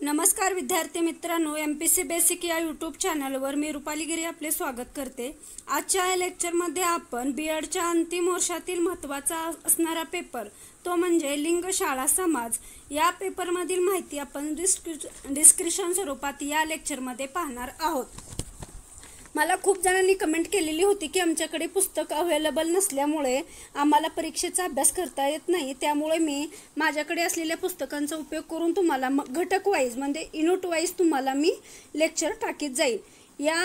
नमस्कार विद्यार्थी मित्रांनो, एमपीसी बेसिक या यूट्यूब चॅनलवर मी रुपाली गिरी आपले स्वागत करते। आजच्या या लेक्चरमध्ये आपण बीएडच्या अंतिम वर्षातील महत्त्वाचा असणारा पेपर तो म्हणजे लिंग शाळा समाज या पेपरमधील माहिती आपण डिस्क्रिप्शन स्वरूपात या लेक्चरमध्ये पाहणार आहोत। मला खूप जणांनी कमेंट केलेली होती की आमच्याकडे पुस्तक अवेलेबल नसल्यामुळे आम्हाला परीक्षेचा अभ्यास करता येत नाही, त्यामुळे मी माझ्याकडे असलेल्या पुस्तकांचा उपयोग करून तुम्हाला घटक वाईज म्हणजे युनिट वाईज तुम्हाला मी लेक्चर टाकीत जाईल। या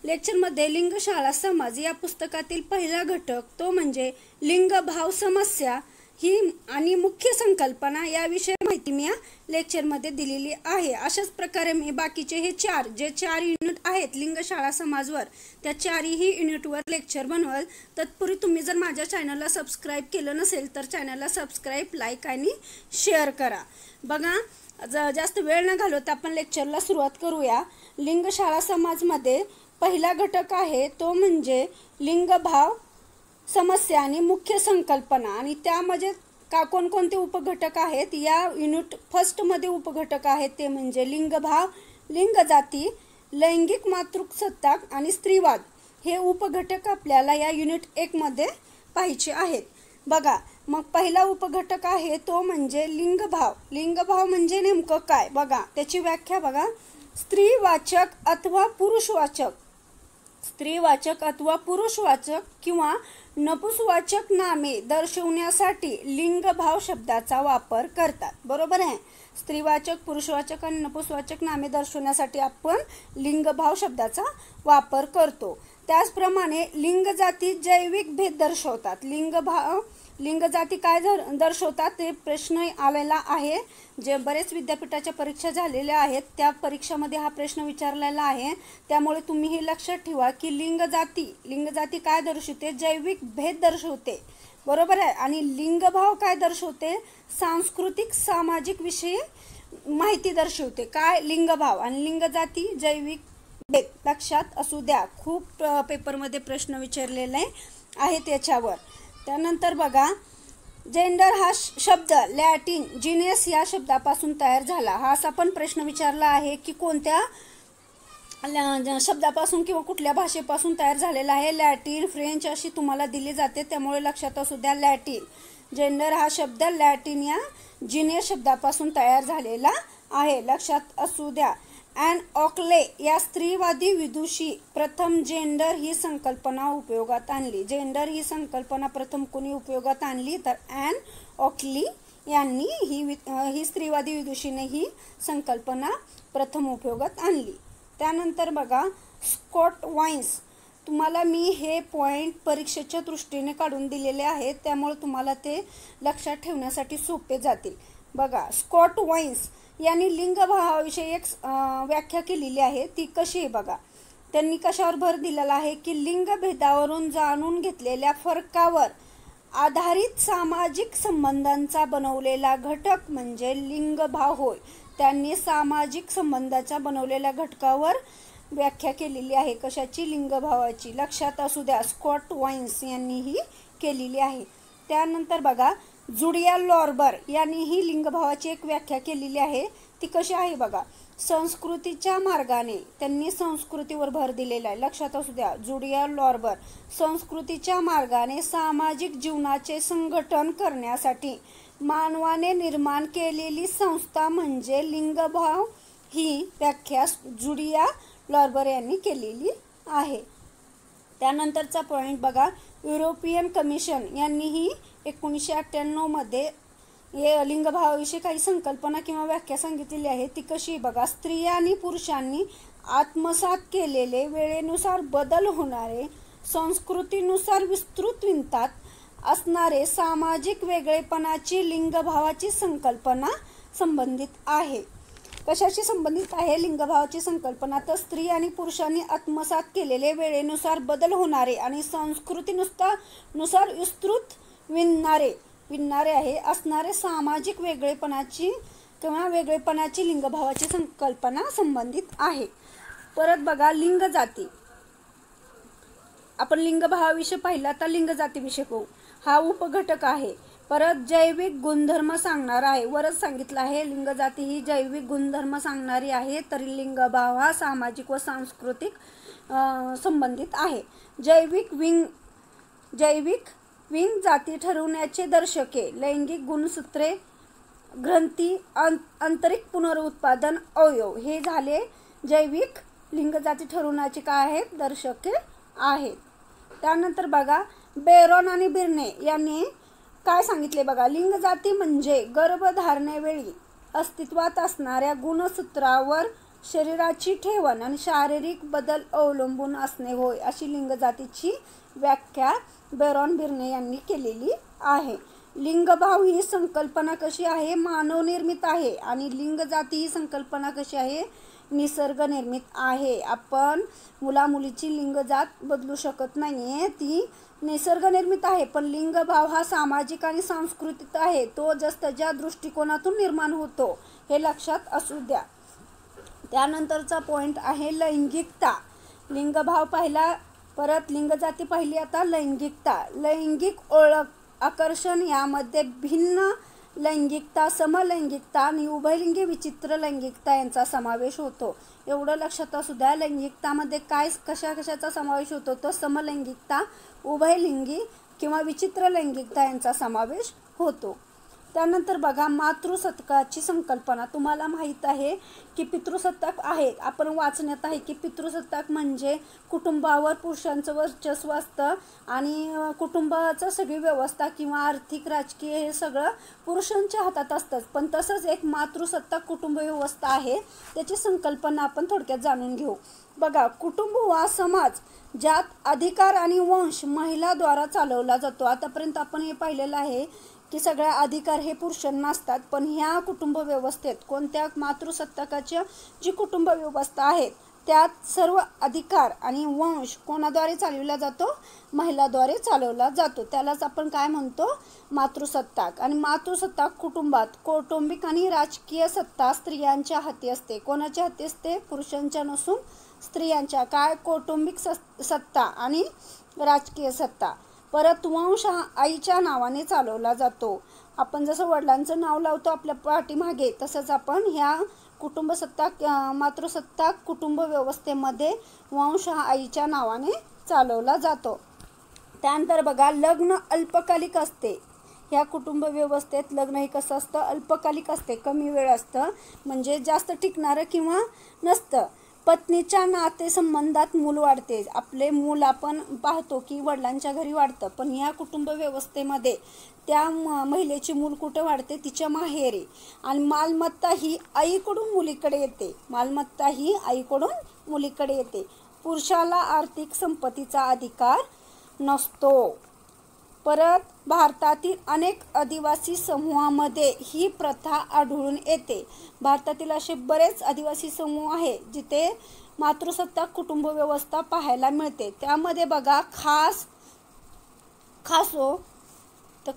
लेक्चरमध्ये लिंग शाळा समाज या पुस्तकातील पहिला घटक तो म्हणजे लिंग भाव समस्या ही आणि मुख्य संकल्पना याविषयी माहिती मी या लेक्चरमध्ये दिलेली आहे। अशाच प्रकारे मी बाकीचे हे चार युनिट आहेत लिंग शाळा समाजवर त्या चारही युनिटवर लेक्चर बनवल। तत्पूर्वी तुम्ही जर माझ्या चॅनलला सबस्क्राइब केलं नसेल तर चॅनलला सबस्क्राइब, लाईक आणि शेअर करा। बघा, जास्त वेळ न घालवता आपण लेक्चरला सुरुवात करूया। लिंग शाळा समाजमध्ये पहिला घटक आहे तो म्हणजे लिंग भाव समस्या आणि मुख्य संकल्पना आणि त्यामध्ये कोणकोणते उपघटक आहेत। या युनिट फर्स्ट मध्ये उपघटक आहेत ते म्हणजे लिंग भाव, लिंग जाती, लैंगिक मातृसत्ताक आणि स्त्रीवाद हे उपघटक आपल्याला या युनिट 1 मध्ये पाहायचे आहेत। बघा, मग पहिला उपघटक आहे तो म्हणजे लिंग भाव। लिंग भाव म्हणजे नेमकं काय बघा, त्याची व्याख्या बघा। स्त्रीवाचक अथवा पुरुषवाचक, स्त्रीवाचक अथवा पुरुषवाचक किंवा नपुंसकवाचक नामे दर्शवण्यासाठी लिंग भाव शब्दाचा वापर करतात। बरोबर आहे, स्त्रीवाचक, पुरुषवाचक आणि नपुंसकवाचक नामे दर्शवण्यासाठी आपण लिंग भाव शब्दाचा वापर करतो। त्याचप्रमाणे लिंग जाती जैविक भेद दर्शवतात। लिंग जाती काय दर्शवतात ते प्रश्न आलेला आहे, जे बरेच विद्यापीठाच्या परीक्षा झालेल्या आहेत त्या परीक्षामध्ये हा प्रश्न विचारलेला आहे, त्यामुळे तुम्ही हे लक्षात ठेवा की लिंग जाती काय दर्शवते, जैविक भेद दर्शवते। बरोबर आहे, आणि लिंग भाव काय दर्शवते, सांस्कृतिक सामाजिक विषयी माहिती दर्शवते। काय लिंग भाव आणि लिंग जाती जैविक भेद लक्षात असू द्या, खूप पेपरमध्ये प्रश्न विचारलेले आहेत याच्यावर। त्यानंतर बघा, जेंडर हा शब्द लॅटिन जीनियस या शब्दापासून तयार झाला। हा असा पण प्रश्न विचारला आहे की कोणत्या शब्दापासून किंवा कुठल्या भाषेपासून तयार झालेला आहे। लॅटिन, फ्रेंच अशी तुम्हाला दिली जाते, त्यामुळे लक्षात असू द्या लॅटिन। जेंडर हा शब्द लॅटिन या जीनियस शब्दापासून तयार झालेला आहे, लक्षात असू द्या। ॲन ऑक्ले या स्त्रीवादी विदुषी प्रथम जेंडर ही संकल्पना उपयोगात आणली। जेंडर ही संकल्पना प्रथम कोणी उपयोगात आणली तर ॲन ऑक्ली यांनी ही स्त्रीवादी विदुषीने ही संकल्पना प्रथम उपयोगात आणली। त्यानंतर बघा, स्कॉट वाइन्स, तुम्हाला मी हे पॉइंट परीक्षेच्या दृष्टीने काढून दिलेले आहेत, त्यामुळे तुम्हाला ते लक्षात ठेवण्यासाठी सोपे जातील। बघा, स्कॉट वाइन्स यांनी लिंग भावाविषयी एक व्याख्या केलेली आहे, ती कशी आहे बघा। त्यांनी कशावर भर दिलेला आहे की लिंग भेदावरून जाणून घेतलेल्या फरकावर आधारित सामाजिक संबंधांचा बनवलेला घटक म्हणजे लिंग भाव होय। त्यांनी सामाजिक संबंधाच्या बनवलेल्या घटकावर व्याख्या केलेली आहे, कशाची, लिंग भावाची, लक्षात असू द्या। स्कॉट वाइन्स यांनी ही केलेली आहे। त्यानंतर बघा, जुडिया लॉर्बर यांनी ही लिंगभावाची एक व्याख्या केलेली आहे, ती कशी आहे बघा। संस्कृतीच्या मार्गाने, त्यांनी संस्कृतीवर भर दिलेला आहे, लक्षात असू द्या। जुडिया लॉर्बर संस्कृतीच्या मार्गाने सामाजिक जीवनाचे संघटन करण्यासाठी मानवाने निर्माण केलेली संस्था म्हणजे लिंगभाव, ही व्याख्या जुडिया लॉर्बर यांनी केलेली आहे। त्यानंतरचा पॉइंट बघा, युरोपियन कमिशन यांनीही 1998 मध्ये लिंगभावाविषयी काही संकल्पना किंवा व्याख्या सांगितलेली आहे, ती कशी बघा। स्त्रिया आणि पुरुषांनी आत्मसात केलेले वेळेनुसार बदल होणारे, संस्कृतीनुसार विस्तृत विंतात असणारे सामाजिक वेगळेपणाची लिंगभावाची संकल्पना संबंधित आहे। कशाशी संबंधित आहे लिंगभावाची संकल्पना, तर स्त्री आणि पुरुषांनी आत्मसात केलेले वेळेनुसार बदल होणारे आणि संस्कृतीनुसार विस्तृत विणणारे आहे असणारे सामाजिक वेगळेपणाची किंवा वेगळेपणाची लिंगभावाची संकल्पना संबंधित आहे। परत बघा, लिंग जाती, आपण लिंगभावाविषयी पाहिला तर लिंग जातीविषयी पाहू। हा उपघटक आहे। परत जैविक गुणधर्म सांगणार आहे. वरच सांगितलं आहे लिंग जाती ही जैविक गुणधर्म सांगणारी आहे, तर लिंगभाव हा सामाजिक व सांस्कृतिक संबंधित आहे. जैविक विंग जाती ठरवण्याचे दर्शके लैंगिक गुणसूत्रे, ग्रंथी, आंतरिक पुनरुत्पादन अवयव हे झाले जैविक लिंग जाती ठरवण्याचे काय आहेत, दर्शके आहेत. त्यानंतर बघा बेरॉन आणि बिर्ने यांनी काय सांगितले बघा, लिंग जाती म्हणजे गर्भधारणेवेळी अस्तित्वात असणाऱ्या गुणसूत्रावर शरीराची ठेवण आणि शारीरिक बदल अवलंबून असणे होय, अशी लिंग जातीची व्याख्या बेरॉन बिर्ने यांनी केलेली आहे. लिंगभाव ही संकल्पना कशी आहे, मानवनिर्मित आहे आणि लिंग जाती ही संकल्पना कशी आहे, निसर्ग निर्मित आहे. आपण मुला मुलीची लिंग जात बदलू शकत नाहीये, ती निसर्ग निर्मित आहे. पण लिंगभाव हा सामाजिक आणि सांस्कृतिक आहे, तो ज्या दृष्टिकोनातून निर्माण होतो हे लक्षात असू द्या. त्यानंतरचा पॉइंट आहे लैंगिकता. लिंगभाव पाहिला, परत लिंग जाती पाहिली, आता लैंगिकता. लैंगिक ओळख, आकर्षण यामध्ये भिन्न लैंगिकता, समलैंगिकता आणि उभयलिंगी विचित्र लैंगिकता यांचा समावेश होतो. एवढं लक्षात असू द्या. लैंगिकतामध्ये काय कशाचा समावेश होतो, तो समलैंगिकता, उभयलिंगी किंवा विचित्र लैंगिकता यांचा समावेश होतो. त्यानंतर बघा मातृसत्ताकाची संकल्पना. तुम्हाला माहीत आहे की पितृसत्ताक आहे, आपण वाचण्यात आहे की पितृसत्ताक म्हणजे कुटुंबावर पुरुषांचं वर्चस्व असतं आणि कुटुंबाचं सगळी व्यवस्था किंवा आर्थिक राजकीय हे सगळं पुरुषांच्या हातात असतंच. पण तसंच एक मातृसत्ताक कुटुंब व्यवस्था आहे, त्याची संकल्पना आपण थोडक्यात जाणून घेऊ. बघा कुटुंब वा समाज ज्यात अधिकार आणि वंश महिलाद्वारा चालवला जातो. आतापर्यंत आपण हे पाहिलेलं आहे की सगळ्या अधिकार हे पुरुषांना असतात, पण ह्या कुटुंब व्यवस्थेत कोणत्या मातृसत्ताकाच्या जी कुटुंब व्यवस्था आहे त्यात सर्व अधिकार आणि वंश कोणाद्वारे चालवला जातो, महिलाद्वारे चालवला जातो. त्यालाच आपण काय म्हणतो, मातृसत्ताक. आणि मातृसत्ताक कुटुंबात कौटुंबिक आणि राजकीय सत्ता स्त्रियांच्या हाती असते. कोणाच्या हाती असते, पुरुषांच्या नसून स्त्रियांच्या. काय, कौटुंबिक सत्ता आणि राजकीय सत्ता. परत वंश हा आईच्या नावाने चालवला जातो. आपण जसं वडिलांचं नाव लावतो आपल्या पाठीमागे, तसंच आपण ह्या कुटुंबसत्ताक मातृसत्ताक कुटुंब व्यवस्थेमध्ये वंश हा आईच्या नावाने चालवला जातो. त्यानंतर बघा लग्न अल्पकालिक असते. ह्या कुटुंब व्यवस्थेत लग्न हे कसं असतं, अल्पकालिक असते, कमी वेळ असतं, म्हणजे जास्त टिकणारं किंवा नसतं. पत्नीच्या नातेसंबंधात मूल वाढते. आपले मूल आपण पाहतो की वडिलांच्या घरी वाढतं, पण ह्या कुटुंब व्यवस्थेमध्ये त्या महिलेची मूल कुठं वाढते, तिच्या माहेरी. आणि मालमत्ता ही आईकडून मुलीकडे येते. मालमत्ता ही आईकडून मुलीकडे येते. पुरुषाला आर्थिक संपत्तीचा अधिकार नसतो. परत भारतातील अनेक आदिवासी समूहामध्ये ही प्रथा आढळून येते. भारतातील असे बरेच आदिवासी समूह आहे जिथे मातृसत्ताक कुटुंब व्यवस्था पाहायला मिळते. त्यामध्ये बघा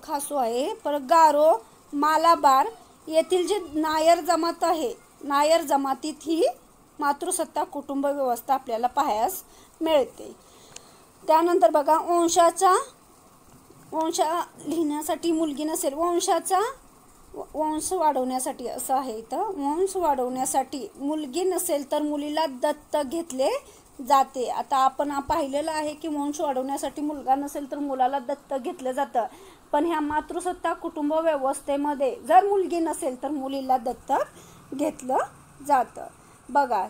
खासो आहे, परत गारो, मालाबार येथील जे नायर जमात आहे, नायर जमातीत ही मातृसत्ताक कुटुंब व्यवस्था आपल्याला पाहायला मिळते. त्यानंतर बघा वंश लिहिण्यासाठी मुलगी नसेल, वंश वाढवण्यासाठी असं आहे इथं, वंश वाढवण्यासाठी मुलगी नसेल तर मुलीला दत्तक घेतले जाते. आता आपण पाहिलेलं आहे की वंश वाढवण्यासाठी मुलगा नसेल तर मुलाला दत्तक घेतलं जातं, पण ह्या मातृसत्ताक कुटुंब व्यवस्थेमध्ये जर मुलगी नसेल तर मुलीला दत्तक घेतलं जातं. बघा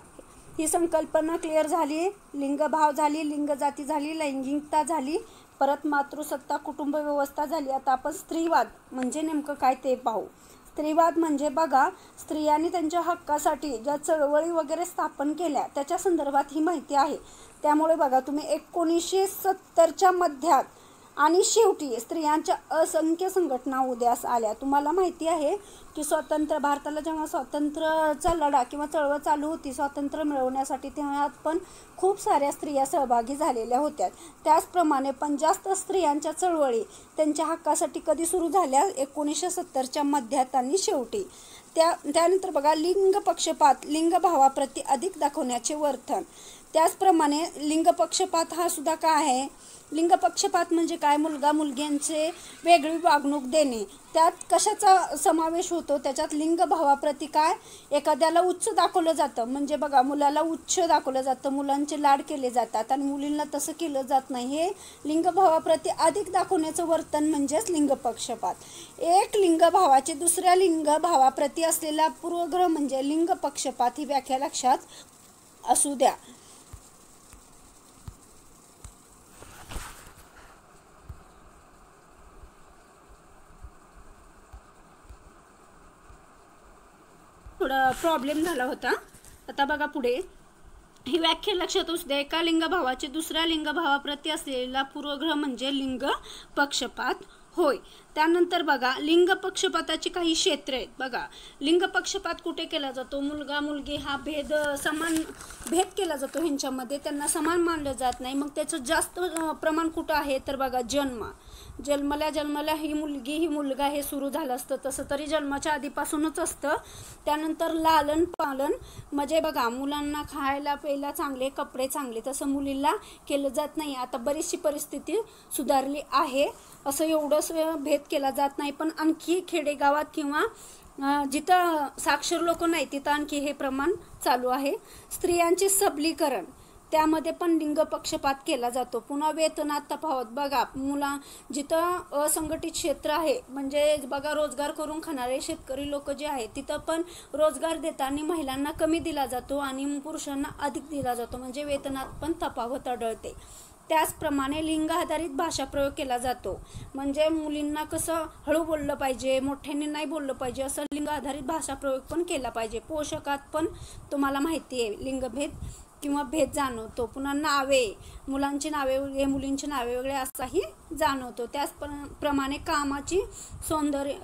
ही संकल्पना क्लिअर झाली. लिंगभाव झाली, लिंगजाती झाली, लैंगिकता झाली, परत मातृसत्ताक कुटुंब व्यवस्था झाली. आता आपण स्त्रीवाद म्हणजे नेमकं काय ते पाहू. स्त्रीवाद म्हणजे बघा स्त्रियांनी त्यांच्या हक्कासाठी ज्या चळवळी वगैरे स्थापन केल्या त्याच्या संदर्भात ही माहिती आहे. त्यामुळे बघा तुम्ही 1970च्या मध्यात आणि शेवटी स्त्रियांच्या असंख्य संघटना उदयास आल्या. तुम्हाला माहिती आहे की भारताला जेव्हा स्वातंत्र्याचा लढा किंवा चळवळ चालू होती स्वातंत्र्य मिळवण्यासाठी, तेव्हा पण खूप साऱ्या स्त्रिया सहभागी झालेल्या होत्या. त्याचप्रमाणे पण जास्त स्त्रियांच्या चळवळी त्यांच्या हक्कासाठी कधी सुरू झाल्या, 1970च्या मध्यात आणि शेवटी. त्यानंतर बघा लिंग पक्षपात, लिंगभावाप्रती अधिक दाखवण्याचे वर्तन. त्याचप्रमाणे लिंग पक्षपात हा सुद्धा काय आहे, लिंग पक्षपात म्हणजे काय? मुलगा मुलग्यांचे वेगळी वागणूक देणे. त्यात कशाचा समावेश होतो? त्याच्यात लिंग भावाप्रती काय? एखाद्याला उच्च दाखवलं जातं, म्हणजे बघा मुलाला उच्च दाखवलं जातं, मुलांचे लाड केले जातात आणि मुलींना तसं केलं जात नाही. हे लिंग भावाप्रती अधिक दाखवण्याचं वर्तन म्हणजेच लिंग पक्षपात. एक लिंग भावाचे दुसऱ्या लिंग भावाप्रती असलेला पूर्वग्रह म्हणजे लिंग पक्षपात ही व्याख्या लक्षात असू द्या. थोडा प्रॉब्लेम झाला होता. आता बघा पुढे ही व्याख्या लक्षात असू द्या. एका लिंग भावाचे दुसऱ्या लिंग भावाप्रती असलेला पूर्वग्रह म्हणजे लिंग पक्षपात होय. त्यानंतर बघा लिंग पक्षपाताची काही क्षेत्रे आहेत. बघा लिंग पक्षपात कुठे केला जातो? मुलगा मुलगी हा समान भेद केला जातो ह्यांच्यामध्ये, त्यांना समान मानलं जात नाही. मग त्याचं जास्त प्रमाण कुठं आहे? तर बघा जन्मल्या ही मुलगी ही मुलगा हे सुरू झालं असतं, तसं तरी जन्माच्या आधीपासूनच असतं. त्यानंतर लालन पालन म्हणजे बघा मुलांना खायला प्यायला चांगले कपडे चांगले, तसं मुलीला केलं जात नाही. आता बरीचशी परिस्थिती सुधारली आहे, असं एवढंच भेद केला जात नाही. पण आणखी खेडेगावात किंवा जिथं साक्षर लोक नाही तिथं आणखी हे प्रमाण चालू आहे. स्त्रियांचे सबलीकरण त्यामध्ये पण लिंग पक्षपात केला जातो. पुन्हा वेतनात तफावत बघा जिथं असंघटित क्षेत्र आहे, म्हणजे बघा रोजगार करून खाणारे शेतकरी लोक जे आहेत तिथं पण रोजगार देताना महिलांना कमी दिला जातो आणि पुरुषांना अधिक दिला जातो, म्हणजे वेतनात पण तफावत आढळते. त्याचप्रमाणे लिंग आधारित भाषा प्रयोग केला जातो, म्हणजे मुलींना कसं हळू बोललं पाहिजे, मोठ्याने नाही बोललं पाहिजे, असं लिंग आधारित भाषा प्रयोग पण केला पाहिजे. पोषकात पण तुम्हाला माहिती आहे लिंगभेद किंवा भेद जाणवतो. पुन्हा नावे, मुलांची नावे वेगळे मुलींची नावे वेगळे असाही जाणवतो. त्याचप्रमाणे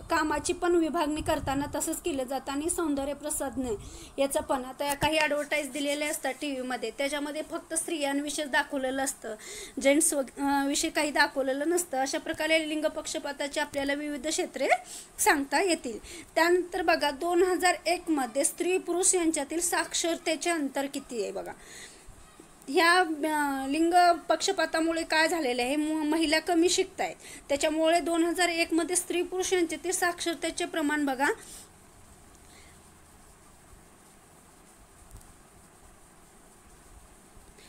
कामाची पण विभागणी करताना तसंच केलं जातं. आणि सौंदर्य प्रसाधने याचं पण आता काही ॲडव्हर्टाईज दिलेले असतात टी व्हीमध्ये, त्याच्यामध्ये फक्त स्त्रियांविषयी दाखवलेलं असतं, जेंट्स विषयी काही दाखवलेलं नसतं. अशा प्रकारे लिंग पक्षपाताची आपल्याला विविध क्षेत्रे सांगता येतील. त्यानंतर बघा 2001 मध्ये स्त्री पुरुष यांच्यातील साक्षरतेचे अंतर किती आहे? बघा ह्या लिंग पक्षपातामुळे काय झालेलं आहे? महिला कमी शिकत आहेत, त्याच्यामुळे 2001 मध्ये स्त्री पुरुष यांच्यातील साक्षरतेचे प्रमाण बघा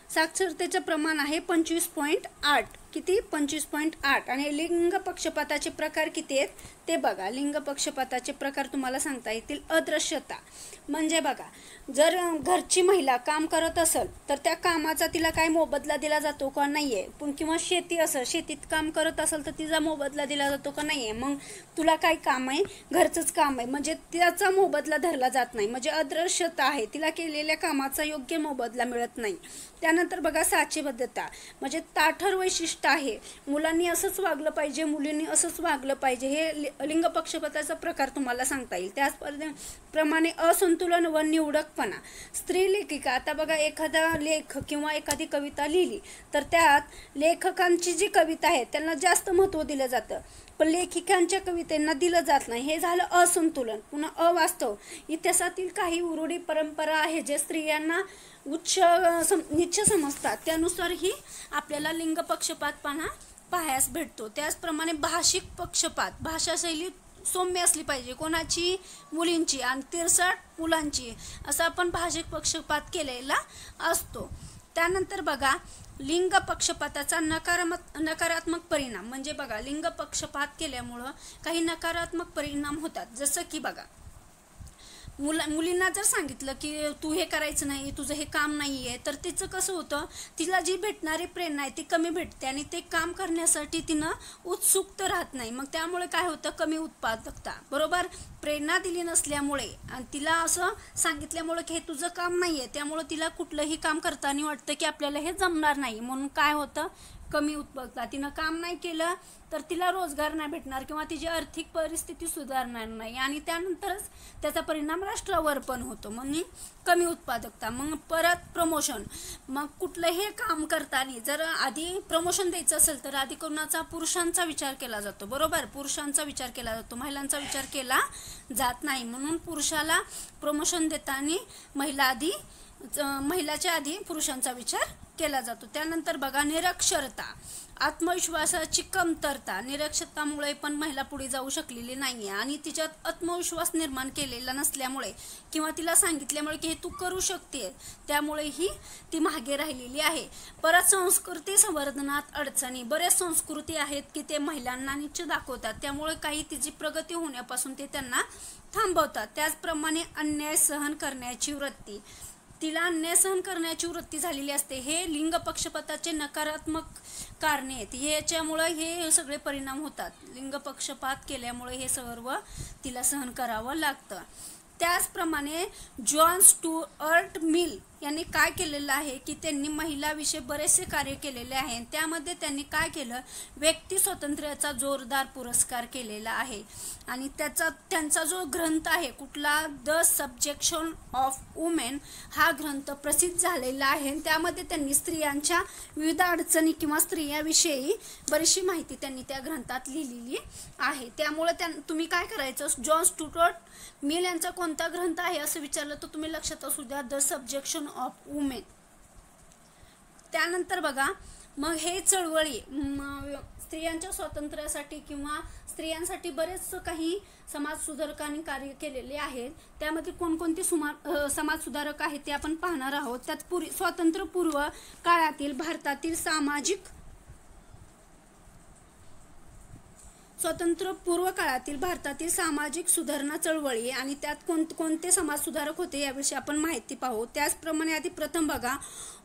साक्षरतेचं प्रमाण आहे 25.8. किती? 25.8. आणि लिंग पक्षपाताचे प्रकार किती आहेत ते बघा. लिंग पक्षपाताचे प्रकार तुम्हाला सांगता येतील. अदृश्यता म्हणजे बघा जर घरची महिला काम करत असेल तर त्या कामाचा तिला काय मोबदला दिला जातो का नाहीये? किंवा शेती असेल, शेतीत काम करत असेल तर तिचा मोबदला दिला जातो का नाहीये? मग तुला काय काम आहे? घरचंच काम आहे, म्हणजे त्याचा मोबदला धरला जात नाही, म्हणजे अदृश्यता आहे, तिला केलेल्या कामाचा योग्य मोबदला मिळत नाही. त्यानंतर बघा साचेबद्धता म्हणजे ताठर वैशिष्ट्य आहे, मुलांनी असंच वागलं पाहिजे, मुलींनी असंच वागलं पाहिजे, हे लिंग पक्षपाताचा प्रकार तुम्हाला सांगता येईल. त्याचप्रमाणे असंतुलन व निवडकपणा. स्त्री लेखिका आता बघा एखादा लेख किंवा एखादी कविता लिहिली तर त्यात लेखकांची जी कविता आहे त्यांना जास्त महत्त्व दिलं जातं, पण लेखिकांच्या कवितेंना दिलं जात नाही, हे झालं असंतुलन. पुन्हा अवास्तव. इतिहासातील काही उरुडी परंपरा आहे जे स्त्रियांना नीच समजतात, त्यानुसारही आपल्याला लिंग पक्षपातपणा पाहायला भेटतो. त्याचप्रमाणे भाषिक पक्षपात, भाषाशैली सौम्य असली पाहिजे, कोणाची? मुलींची, आणि तिरसट मुलांची, असा आपण भाषिक पक्षपात केलेला असतो. त्यानंतर बघा लिंग पक्षपाताचा नकारात्मक परिणाम म्हणजे बघा लिंग पक्षपात केल्यामुळं काही नकारात्मक परिणाम होतात. जसं की बघा मुलींना जर सांगितलं की तू हे करायचं नाही, तुझं हे काम नाही आहे, तर तिचं कसं होतं, तिला जी भेटणारी प्रेरणा आहे ती कमी भेटते आणि ते काम करण्यासाठी तिनं उत्सुक राहत नाही. मग त्यामुळे काय होतं? कमी उत्पादकता. बरोबर. प्रेरणा दिली नसल्यामुळे आणि तिला असं सांगितल्यामुळे की हे तुझं काम नाही आहे, त्यामुळे तिला कुठलंही काम करताना वाटतं की आपल्याला हे जमणार नाही, म्हणून काय होतं? कमी उत्पादकता. तिनं काम नाही केलं तर तिला रोजगार नाही भेटणार किंवा तिची आर्थिक परिस्थिती सुधारणार नाही आणि त्यानंतरच त्याचा परिणाम राष्ट्रावर पण होतो, म्हणजे कमी उत्पादकता. मग परत प्रमोशन. मग कुठलंही काम करताना जर आधी प्रमोशन द्यायचं असेल तर आधी कोणाचा? पुरुषांचा विचार केला जातो. बरोबर. पुरुषांचा विचार केला जातो, महिलांचा विचार केला जात नाही. म्हणून पुरुषाला प्रमोशन देताना महिलाच्या आधी पुरुषांचा विचार केला जातो। त्यानंतर बघा निरक्षरता, आत्मविश्वासाची कमतरता, निरक्षरतामुळे पण महिला पुढे जाऊ शकलेली नाही आहे आणि तिच्यात आत्मविश्वास निर्माण केलेला नसल्यामुळे किंवा तिला सांगितल्यामुळे की हे तू करू शकते, त्यामुळे ही ती मागे राहिलेली आहे। परत संस्कृती संवर्धनात अडचणी, बऱ्याच संस्कृती आहेत की ते महिलांना नीच दाखवतात, त्यामुळे काही तिची प्रगती होण्यापासून ते त्यांना थांबवतात। त्याचप्रमाणे अन्याय सहन करण्याची वृत्ती, तिला अन्याय सहन करण्याची वृत्ती झालेली असते। हे लिंग पक्षपाताचे नकारात्मक कारणे आहेत, ह्याच्यामुळे हे सगळे परिणाम होतात। लिंग पक्षपात केल्यामुळे हे सर्व तिला सहन करावं लागतं। त्याचप्रमाणे जॉन स्टुअर्ट मिल यांनी काय केलेलं आहे की त्यांनी महिलाविषयी बरेचसे कार्य केलेले आहे। त्यामध्ये त्यांनी काय केलं, व्यक्ती स्वातंत्र्याचा जोरदार पुरस्कार केलेला आहे आणि त्यांचा जो ग्रंथ आहे कुठला, द सब्जेक्शन ऑफ वुमेन, हा ग्रंथ प्रसिद्ध झालेला आहे। त्यामध्ये त्यांनी स्त्रियांच्या विविध अडचणी किंवा स्त्रियांविषयी बरीचशी माहिती त्यांनी त्या ग्रंथात लिहिलेली आहे। त्यामुळे तुम्ही काय करायचं, जॉन स्टुअर्ट मिल यांचा कोणता ग्रंथ आहे असं विचारलं तर तुम्ही लक्षात असू द्या, द सब्जेक्शन ऑफ वुमेन। त्यानंतर बघा मग हे चळवळी स्त्रियांच्या स्वातंत्र्यासाठी किंवा स्त्रियांसाठी बरेच काही समाज सुधारकांनी कार्य केलेले आहेत। त्यामध्ये कोणकोणते समाज सुधारक आहेत ते आपण पाहणार आहोत। त्यात स्वातंत्र्यपूर्व काळातील भारतातील सामाजिक सुधारणा चळवळी आणि त्यात कोणते समाज सुधारक होते याविषयी आपण माहिती पाहू। त्याचप्रमाणे आधी प्रथम बघा,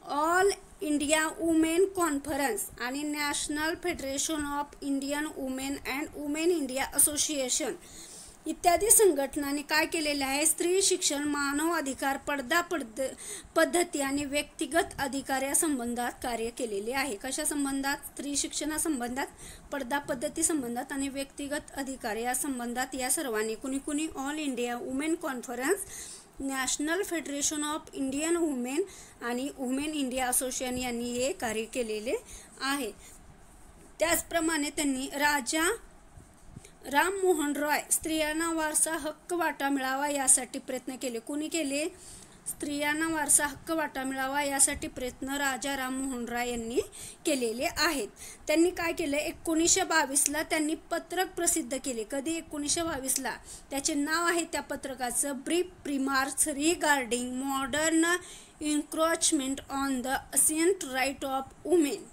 ऑल इंडिया वुमेन कॉन्फरन्स आणि national federation of Indian women and women India association इत्यादी संघटनांनी काय केलेले आहे, स्त्री शिक्षण, मानव अधिकार, पद्धती आणि व्यक्तिगत अधिकार या संबंधात कार्य केलेले आहे। कशा संबंधात, स्त्री शिक्षणासंबंधात, पडदा पद्धती संबंधात आणि व्यक्तिगत अधिकार या संबंधात या सर्वांनी कुणी all India women conference, national federation of Indian women आणि वुमेन इंडिया असोसिएशन यांनी हे कार्य केलेले आहे। त्याचप्रमाणे त्यांनी राजा राममोहन रॉय स्त्रियांना वारसा हक्क वाटा मिळावा यासाठी प्रयत्न केले। कोणी केले, स्त्रियांना वारसा हक्क वाटा मिळावा यासाठी प्रयत्न राजा राममोहन रॉय यांनी केलेले आहेत। त्यांनी काय केले, 1922ला त्यांनी पत्रक प्रसिद्ध केले। कधी, 1922ला। त्याचे नाव आहे त्या पत्रकाचं brief remarks regarding modern encroachment on the ancient right of women,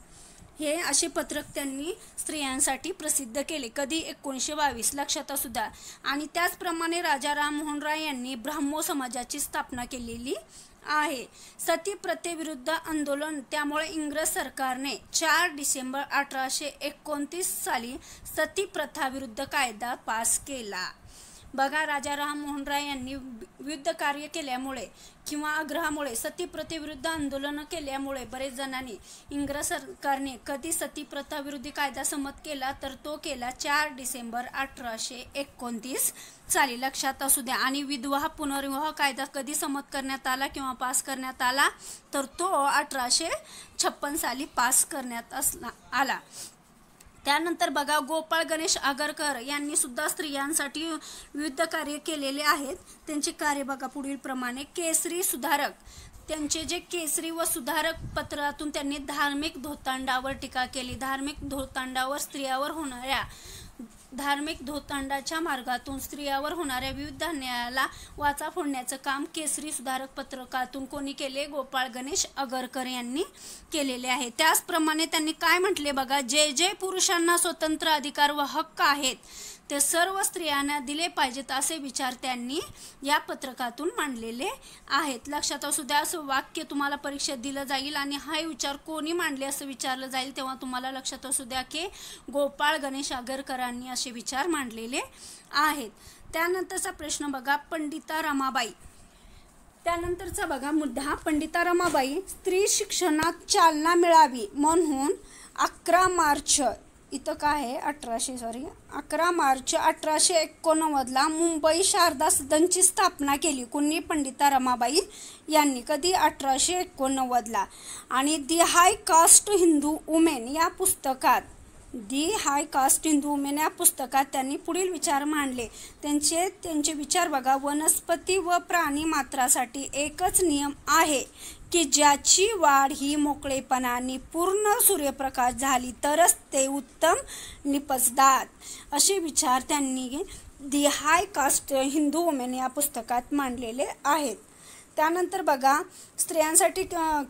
हे असे पत्रक त्यांनी स्त्रियांसाठी प्रसिद्ध केले। कधी, 1922, लक्षात असू द्या। आणि त्याचप्रमाणे राजा राममोहन रॉय यांनी ब्राह्मो समाजाची स्थापना केलेली आहे। सती प्रथेविरुद्ध आंदोलन, त्यामुळे इंग्रज सरकारने 4 डिसेंबर 1829 साली सती प्रथा विरुद्ध कायदा पास केला। बघा, राजा राममोहन रॉय यांनी विविध कार्य केल्यामुळे किंवा आग्रहामुळे सती प्रथेविरुद्ध आंदोलन केल्यामुळे बरेच जणांनी इंग्रज सरकारने कधी सती प्रथा विरोधी कायदा संमत केला तर तो केला 4 डिसेंबर 1829 साली, लक्षात असू द्या। आणि विधवा पुनर्विवाह कायदा कधी संमत करण्यात आला किंवा पास करण्यात आला तर तो 1856 साली पास करण्यात आला। त्यानंतर बघा, गोपाळ गणेश आगरकर यांनी सुद्धा स्त्रियांसाठी विविध कार्य केलेले आहेत। त्यांचे कार्य बघा पुढील प्रमाणे, केसरी सुधारक, त्यांचे जे केसरी व सुधारक पत्रातून त्यांनी धार्मिक धोतांडावर टीका केली। धार्मिक धोतांडावर स्त्रियावर होणाऱ्या धार्मिक धोतांडाच्या मार्गातून स्त्रियावर होणाऱ्या विविध अन्यायाला वाचा फोडण्याचं काम केसरी सुधारक पत्रकातून कोणी केले, गोपाळ गणेश आगरकर यांनी केलेले आहे। त्याचप्रमाणे त्यांनी काय म्हटले बघा, जे पुरुषांना स्वतंत्र अधिकार व हक्क आहेत ते सर्व स्त्रियांना दिले पाहिजेत असे विचार त्यांनी या पत्रकातून मांडलेले आहेत। लक्षात असू द्या, असं वाक्य तुम्हाला परीक्षेत दिलं जाईल आणि हा विचार कोणी मांडले असं विचारलं जाईल तेव्हा तुम्हाला लक्षात असू द्या की गोपाळ गणेश आगरकरांनी असे विचार मांडलेले आहेत। त्यानंतरचा प्रश्न बघा, पंडिता रमाबाई, त्यानंतरचा बघा मुद्दा, पंडिता रमाबाई स्त्री शिक्षणात चालना मिळावी म्हणून 11 मार्च 1889ला मुंबई शारदा सदनची स्थापना केली। कोणी, पंडिता रमाबाई यांनी। कधी, 1889ला। आणि दी हाय कास्ट हिंदू वुमेन या पुस्तकात दी हाय कास्ट हिंदू वुमेन या पुस्तकात त्यांनी पुढील विचार मांडले. त्यांचे विचार बघा. वनस्पती व प्राणी मात्रासाठी एकच नियम आहे की ज्याची वाढ ही मोकळेपणाने पूर्ण सूर्यप्रकाश झाली तरच ते उत्तम निपजतात. असे विचार त्यांनी दी हाय कास्ट हिंदू वुमेन या पुस्तकात मांडलेले आहेत. त्यानंतर बघा, स्त्रियांसाठी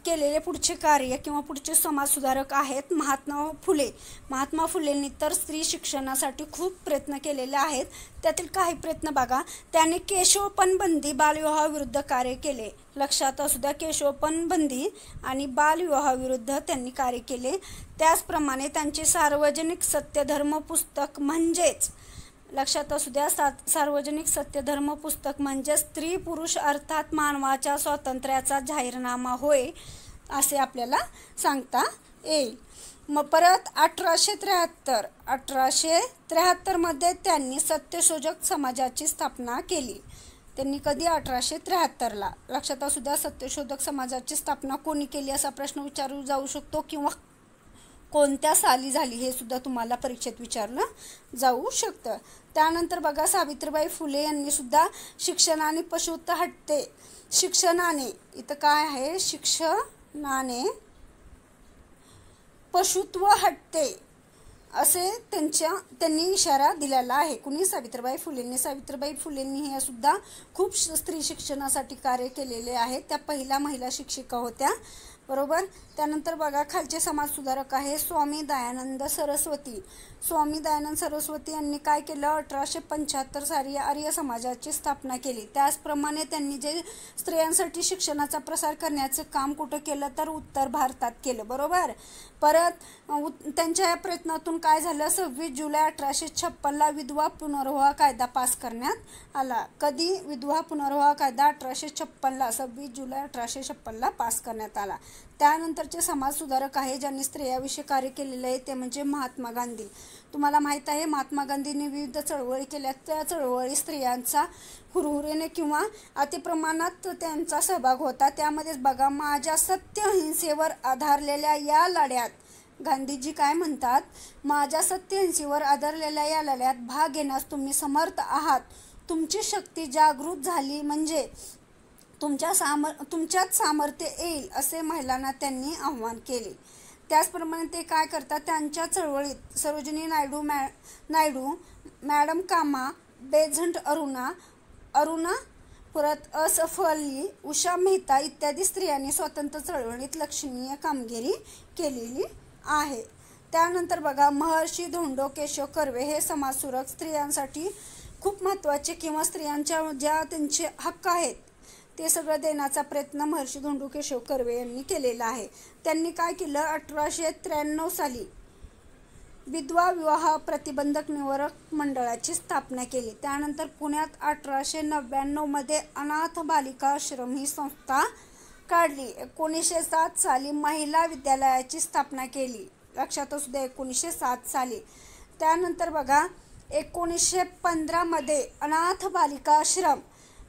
केलेले पुढचे कार्य किंवा पुढचे समाजसुधारक आहेत महात्मा फुलेंनी तर स्त्री शिक्षणासाठी खूप प्रयत्न केलेले आहेत. त्यातील काही प्रयत्न बघा. त्यांनी केशवपण बंदी बालविवाहाविरुद्ध कार्य केले. लक्षात असू द्या, केशवपण बंदी आणि बालविवाहाविरुद्ध त्यांनी कार्य केले. त्याचप्रमाणे त्यांचे सार्वजनिक सत्यधर्म पुस्तक म्हणजेच लक्षात असू द्या, सार्वजनिक सत्यधर्म पुस्तक म्हणजे स्त्री पुरुष अर्थात मानवाच्या स्वातंत्र्याचा जाहीरनामा होय असे आपल्याला सांगता येईल. मग परत 1873 मध्ये त्यांनी सत्यशोधक समाजाची स्थापना केली. त्यांनी कधी? 1873ला. लक्षात असू द्या, सत्यशोधक समाजाची स्थापना कोणी केली असा प्रश्न विचारू जाऊ शकतो किंवा कोणत्या साली झाली हे सुद्धा तुम्हाला परीक्षेत विचारलं जाऊ शकतं. त्यानंतर बघा, सावित्रीबाई फुले यांनी सुद्धा शिक्षणाने पशुत्व हटते. शिक्षणाने इथं काय आहे? शिक्षणाने पशुत्व हटते असे त्यांनी इशारा दिलेला आहे. कुणी? सावित्रीबाई फुलेंनी. सावित्रीबाई फुलेंनी हे सुद्धा खूप स्त्री शिक्षणासाठी कार्य केलेले आहे. त्या पहिल्या महिला शिक्षिका होत्या, बरोबर. त्यानंतर बघा, खालचे समाजसुधारक आहे स्वामी दयानंद सरस्वती. स्वामी दयानंद सरस्वती यांनी काय केलं? 1875 साली आर्य समाजाची स्थापना केली. त्याचप्रमाणे त्यांनी जे स्त्रियांसाठी शिक्षणाचा प्रसार करण्याचं काम कुठं केलं? तर उत्तर भारतात केलं, बरोबर. परत त्यांच्या या प्रयत्नातून काय झालं? 26 जुलै 1856ला विधवा पुनर्विवाह कायदा पास करण्यात आला. कधी? विधवा पुनर्विवाह कायदा 1856ला 26 जुलै 1856ला पास करण्यात आला. त्यानंतरचे समाजसुधारक आहे ज्यांनी स्त्रियाविषयी कार्य केलेले आहे ते म्हणजे महात्मा गांधी. तुम्हाला माहीत आहे, महात्मा गांधींनी विविध चळवळी केल्या. त्या चळवळी स्त्रियांचा हुरहुरीने किंवा अतिप्रमाणात त्यांचा सहभाग होता. त्यामध्येच बघा, माझ्या सत्य अहिंसेवर आधारलेल्या या लढ्यात गांधीजी काय म्हणतात? माझ्या सत्य अहिंसेवर आधारलेल्या या लढ्यात भाग घेण्यास तुम्ही समर्थ आहात. तुमची शक्ती जागृत झाली म्हणजे तुमच्यात सामर्थ्य येईल असे महिलांना त्यांनी आव्हान केले. त्याचप्रमाणे ते काय करतात? त्यांच्या चळवळीत सरोजिनी नायडू, मॅडम कामा, बेझंट अरुणा परत असफअली, उषा मेहता इत्यादी स्त्रियांनी स्वतंत्र चळवळीत लक्षणीय कामगिरी केलेली आहे. त्यानंतर बघा, महर्षी धोंडो केशव कर्वे हे समाजसुधारक स्त्रियांसाठी खूप महत्त्वाचे किंवा स्त्रियांच्या ज्या त्यांचे हक्क आहेत ते सगळं देण्याचा प्रयत्न महर्षी धोंडो केशव कर्वे यांनी केलेला आहे. त्यांनी काय केलं? 1893 साली विधवा विवाह प्रतिबंधक निवारक मंडळाची स्थापना केली. त्यानंतर पुण्यात 1899 मध्ये अनाथ बालिका आश्रम ही संस्था काढली. 1907 साली महिला विद्यालयाची स्थापना केली. लक्षात असू द्या, 1907 साली. त्यानंतर बघा, 1915 मध्ये अनाथ बालिका आश्रम,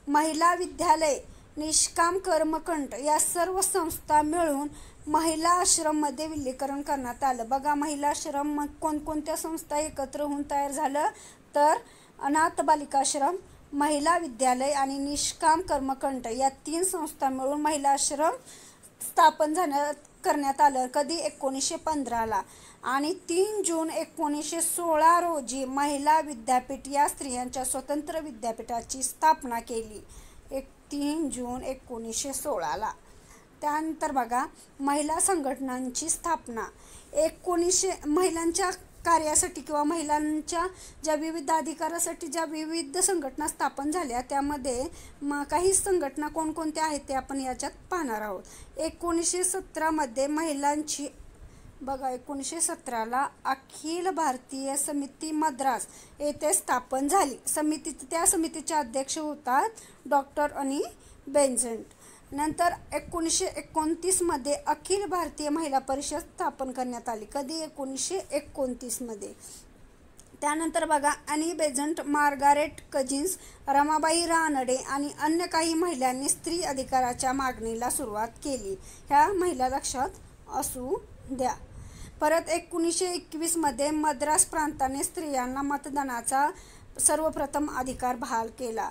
महिला विद्यालय, निष्काम कर्मकांड या सर्व संस्था मिळून महिला आश्रममध्ये विलीनीकरण करण्यात आलं. बघा, महिला आश्रम कोणकोणत्या संस्था एकत्र होऊन तयार झालं? तर अनाथ बालिकाश्रम, महिला विद्यालय आणि निष्काम कर्मकांड या 3 संस्था मिळून महिला आश्रम स्थापन करण्यात आलं. कधी? 1915ला. आणि 3 जून 1916 रोजी महिला विद्यापीठ या स्त्रियांच्या स्वतंत्र विद्यापीठाची स्थापना केली. 3 जून 1916ला. त्यानंतर बघा, महिला संघटनांची स्थापना. महिलांच्या कार्यासाठी किंवा महिलांच्या ज्या विविध अधिकारासाठी ज्या विविध संघटना स्थापन झाल्या त्यामध्ये काही संघटना कोणकोणत्या आहेत ते आपण याच्यात पाहणार आहोत. 1917 मध्ये महिलांची बघा, 1917ला अखिल भारतीय समिती मद्रास येथे स्थापन झाली. त्या समितीचे अध्यक्ष होतात डॉक्टर अनी बेझंट. नंतर 1929 मध्ये अखिल भारतीय महिला परिषद स्थापन करण्यात आली. कधी? 1929 मध्ये. त्यानंतर बघा, अनी Besant, Margaret cousins, Ramabai Ranade आणि अन्य काही महिलांनी स्त्री अधिकाराच्या मागणीला सुरुवात केली. ह्या महिला लक्षात असू द्या. परत 1921 मध्ये मद्रास प्रांताने स्त्रियांना मतदानाचा सर्वप्रथम अधिकार बहाल केला.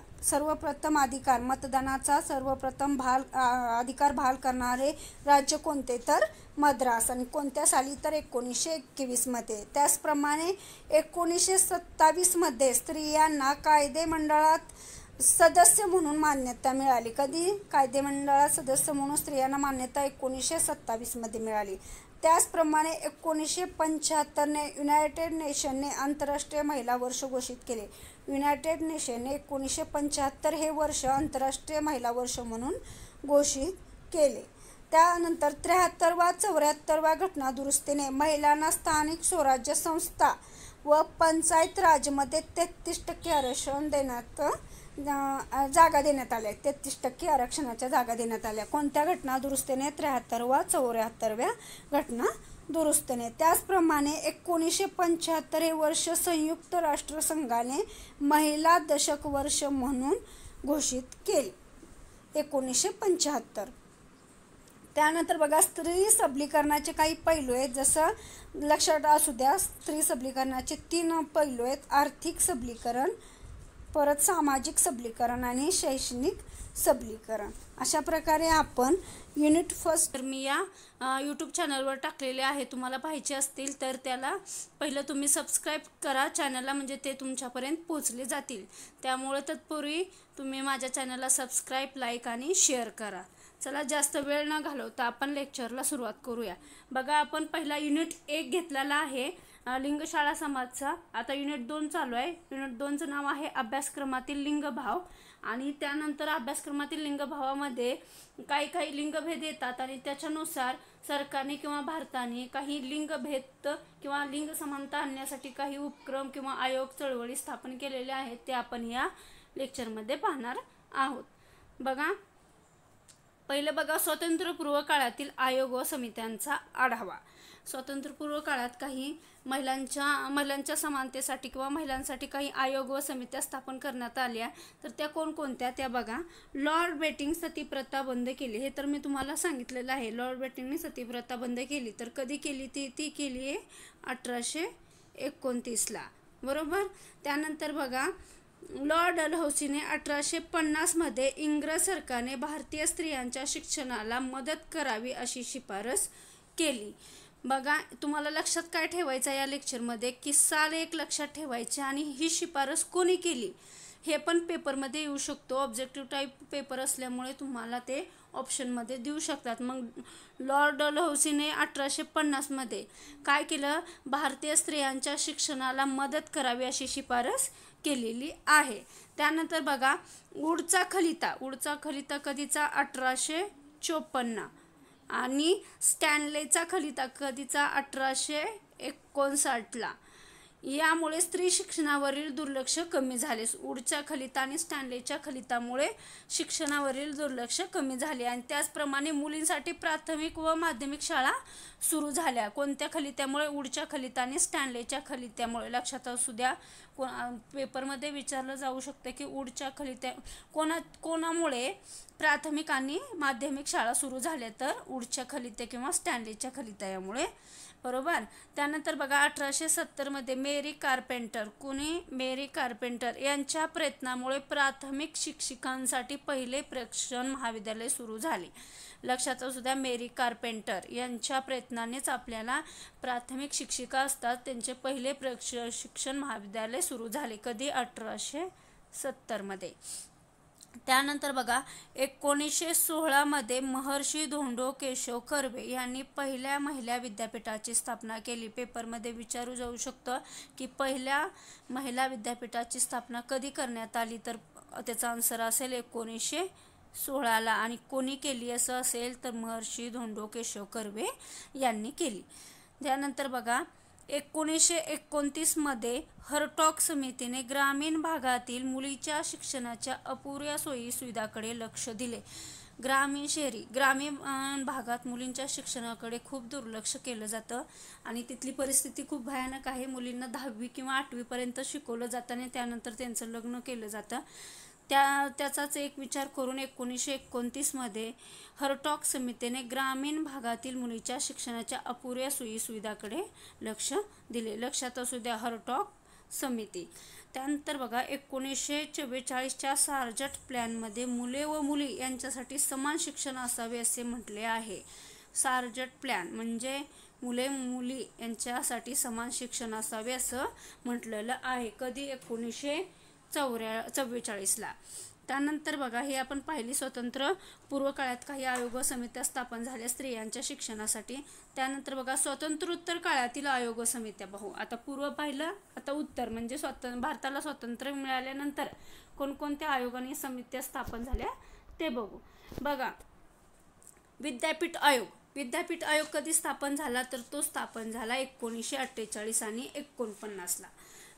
मतदानाचा सर्वप्रथम अधिकार बहाल करणारे राज्य कोणते, तर मद्रास. आणि कोणत्या साली, तर 1921 मध्ये. त्याचप्रमाणे 1927 मध्ये स्त्रियांना कायदेमंडळात सदस्य म्हणून मान्यता मिळाली. कधी? कायदेमंडळात सदस्य म्हणून स्त्रियांना मान्यता 1927 मध्ये मिळाली. त्याचप्रमाणे 1975ने युनायटेड नेशनने आंतरराष्ट्रीय महिला वर्ष घोषित केले. युनायटेड नेशनने 1975 हे वर्ष आंतरराष्ट्रीय महिला वर्ष म्हणून घोषित केले. त्यानंतर 73-74व्या घटना दुरुस्तीने महिलांना स्थानिक स्वराज्य संस्था व पंचायत राजमध्ये 33% आरक्षण देण्यात जागा देण्यात आल्या. 33% आरक्षणाच्या जागा देण्यात आल्या. कोणत्या घटना दुरुस्तीने? 73-74व्या घटना दुरुस्तीने. त्याचप्रमाणे 1975 हे वर्ष संयुक्त राष्ट्रसंघाने महिला दशक वर्ष म्हणून घोषित केले. 1975. त्यानंतर बघा, स्त्री सबलीकरणाचे काही पैलू आहेत. जसं लक्षात असू द्या, स्त्री सबलीकरणाचे 3 पैलू आहेत. आर्थिक सबलीकरण, परत सामाजिक सबलीकरण आणि शैक्षणिक सबलीकरण. अशा प्रकारे आपण युनिट फर्स्ट मी या यूट्यूब चॅनलवर टाकलेले आहे. तुम्हाला पाहिजे असतील तर त्याला पहिलं तुम्ही सबस्क्राईब करा चॅनलला, म्हणजे ते तुमच्यापर्यंत पोहोचले जातील. त्यामुळे तत्पूर्वी तुम्ही माझ्या चॅनलला सबस्क्राईब, लाईक आणि शेअर करा. चला, जास्त वेळ न घालवता आपण लेक्चरला सुरुवात करूया. बघा, आपण पहिला युनिट 1 घेतलेला आहे लिंगशाळा समाजचा. आता युनिट 2 चालू आहे. युनिट 2चं नाव आहे अभ्यासक्रमातील लिंगभाव. आणि त्यानंतर अभ्यासक्रमातील लिंगभावामध्ये काही लिंगभेद येतात आणि त्याच्यानुसार सरकारने किंवा भारताने काही लिंगभेद किंवा लिंग समानता आणण्यासाठी काही उपक्रम किंवा आयोग, चळवळी स्थापन केलेले आहेत. ते आपण या लेक्चरमध्ये पाहणार आहोत. बघा, पहिलं बघा, स्वातंत्र्यपूर्व काळातील आयोग व समित्यांचा आढावा. स्वातंत्र्यपूर्व काळात काही महिलांच्या समानतेसाठी किंवा महिलांसाठी काही आयोग व समित्या स्थापन करण्यात आल्या. तर त्या कोणकोणत्या, त्या बघा. लॉर्ड बेटिंग सतीप्रथा बंद केली. हे तर मी तुम्हाला सांगितलेलं आहे. लॉर्ड बेटिंगने सतीप्रथा बंद केली. तर कधी केली ती केली आहे 1829ला, बरोबर. त्यानंतर बघा, लॉर्ड डलहौसीने 1850 मध्ये इंग्रज सरकारने भारतीय स्त्रियांच्या शिक्षणाला मदत करावी अशी शिफारस केली. बघा, तुम्हाला लक्षात काय ठेवायचं या लेक्चरमध्ये, की साल एक लक्षात ठेवायचे आणि ही शिफारस कोणी केली हे पण पेपरमध्ये येऊ शकतो. ऑब्जेक्टिव्ह टाईप पेपर असल्यामुळे तुम्हाला ते ऑप्शनमध्ये देऊ शकतात. मग लॉर्ड डलहौसीने 1850 मध्ये काय केलं, भारतीय स्त्रियांच्या शिक्षणाला मदत करावी अशी शिफारस केलेली आहे. त्यानंतर बघा, वुडचा खलिता कधीचा? 1854. आणि स्टॅनलेचा खलिता कधीचा? 1859ला. यामुळे स्त्री शिक्षणावरील दुर्लक्ष कमी झाले. वुडच्या खलिता आणि स्टॅनलेच्या खलितामुळे शिक्षणावरील दुर्लक्ष कमी झाले. आणि त्याचप्रमाणे मुलींसाठी प्राथमिक व माध्यमिक शाळा सुरू झाल्या. कोणत्या खलित्यामुळे? वुडच्या खलिता आणि स्टॅनलेच्या खलित्यामुळे. लक्षात असू द्या, पेपरमध्ये विचारलं जाऊ शकते की वुडच्या खलित्या कोणामुळे प्राथमिक आणि माध्यमिक शाळा सुरू झाल्या, तर वुडच्या खलित्या किंवा स्टॅनलेच्या खलित्यामुळे, बरोबर. त्यानंतर बघा, 1870 मध्ये मेरी कार्पेंटर यांच्या प्रयत्नामुळे प्राथमिक शिक्षिकांसाठी पहिले प्रशिक्षण महाविद्यालय सुरू झाले. लक्षात असू द्या, मेरी कार्पेंटर यांच्या प्रयत्नानेच आपल्याला प्राथमिक शिक्षिका असतात त्यांचे पहिले प्रशिक्षण महाविद्यालय सुरू झाले. कधी? 1870 मध्ये. त्यानंतर बघा, 1916 मध्ये महर्षी धोंडो केशव कर्वे यांनी पहिल्या महिला विद्यापीठाची स्थापना केली. पेपरमध्ये विचारू जाऊ शकतं की पहिल्या महिला विद्यापीठाची स्थापना कधी करण्यात आली, तर त्याचा आन्सर असेल 1916ला. आणि कोणी केली असं असेल तर महर्षी धोंडो केशव कर्वे यांनी केली. त्यानंतर बघा, 1929 मध्ये हर्टॉग समितीने ग्रामीण भागातील मुलीच्या शिक्षणाच्या अपुऱ्या सोयी सुविधाकडे लक्ष दिले. ग्रामीण भागात मुलींच्या शिक्षणाकडे खूप दुर्लक्ष केलं जातं आणि तिथली परिस्थिती खूप भयानक आहे. मुलींना 10वी किंवा 8वी पर्यंत शिकवलं जातं आणि त्यानंतर त्यांचं लग्न केलं जातं. त्याचाच एक विचार करून 1929 मध्ये हर्टॉग समितीने ग्रामीण भागातील मुलीच्या शिक्षणाच्या अपुऱ्या सोयीसुविधाकडे लक्ष दिले. लक्षात असू द्या, हर्टॉग समिती. त्यानंतर बघा 1944च्या सार्जट प्लॅनमध्ये मुले व मुली यांच्यासाठी समान शिक्षण असावे असे म्हटले आहे. सार्जट प्लॅन म्हणजे मुले मुली यांच्यासाठी समान शिक्षण असावे असं म्हटलेलं आहे. कधी? 1944ला. त्यानंतर बघा हे आपण पाहिली, स्वतंत्र पूर्व काळात काही आयोग व समित्या स्थापन झाल्या स्त्रियांच्या शिक्षणासाठी. त्यानंतर बघा स्वतंत्रोत्तर काळातील आयोग व समित्या. पाहू आता पूर्व पाहिलं, आता उत्तर म्हणजे भारताला स्वातंत्र्य मिळाल्यानंतर कोणकोणत्या आयोग आणि समित्या स्थापन झाल्या ते बघू. बघा विद्यापीठ आयोग. विद्यापीठ आयोग कधी स्थापन झाला तर तो स्थापन झाला 1948 आणि 49ला.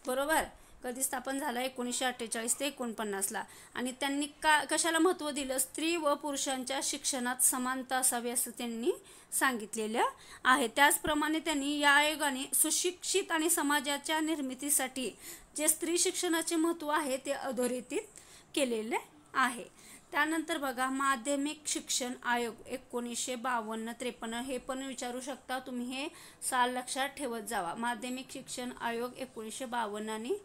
बरोबर. कधी स्थापन झाला? 1948 ते 49ला. आणि त्यांनी कशाला महत्त्व दिलं? स्त्री व पुरुषांच्या शिक्षणात समानता असावी असं त्यांनी सांगितलेलं आहे. त्याचप्रमाणे त्यांनी या आयोगाने सुशिक्षित आणि समाजाच्या निर्मितीसाठी जे स्त्री शिक्षणाचे महत्त्व आहे ते अधोरेखित केलेले आहे. त्यानंतर बघा माध्यमिक शिक्षण आयोग 1952-53. हे पण विचारू शकता तुम्ही, हे साल लक्षात ठेवत जावा. माध्यमिक शिक्षण आयोग 1952 आणि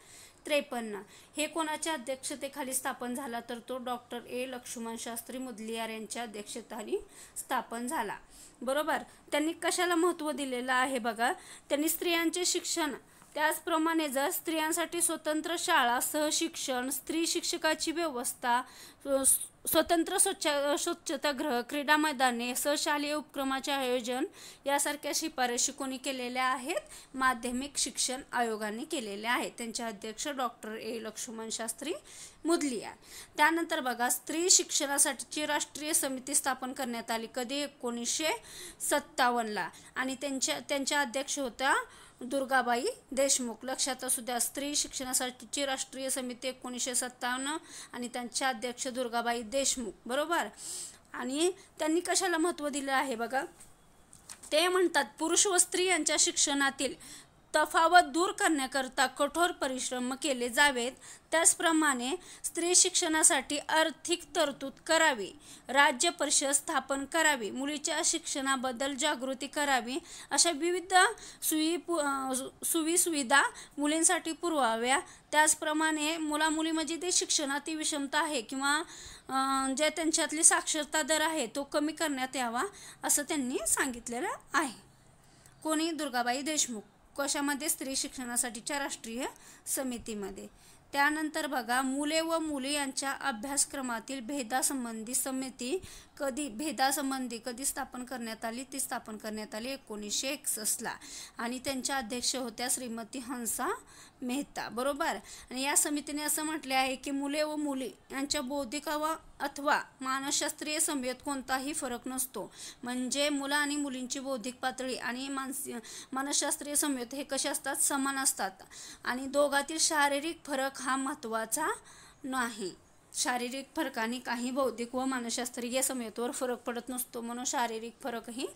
53. हे कोणाच्या अध्यक्षतेखाली स्थापन झाला तर तो डॉक्टर ए लक्ष्मण शास्त्री मुदलियार यांच्या अध्यक्षतेखाली स्थापन झाला. बरोबर. त्यांनी कशाला महत्त्व दिलेलं आहे? बघा त्यांनी स्त्रियांचे शिक्षण, त्याचप्रमाणे जर स्त्रियांसाठी स्वतंत्र शाळा, सहशिक्षण, स्त्री शिक्षकाची व्यवस्था, स्वतंत्र स्वच्छतागृह, क्रीडा मैदाने, सहशालेय उपक्रमाचे आयोजन यासारख्या शिफारशी कोणी केलेल्या आहेत? माध्यमिक शिक्षण आयोगाने केलेल्या आहेत. त्यांचे अध्यक्ष डॉक्टर ए लक्ष्मण शास्त्री मुदलियार. त्यानंतर बघा स्त्री शिक्षणासाठीची राष्ट्रीय समिती स्थापन करण्यात आली. कधी? 1957ला. आणि त्यांच्या अध्यक्ष होत्या दुर्गाबाई देशमुख. लक्षात असू द्या, स्त्री शिक्षणासाठीची राष्ट्रीय समिती 1957 आणि त्यांच्या अध्यक्ष दुर्गाबाई देशमुख. बरोबर. आणि त्यांनी कशाला महत्त्व दिलं आहे? बघा ते म्हणतात पुरुष व स्त्री यांच्या शिक्षणातील तफावत दूर करण्याकरता कठोर परिश्रम केले जावेत. त्याचप्रमाणे स्त्री शिक्षणासाठी आर्थिक तरतूद करावी, राज्य परिषद स्थापन करावी, मुलीच्या शिक्षणाबद्दल जागृती करावी, अशा विविध सुविधा मुलींसाठी पुरवाव्या. त्याचप्रमाणे मुलामुलीमध्ये जे शिक्षणातील विषमता आहे किंवा जे त्यांच्यातली साक्षरता दर आहे तो कमी करण्यात यावा असं त्यांनी सांगितलेलं आहे. कोणी? दुर्गाबाई देशमुख. कशामध्ये? स्त्री शिक्षणासाठीच्या राष्ट्रीय समितीमध्ये. त्यानंतर बघा मुले व मुली यांच्या अभ्यासक्रमातील भेदासंबंधी समिती कधी स्थापन करण्यात आली? ती स्थापन करण्यात आली 1961ला. आणि त्यांच्या अध्यक्ष होत्या श्रीमती हंसा मेहता. बरोबर. आणि या समितीने असं म्हटले आहे की मुले व मुली यांच्या बौद्धिक अथवा मानसशास्त्रीय संवेद कोणताही फरक नसतो. म्हणजे मुलं आणि मुलींची बौद्धिक पातळी आणि मानसशास्त्रीय संवेद हे कसे असतात? समान असतात. आणि दोघातील शारीरिक फरक हा महत्त्वाचा नाही. शारीरिक फरकाने काही बौद्धिक व मानसशास्त्रीय संवेदवर फरक पडत नसतो, म्हणून शारीरिक फरकही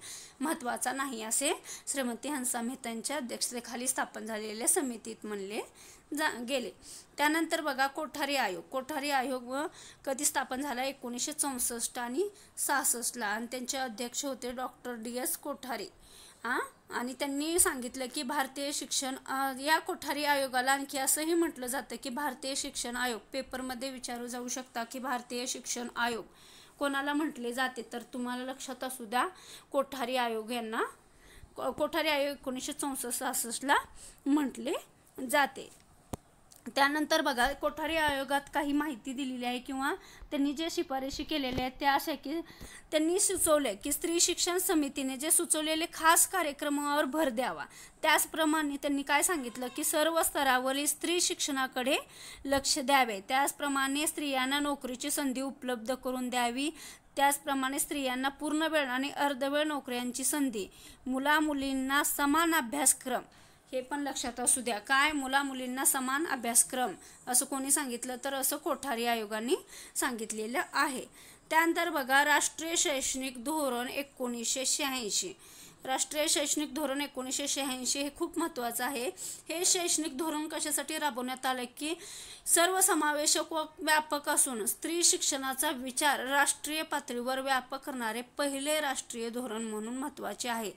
महत्त्वाचा नाही असे श्रीमती हंसा मेहतांच्या अध्यक्षतेखाली स्थापन झालेल्या समितीत म्हणले गेले. त्यानंतर बघा कोठारी आयोग. कोठारी आयोग कधी स्थापन झाला? 1964 आणि 66ला. आणि त्यांचे अध्यक्ष होते डॉक्टर DS कोठारी. आणि त्यांनी सांगितलं की भारतीय शिक्षण, या कोठारी आयोगाला आणखी असंही म्हटलं जातं की भारतीय शिक्षण आयोग. पेपरमध्ये विचारू जाऊ शकता की भारतीय शिक्षण आयोग कोणाला म्हटले जाते, तर तुम्हाला लक्षात असू द्या कोठारी आयोग यांना. कोठारी आयोग 1964-66ला म्हटले जाते. त्यानंतर बघा कोठारी आयोगात काही माहिती दिलेली आहे किंवा त्यांनी जे शिफारशी केलेल्या आहेत त्या अशा की त्यांनी सुचवले की स्त्री शिक्षण समितीने जे सुचवलेले खास कार्यक्रमावर भर द्यावा. त्याचप्रमाणे त्यांनी काय सांगितलं की सर्व स्तरावरील स्त्री शिक्षणाकडे लक्ष द्यावे. त्याचप्रमाणे स्त्रियांना नोकरीची संधी उपलब्ध करून द्यावी. त्याचप्रमाणे स्त्रियांना पूर्ण वेळ आणि अर्धवेळ नोकऱ्यांची संधी, मुला-मुलींना समान अभ्यासक्रम, हे पण लक्षात असू द्या. काय? मुला-मुलींना समान अभ्यासक्रम असं कोणी सांगितलं? तर असं कोठारी आयोगाने सांगितलेलं आहे. त्यानंतर बघा राष्ट्रीय शैक्षणिक धोरण 1986. राष्ट्रीय शैक्षणिक धोरण 1986 हे खूप महत्त्वाचं आहे. हे शैक्षणिक धोरण कशासाठी राबवण्यात आलं की सर्वसमावेशक व व्यापक असून स्त्री शिक्षणाचा विचार राष्ट्रीय पातळीवर व्यापक करणारे पहिले राष्ट्रीय धोरण म्हणून महत्त्वाचे आहे.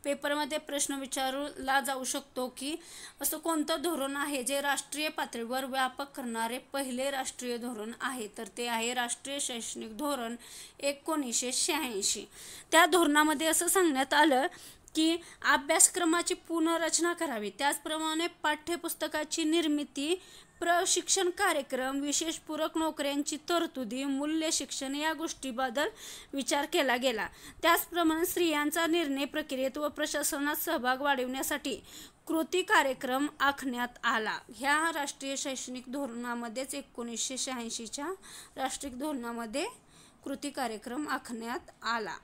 पेपरमध्ये प्रश्न विचारला जाऊ शकतो की असं कोणतं धोरण आहे जे राष्ट्रीय पातळीवर व्यापक करणारे पहिले राष्ट्रीय धोरण आहे, तर ते आहे राष्ट्रीय शैक्षणिक धोरण 1986. त्या धोरणामध्ये असं सांगण्यात आलं की अभ्यासक्रमाची पुनर्रचना करावी, त्याचप्रमाणे पाठ्यपुस्तकाची निर्मिती, प्रशिक्षण कार्यक्रम, विशेष पूरक नोकऱ्यांची तरतुदी, मूल्य शिक्षण या गोष्टीबद्दल विचार केला गेला. त्याचप्रमाणे स्त्रियांचा निर्णय प्रक्रियेत व प्रशासनात सहभाग वाढवण्यासाठी कृती कार्यक्रम आखण्यात आला. ह्या राष्ट्रीय शैक्षणिक धोरणामध्येच 1986च्या राष्ट्रीय धोरणामध्ये कृती कार्यक्रम आखण्यात आला.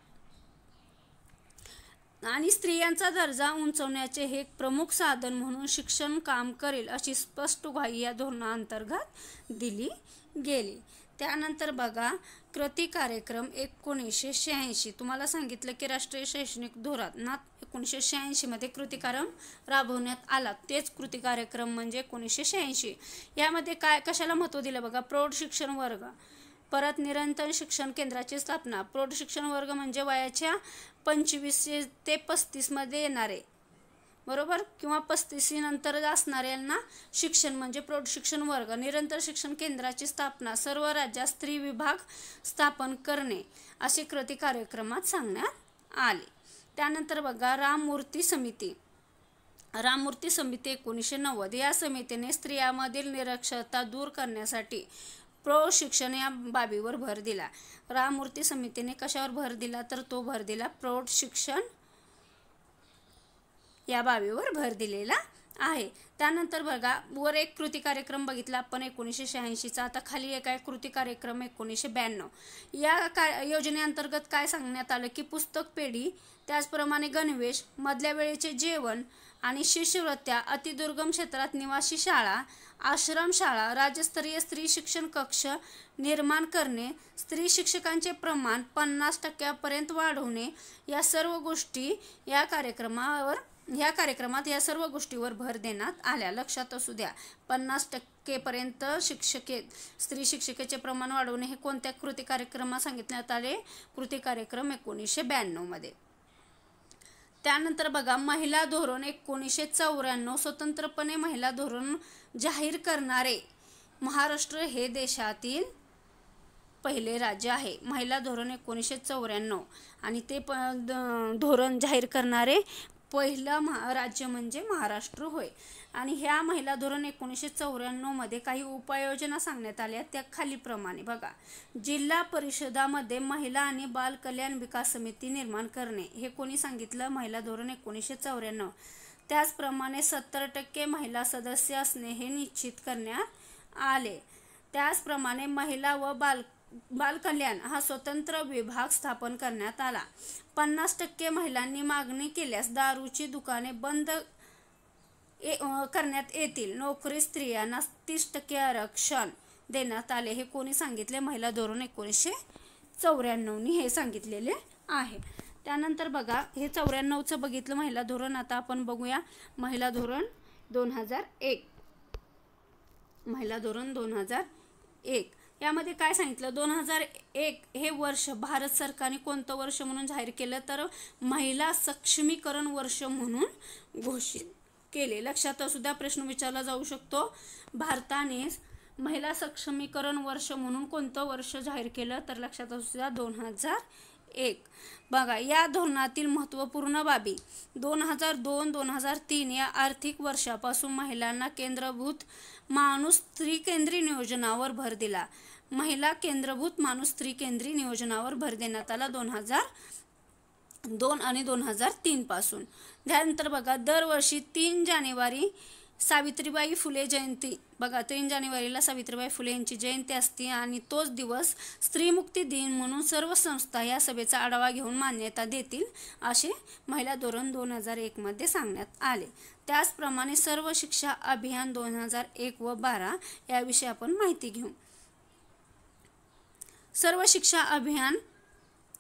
आणि स्त्रियांचा दर्जा उंचावण्याचे हे एक प्रमुख साधन म्हणून शिक्षण काम करेल अशी स्पष्ट ग्वाही या धोरणाअंतर्गत दिली गेली. त्यानंतर बघा कृती कार्यक्रम 1986. तुम्हाला सांगितलं की राष्ट्रीय शैक्षणिक धोरणात 1986 मध्ये कृती कार्यक्रम राबवण्यात आला. तेच कृती कार्यक्रम म्हणजे 1986. यामध्ये काय कशाला महत्त्व दिलं बघा. प्रौढ शिक्षण वर्ग, परत निरंतर शिक्षण केंद्राची स्थापना. प्रौढ शिक्षण वर्ग म्हणजे वयाच्या 25 ते 35 मध्ये येणारे, बरोबर, किंवा 35 नंतर असणाऱ्यांना शिक्षण म्हणजे प्रौढ शिक्षण वर्ग. निरंतर शिक्षण केंद्राची स्थापना, सर्व राज्यात स्त्री विभाग स्थापन करणे असे कृती कार्यक्रमात सांगण्यात आले. त्यानंतर बघा राममूर्ती समिती. राममूर्ती समिती 1990. या समितीने स्त्रियांमधील निरक्षरता दूर करण्यासाठी प्रौढ शिक्षण या बाबीवर भर दिला. राममूर्ती समितीने कशावर भर दिला तर तो भर दिला प्रौढ शिक्षण या बाबीवर भर दिलेला आहे. त्यानंतर बघा वर एक कृती कार्यक्रम बघितला आपण 1986चा. आता खाली एक आहे कृती कार्यक्रम 1992. या योजनेअंतर्गत काय सांगण्यात आलं की पुस्तक पेढी, त्याचप्रमाणे गणवेश, मधल्या वेळेचे जेवण आणि शिष्यवृत्त्या, अतिदुर्गम क्षेत्रात निवासी शाळा, आश्रमशाळा, राज्यस्तरीय स्त्री शिक्षण कक्ष निर्माण करणे, स्त्री शिक्षकांचे प्रमाण 50% वाढवणे या सर्व गोष्टी या कार्यक्रमात या सर्व गोष्टीवर भर देण्यात आल्या. लक्षात असू द्या 50% स्त्री शिक्षिकेचे प्रमाण वाढवणे हे कोणत्या कृती कार्यक्रमात सांगितण्यात आले. कृती कार्यक्रम 1992 मध्ये. त्यानंतर बघा महिला धोरण 1994. स्वतंत्रपणे महिला धोरण जाहीर करणारे महाराष्ट्र हे देशातील पहिले राज्य आहे. महिला धोरण 1994 आणि ते धोरण जाहीर करणारे पहिलं राज्य म्हणजे महाराष्ट्र होय. आणि ह्या महिला धोरण 1994 मध्ये काही उपाययोजना सांगण्यात आल्या त्या खालीप्रमाणे बघा. जिल्हा परिषदामध्ये महिला आणि बाल कल्याण विकास समिती निर्माण करणे हे कोणी सांगितलं. महिला धोरण 1994. त्याचप्रमाणे 70% महिला सदस्य असणे हे निश्चित करण्यात आले. त्याचप्रमाणे महिला व बाल कल्याण हा स्वतंत्र विभाग स्थापन करण्यात आला. 50% महिलांनी मागणी केल्यास दारूची दुकाने बंद करण्यात येतील. नोकरी स्त्रियांना 30% आरक्षण देण्यात आले हे कोणी सांगितले. महिला धोरण 1994 हे सांगितलेले आहे. त्यानंतर बघा हे 94चं बघितलं महिला धोरण. आता आपण बघूया महिला धोरण 2001. महिला धोरण 2001 यामध्ये काय सांगितलं. 2001 हे वर्ष भारत सरकारने कोणतं वर्ष म्हणून जाहीर केलं तर महिला सक्षमीकरण वर्ष म्हणून घोषित केले. लक्षात असू द्या प्रश्न विचारला जाऊ शकतो. भारताने महिला सक्षमीकरण वर्ष म्हणून कोणतं वर्ष जाहीर केलं तर लक्षात असू द्या 2001. बघा या धोरणातील महत्त्वपूर्ण बाबी 2002-2003 या आर्थिक वर्षापासून महिलांना केंद्रभूत माणूस स्त्रीकेंद्री नियोजनावर भर दिला. महिला केंद्रभूत माणूस स्त्रीकेंद्री नियोजनावर भर देण्यात आला 2002 आणि 2003 पासून. त्यानंतर बघा दरवर्षी 3 जानेवारी सावित्रीबाई फुले जयंती. बघा 3 जानेवारीला सावित्रीबाई फुले यांची जयंती असते आणि तोच दिवस स्त्रीमुक्ती दिन म्हणून सर्व संस्था या सभेचा आढावा घेऊन मान्यता देतील असे महिला धोरण 2001 मध्ये सांगण्यात आले. त्याचप्रमाणे सर्व शिक्षा अभियान 2001 व 12 याविषयी आपण माहिती घेऊ. सर्व शिक्षा अभियान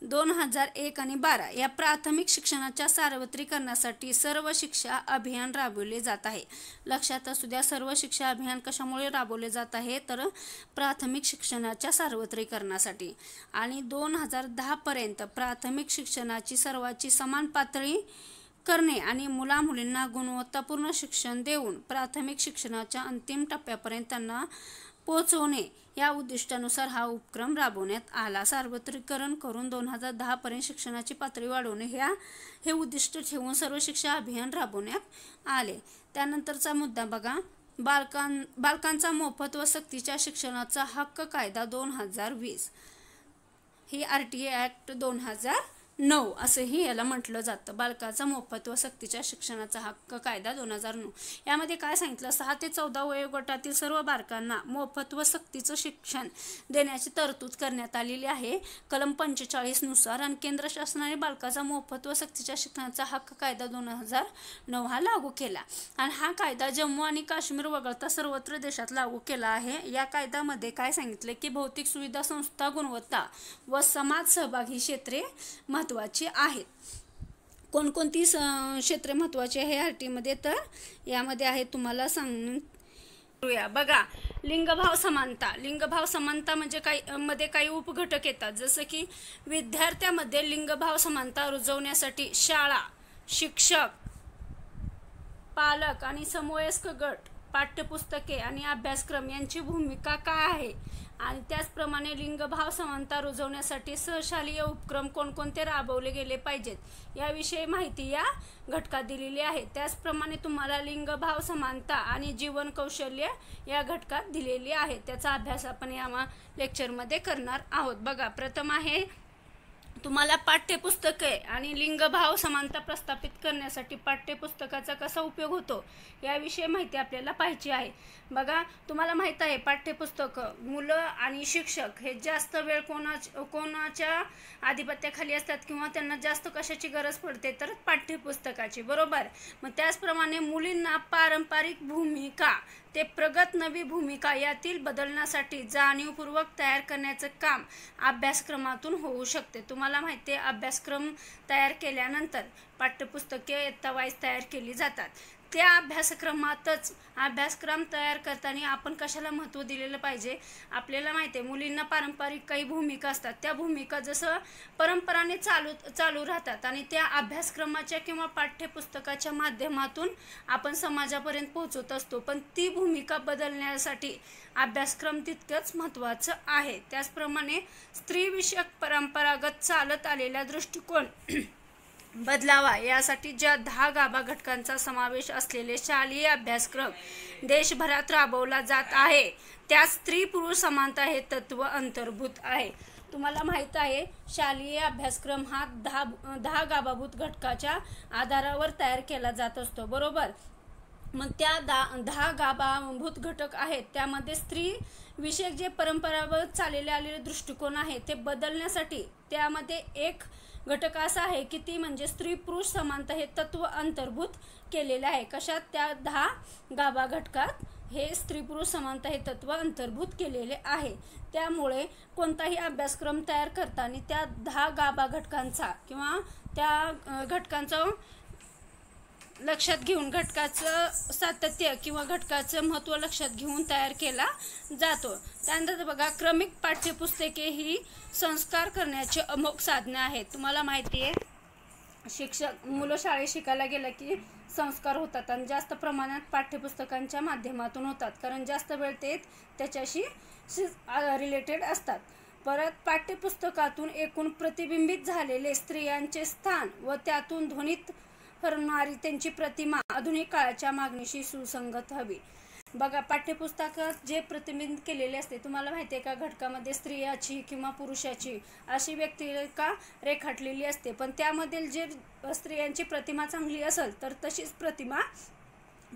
2001 आणि 12 या प्राथमिक शिक्षणाच्या सार्वत्रिकरणासाठी सर्व शिक्षा अभियान राबवले जात आहे. लक्षात असू द्या, सर्व शिक्षा अभियान कशामुळे राबवले जात आहे तर प्राथमिक शिक्षणाच्या सार्वत्रिकरणासाठी. आणि 2010 पर्यंत प्राथमिक शिक्षणाची सर्वांची समान पातळी करणे आणि मुलामुलींना गुणवत्तापूर्ण शिक्षण देऊन प्राथमिक शिक्षणाच्या अंतिम टप्प्यापर्यंत त्यांना पोहोचवणे या उद्दिष्टानुसार हा उपक्रम राबवण्यात आला. सार्वत्रिकरण करून 2010 पर्यंत शिक्षणाची पातळी वाढवणे हे उद्दिष्ट ठेवून सर्व शिक्षा अभियान राबवण्यात आले. त्यानंतरचा मुद्दा बघा, बालकांचा मोफत व सक्तीच्या शिक्षणाचा हक्क कायदा 2020. ही RTA ॲक्ट 2009 असंही याला म्हटलं जातं. बालकाचा मोफत व सक्तीच्या शिक्षणाचा हक्क कायदा 2009. यामध्ये काय सांगितलं, 6 ते 14 वयोगटातील सर्व बालकांना मोफत व सक्तीचं शिक्षण देण्याची तरतूद करण्यात आलेली आहे कलम 45 नुसार. आणि केंद्र शासनाने बालकाचा मोफत व सक्तीच्या शिक्षणाचा हक्क कायदा 2009 हा लागू केला. आणि हा कायदा जम्मू आणि काश्मीर वगळता सर्वत्र देशात लागू केला आहे. या कायद्यामध्ये काय सांगितलं की भौतिक सुविधा, संस्था, गुणवत्ता व समाज सहभाग ही क्षेत्रे महत्त्वाची आहेत. कोणकोणती क्षेत्रे महत्त्वाची आहे RTA तर यामध्ये आहे तुम्हाला सांगूया. बघा, लिंगभाव समानता. लिंगभाव समानता म्हणजे काही उपघटक येतात, जसं की विद्यार्थ्यांमध्ये लिंगभाव समानता रुजवण्यासाठी शाळा, शिक्षक, पालक आणि समवयस्क गट, पाठ्यपुस्तके आणि अभ्यासक्रम यांची भूमिका काय आहे. आणि त्याचप्रमाणे लिंगभाव समानता रुजवण्यासाठी सहशालेय उपक्रम कोणकोणते राबवले गेले पाहिजेत याविषयी माहिती या घटकात दिलेली आहे. त्याचप्रमाणे तुम्हाला लिंगभाव समानता आणि जीवन कौशल्य या घटकात दिलेली आहे. त्याचा अभ्यास आपण या लेक्चरमध्ये करणार आहोत. बघा, प्रथम आहे तुम्हाला पाठ्यपुस्तके आणि लिंगभाव समानता प्रस्थापित करण्यासाठी पाठ्यपुस्तकाचा कसा उपयोग होतो याविषयी माहिती आपल्याला पाहिजे आहे. बघा, तुम्हाला माहित आहे पाठ्यपुस्तकं, मुलं आणि शिक्षक हे जास्त वेळ कोणाच्या आधिपत्याखाली असतात किंवा त्यांना जास्त कशाची गरज पडते तर पाठ्यपुस्तकाची, बरोबर. मग त्याचप्रमाणे मुलींना पारंपरिक भूमिका ते प्रगत नवी भूमिका यातील बदलण्यासाठी जाणीवपूर्वक तयार करण्याचं काम अभ्यासक्रमातून होऊ शकते. तुम्हाला माहिती आहे, अभ्यासक्रम तयार केल्यानंतर पाठ्यपुस्तके इयत्ता वाईज तयार केली जातात. त्या अभ्यासक्रमातच अभ्यासक्रम तयार करताना आपण कशाला महत्त्व दिलेलं पाहिजे. आपल्याला माहिती आहे मुलींना पारंपरिक काही भूमिका असतात, त्या भूमिका जसं परंपराने चालू राहतात आणि त्या अभ्यासक्रमाच्या किंवा पाठ्यपुस्तकाच्या माध्यमातून आपण समाजापर्यंत पोहोचवत असतो. पण ती भूमिका बदलण्यासाठी अभ्यासक्रम तितकंच महत्त्वाचं आहे. त्याचप्रमाणे स्त्रीविषयक परंपरागत चालत आलेला दृष्टिकोन बदलावा यासाठी ज्या 10 गाभा घटकांचा समावेश असलेले शालेय अभ्यासक्रम देशभरात राबवला जात आहे त्यात स्त्री पुरुष समानता हे तत्व अंतर्भूत आहे. तुम्हाला माहित आहे शालेय अभ्यासक्रम हा 10 गाभाभूत घटकाच्या आधारावर तयार केला जात असतो, बरोबर. मग त्या 10 गाभाभूत घटक आहेत त्यामध्ये स्त्री विषयक जे परंपरागत चाललेले आलेले दृष्टिकोन आहे ते बदलण्यासाठी त्यामध्ये एक घटक असा आहे की ती म्हणजे स्त्री पुरुष समानता हे तत्व अंतर्भूत केलेले आहे. कशात? त्या 10 गाभा घटकात हे स्त्री पुरुष समानता हे तत्व अंतर्भूत केलेले आहे. त्यामुळे कोणताही अभ्यासक्रम तयार करताना त्या 10 गाभा घटकांचा किंवा त्या घटकांचं लक्षात घेऊन घटकाचं सातत्य किंवा घटकाचं महत्त्व लक्षात घेऊन तयार केला जातो. त्यानंतर बघा, क्रमिक पाठ्यपुस्तके ही संस्कार करण्याची अमोघ साधने आहेत. तुम्हाला माहिती आहे मुलं शाळेत शिकायला गेलं की संस्कार होतात आणि जास्त प्रमाणात पाठ्यपुस्तकांच्या माध्यमातून होतात, कारण जास्त वेळ ते त्याच्याशी रिलेटेड असतात. परत पाठ्यपुस्तकातून एकूण प्रतिबिंबित झालेले स्त्रियांचे स्थान व त्यातून ध्वनित करणारी त्यांची प्रतिमा आधुनिक काळाच्या मागणीशी सुसंगत हवी. बघा, पाठ्यपुस्तकात जे प्रतिबिंबित केलेले असते, तुम्हाला माहिती आहे का, घटकामध्ये स्त्रियाची किंवा पुरुषाची अशी व्यक्तिरेखा रेखाटलेली असते, पण त्यामधील जे स्त्रियांची प्रतिमा चांगली असेल तर तशीच प्रतिमा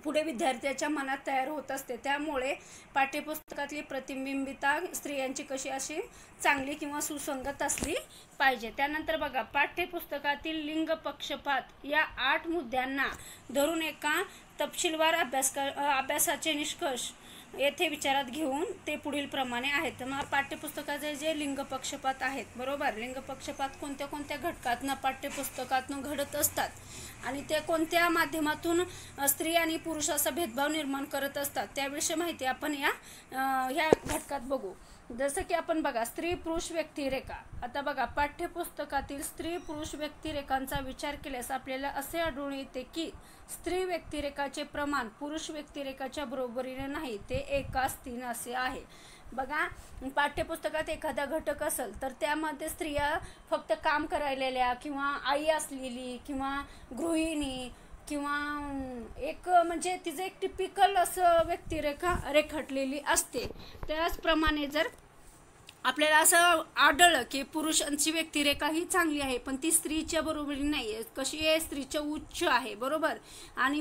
पुढे विद्यार्थ्याच्या मनात तयार होत असते. त्यामुळे पाठ्यपुस्तकातली प्रतिबिंबिता स्त्रियांची कशी अशी चांगली किंवा सुसंगत असली पाहिजे. त्यानंतर बघा, पाठ्यपुस्तकातील लिंग पक्षपात या 8 मुद्द्यांना धरून एका तपशीलवार अभ्यासाचे निष्कर्ष येथे विचारात घेऊन ते पुढील प्रमाणे आहेत. तर मग पाठ्यपुस्तकाचे जे लिंग पक्षपात आहेत, बरोबर, लिंग पक्षपात कोणत्या कोणत्या घटकातनं पाठ्यपुस्तकातून घडत असतात आणि ते कोणत्या माध्यमातून स्त्री आणि पुरुष असा भेदभाव निर्माण करत असतात, त्याविषयी माहिती आपण ह्या घटकात बघू. जसं की आपण बघा, स्त्री पुरुष व्यक्तिरेखा. आता बघा, पाठ्यपुस्तकातील स्त्री पुरुष व्यक्तिरेखांचा विचार केल्यास आपल्याला असे आढळून येते की स्त्री व्यक्तिरेखाचे प्रमाण पुरुष व्यक्तिरेखाच्या बरोबरीने नाही, ते 1:3 असे आहे. बघा, पाठ्यपुस्तकात एखादा घटक असेल तर त्यामध्ये स्त्रिया फक्त काम करायलेल्या किंवा आई असलेली किंवा गृहिणी किंवा एक म्हणजे तिचं एक टिपिकल असं व्यक्तिरेखा रेखाटलेली असते. त्याचप्रमाणे जर आपल्याला असं आढळलं की पुरुषांची व्यक्तिरेखा ही चांगली आहे पण ती स्त्रीच्या बरोबरी नाही आहे, कशी आहे, स्त्रीच्या उच्च आहे, बरोबर, आणि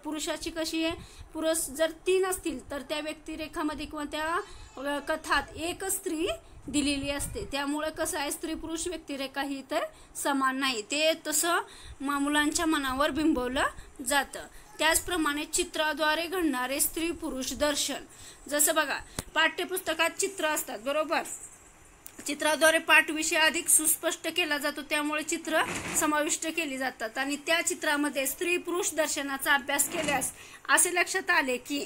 पुरुषाची कशी आहे, पुरुष जर 3 असतील तर त्या व्यक्तिरेखामध्ये किंवा त्या कथात एक स्त्री दिलेली असते. त्यामुळे कसं आहे, स्त्री पुरुष व्यक्तिरेखा ही तर समान नाही, ते तसं मुलांच्या मनावर बिंबवलं जातं. त्याचप्रमाणे चित्राद्वारे घडणारे स्त्री पुरुष दर्शन. जसं बघा, पाठ्यपुस्तकात चित्र असतात, बरोबर, चित्राद्वारे पाठविषय अधिक सुस्पष्ट केला जातो, त्यामुळे चित्र समाविष्ट केली जातात आणि त्या चित्रामध्ये स्त्री पुरुष दर्शनाचा अभ्यास केल्यास असे लक्षात आले की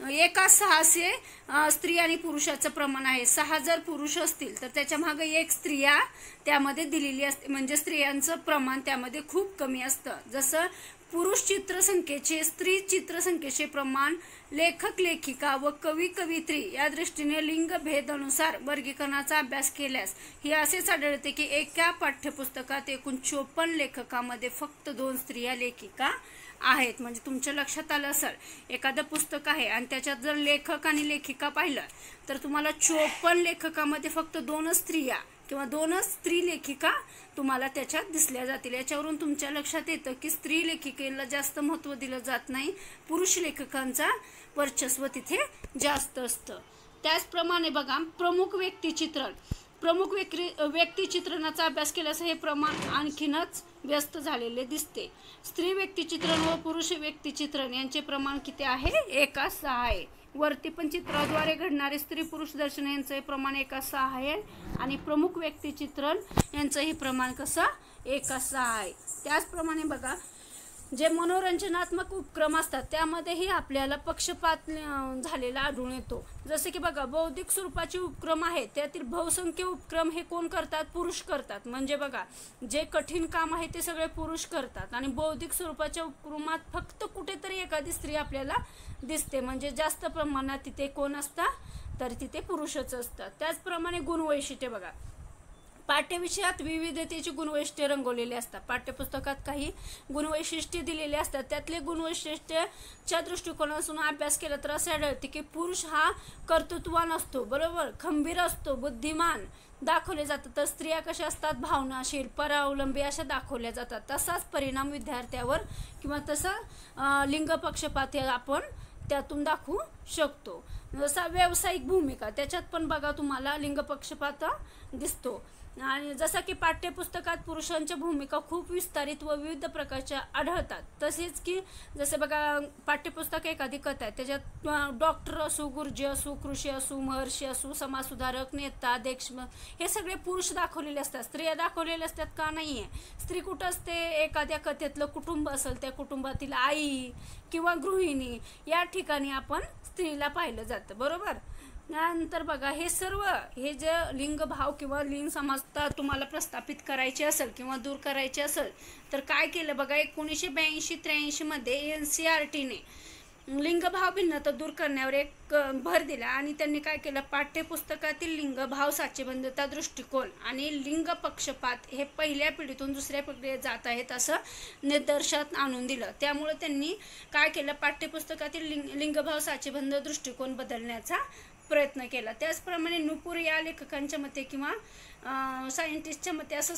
1:6 स्त्री आणि पुरुषाचं प्रमाण आहे. 6 जर पुरुष असतील तर त्याच्या मागे 1 स्त्रिया त्यामध्ये दिलेली असते, म्हणजे स्त्रियांचं प्रमाण त्यामध्ये खूप कमी असतं. जसं पुरुष चित्रसंख्येचे स्त्री चित्रसंख्येचे प्रमाण लेखक लेखिका व कवी कवित्री या दृष्टीने लिंगभेदानुसार वर्गीकरणाचा अभ्यास केल्यास हे असेच आढळते की एका पाठ्यपुस्तकात एकूण 54 लेखकामध्ये फक्त 2 स्त्रिया लेखिका आहेत. म्हणजे तुमच्या लक्षात आलं असेल, एखादं पुस्तक आहे आणि त्याच्यात जर लेखक आणि लेखिका पाहिलं तर तुम्हाला 54 लेखकामध्ये फक्त 2 स्त्रिया किंवा 2 स्त्री लेखिका तुम्हाला त्याच्यात दिसल्या जातील. याच्यावरून तुमच्या लक्षात येतं की स्त्री लेखिकेला जास्त महत्त्व दिलं जात नाही, पुरुष लेखकांचा वर्चस्व तिथे जास्त असतं. त्याचप्रमाणे बघा, प्रमुख व्यक्तिचित्रण. प्रमुख व्यक्तिचित्रणाचा अभ्यास केल्यास हे प्रमाण आणखीनच व्यस्त झालेले दिसते. स्त्री व्यक्तिचित्रण व पुरुष व्यक्तिचित्रण यांचे प्रमाण किती आहे, 1:6 आहे. वरती पण चित्राद्वारे घडणारे स्त्री पुरुष दर्शन यांचं प्रमाण 1:6 आहे आणि प्रमुख व्यक्तिचित्रण यांचंही प्रमाण कसं 1:6 आहे. त्याचप्रमाणे बघा, जे मनोरंजनात्मक उपक्रम असतात त्यामध्येही आपल्याला पक्षपात झालेला आढळून येतो. जसे की बघा, बौद्धिक स्वरूपाचे उपक्रम आहेत त्यातील बहुसंख्य उपक्रम हे कोण करतात, पुरुष करतात. म्हणजे बघा, जे कठीण काम आहे ते सगळे पुरुष करतात आणि बौद्धिक स्वरूपाच्या उपक्रमात फक्त कुठेतरी एखादी स्त्री आपल्याला दिसते, म्हणजे जास्त प्रमाणात तिथे कोण असतात तर तिथे पुरुषच असतात. त्याचप्रमाणे गुणवैशिष्ट्ये. बघा, पाठ्यविषयात विविधतेची गुणवैशिष्ट्ये रंगवलेली असतात. पाठ्यपुस्तकात काही गुणवैशिष्ट्ये दिलेली असतात, त्यातले गुणवैशिष्ट्याच्या दृष्टिकोनातून अभ्यास केला तर असे आढळते की पुरुष हा कर्तृत्ववान असतो, बरोबर, खंबीर असतो, बुद्धिमान दाखवले जातात, तर स्त्रिया कशा असतात, भावनाशील, परावलंबी अशा दाखवल्या जातात. तसाच परिणाम विद्यार्थ्यावर किंवा तसा लिंग पक्षपात हे आपण त्यातून दाखवू शकतो. जसा व्यावसायिक भूमिका, त्याच्यात पण बघा तुम्हाला लिंग पक्षपात दिसतो. आणि जसं की पाठ्यपुस्तकात पुरुषांच्या भूमिका खूप विस्तारित व विविध प्रकारच्या आढळतात. तसेच की जसं बघा, पाठ्यपुस्तक एखादी कथा आहे त्याच्यात डॉक्टर असो, गुरुजी असो, कृषी असो, महर्षी असो, समाजसुधारक, नेता, देशमुख हे सगळे पुरुष दाखवलेले असतात. स्त्रिया दाखवलेल्या असतात का, नाही आहे. स्त्री कुठं असते, एखाद्या कथेतलं कुटुंब असेल त्या कुटुंबातील आई किंवा गृहिणी या ठिकाणी आपण स्त्रीला पाहिलं जातं, बरोबर. त्यानंतर बघा, हे सर्व हे जे लिंगभाव किंवा लिंग समानता तुम्हाला प्रस्थापित करायची असेल किंवा दूर करायची असेल तर काय केलं बघा, 1982-83 मध्ये NCERTने लिंगभाव भिन्नता दूर करण्यावर एक भर दिला आणि त्यांनी काय केलं, पाठ्यपुस्तकातील लिंगभाव साचेबंधता दृष्टिकोन आणि लिंग पक्षपात हे पहिल्या पिढीतून दुसऱ्या पिढीत जात आहेत असं निदर्शनात आणून दिलं. त्यामुळे त्यांनी काय केलं, पाठ्यपुस्तकातील लिंगभाव साचेबंध दृष्टिकोन बदलण्याचा प्रयत्न केला. त्याचप्रमाणे नुपूर या लेखकांच्या मते किंवा सायंटिस्टच्या मते असं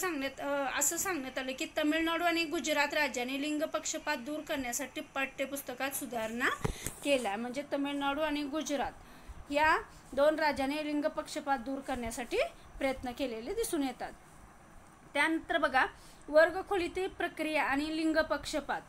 सांगण्यात आलं की तमिळनाडू आणि गुजरात राज्याने लिंग पक्षपात दूर करण्यासाठी पाठ्यपुस्तकात सुधारणा केल्या. म्हणजे तमिळनाडू आणि गुजरात या 2 राज्याने लिंग पक्षपात दूर करण्यासाठी प्रयत्न केलेले दिसून येतात. त्यानंतर बघा, वर्गखोलीतील प्रक्रिया आणि लिंग पक्षपात.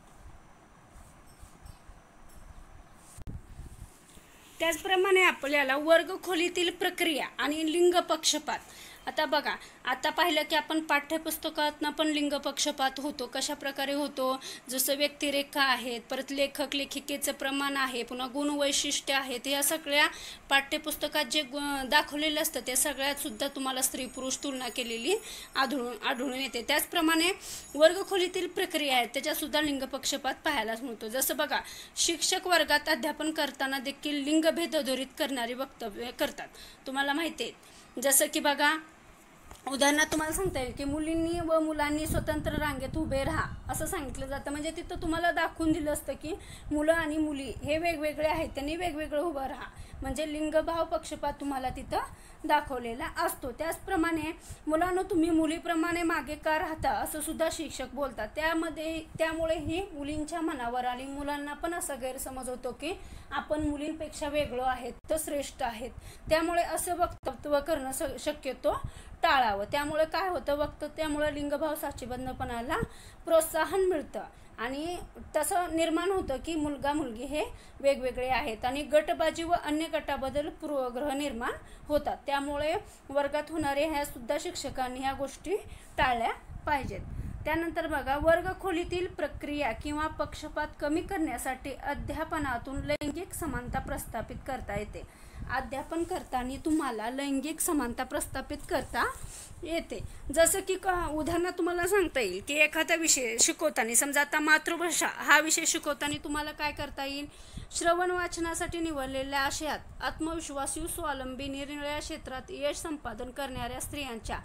त्याचप्रमाणे आपल्याला वर्गखोलीतील प्रक्रिया आणि लिंग पक्षपात. आता बघा, आता पाहिलं की आपण पाठ्यपुस्तकातनं पण लिंग पक्षपात होतो. कशा प्रकारे होतो? जसं व्यक्तिरेखा आहेत, परत लेखक लेखिकेचं प्रमाण आहे, पुन्हा गुणवैशिष्ट्य आहेत. या सगळ्या पाठ्यपुस्तकात जे दाखवलेलं असतं त्या सगळ्यात सुद्धा तुम्हाला स्त्री पुरुष तुलना केलेली आढळून येते. त्याचप्रमाणे वर्गखोलीतील प्रक्रिया आहेत त्याच्यासुद्धा लिंग पक्षपात पाहायलाच मिळतो. जसं बघा, शिक्षक वर्गात अध्यापन करताना देखील लिंगभेद अधोरेखित करणारी वक्तव्य करतात. तुम्हाला माहिती आहे, जसं की बघा, उदाहरणार्थ तुम्हाला सांगता येईल की मुलींनी व मुलांनी स्वतंत्र रांगेत उभे राहा असं सांगितलं जातं. म्हणजे तिथं तुम्हाला दाखवून दिलं असतं की मुलं आणि मुली हे वेगवेगळे आहेत, त्यांनी वेगवेगळं उभं राहा. म्हणजे लिंगभाव पक्षपात तुम्हाला तिथं दाखवलेला असतो. त्याचप्रमाणे मुलांना तुम्ही मुलीप्रमाणे मागे का राहता असं सुद्धा शिक्षक बोलतात. त्यामुळे ही मुलींच्या मनावर आणि मुलांना पण असा गैरसमज होतो की आपण मुलींपेक्षा वेगळं आहेत तर श्रेष्ठ आहेत. त्यामुळे असं वक्तव्य करणं शक्यतो टाळावं. त्यामुळे काय होतं, त्यामुळे लिंगभाव साचेबंदपणाला प्रोत्साहन मिळतं आणि तसं निर्माण होतं की मुलगा मुलगी हे वेगवेगळे आहेत आणि गटबाजी व अन्य गटाबद्दल पूर्वग्रह निर्माण होतात. त्यामुळे वर्गात होणारे ह्या सुद्धा शिक्षकांनी ह्या गोष्टी टाळल्या पाहिजेत. त्यानंतर बघा, वर्गखोलीतील प्रक्रिया किंवा पक्षपात कमी करण्यासाठी अध्यापनातून लैंगिक समानता प्रस्थापित करता येते. अध्यापन करताना तुम्हाला लैंगिक समानता प्रस्थापित करता येते. जसं की उदाहरणार्थ तुम्हाला सांगता येईल की एखादा विषय शिकवताना, समजा आता मातृभाषा हा विषय शिकवताना तुम्हाला काय करता येईल, श्रवण वाचनासाठी निवडलेल्या आशयात आत्मविश्वासू स्वावलंबी निरनिराळ्या क्षेत्रात यश संपादन करणाऱ्या स्त्रियांच्या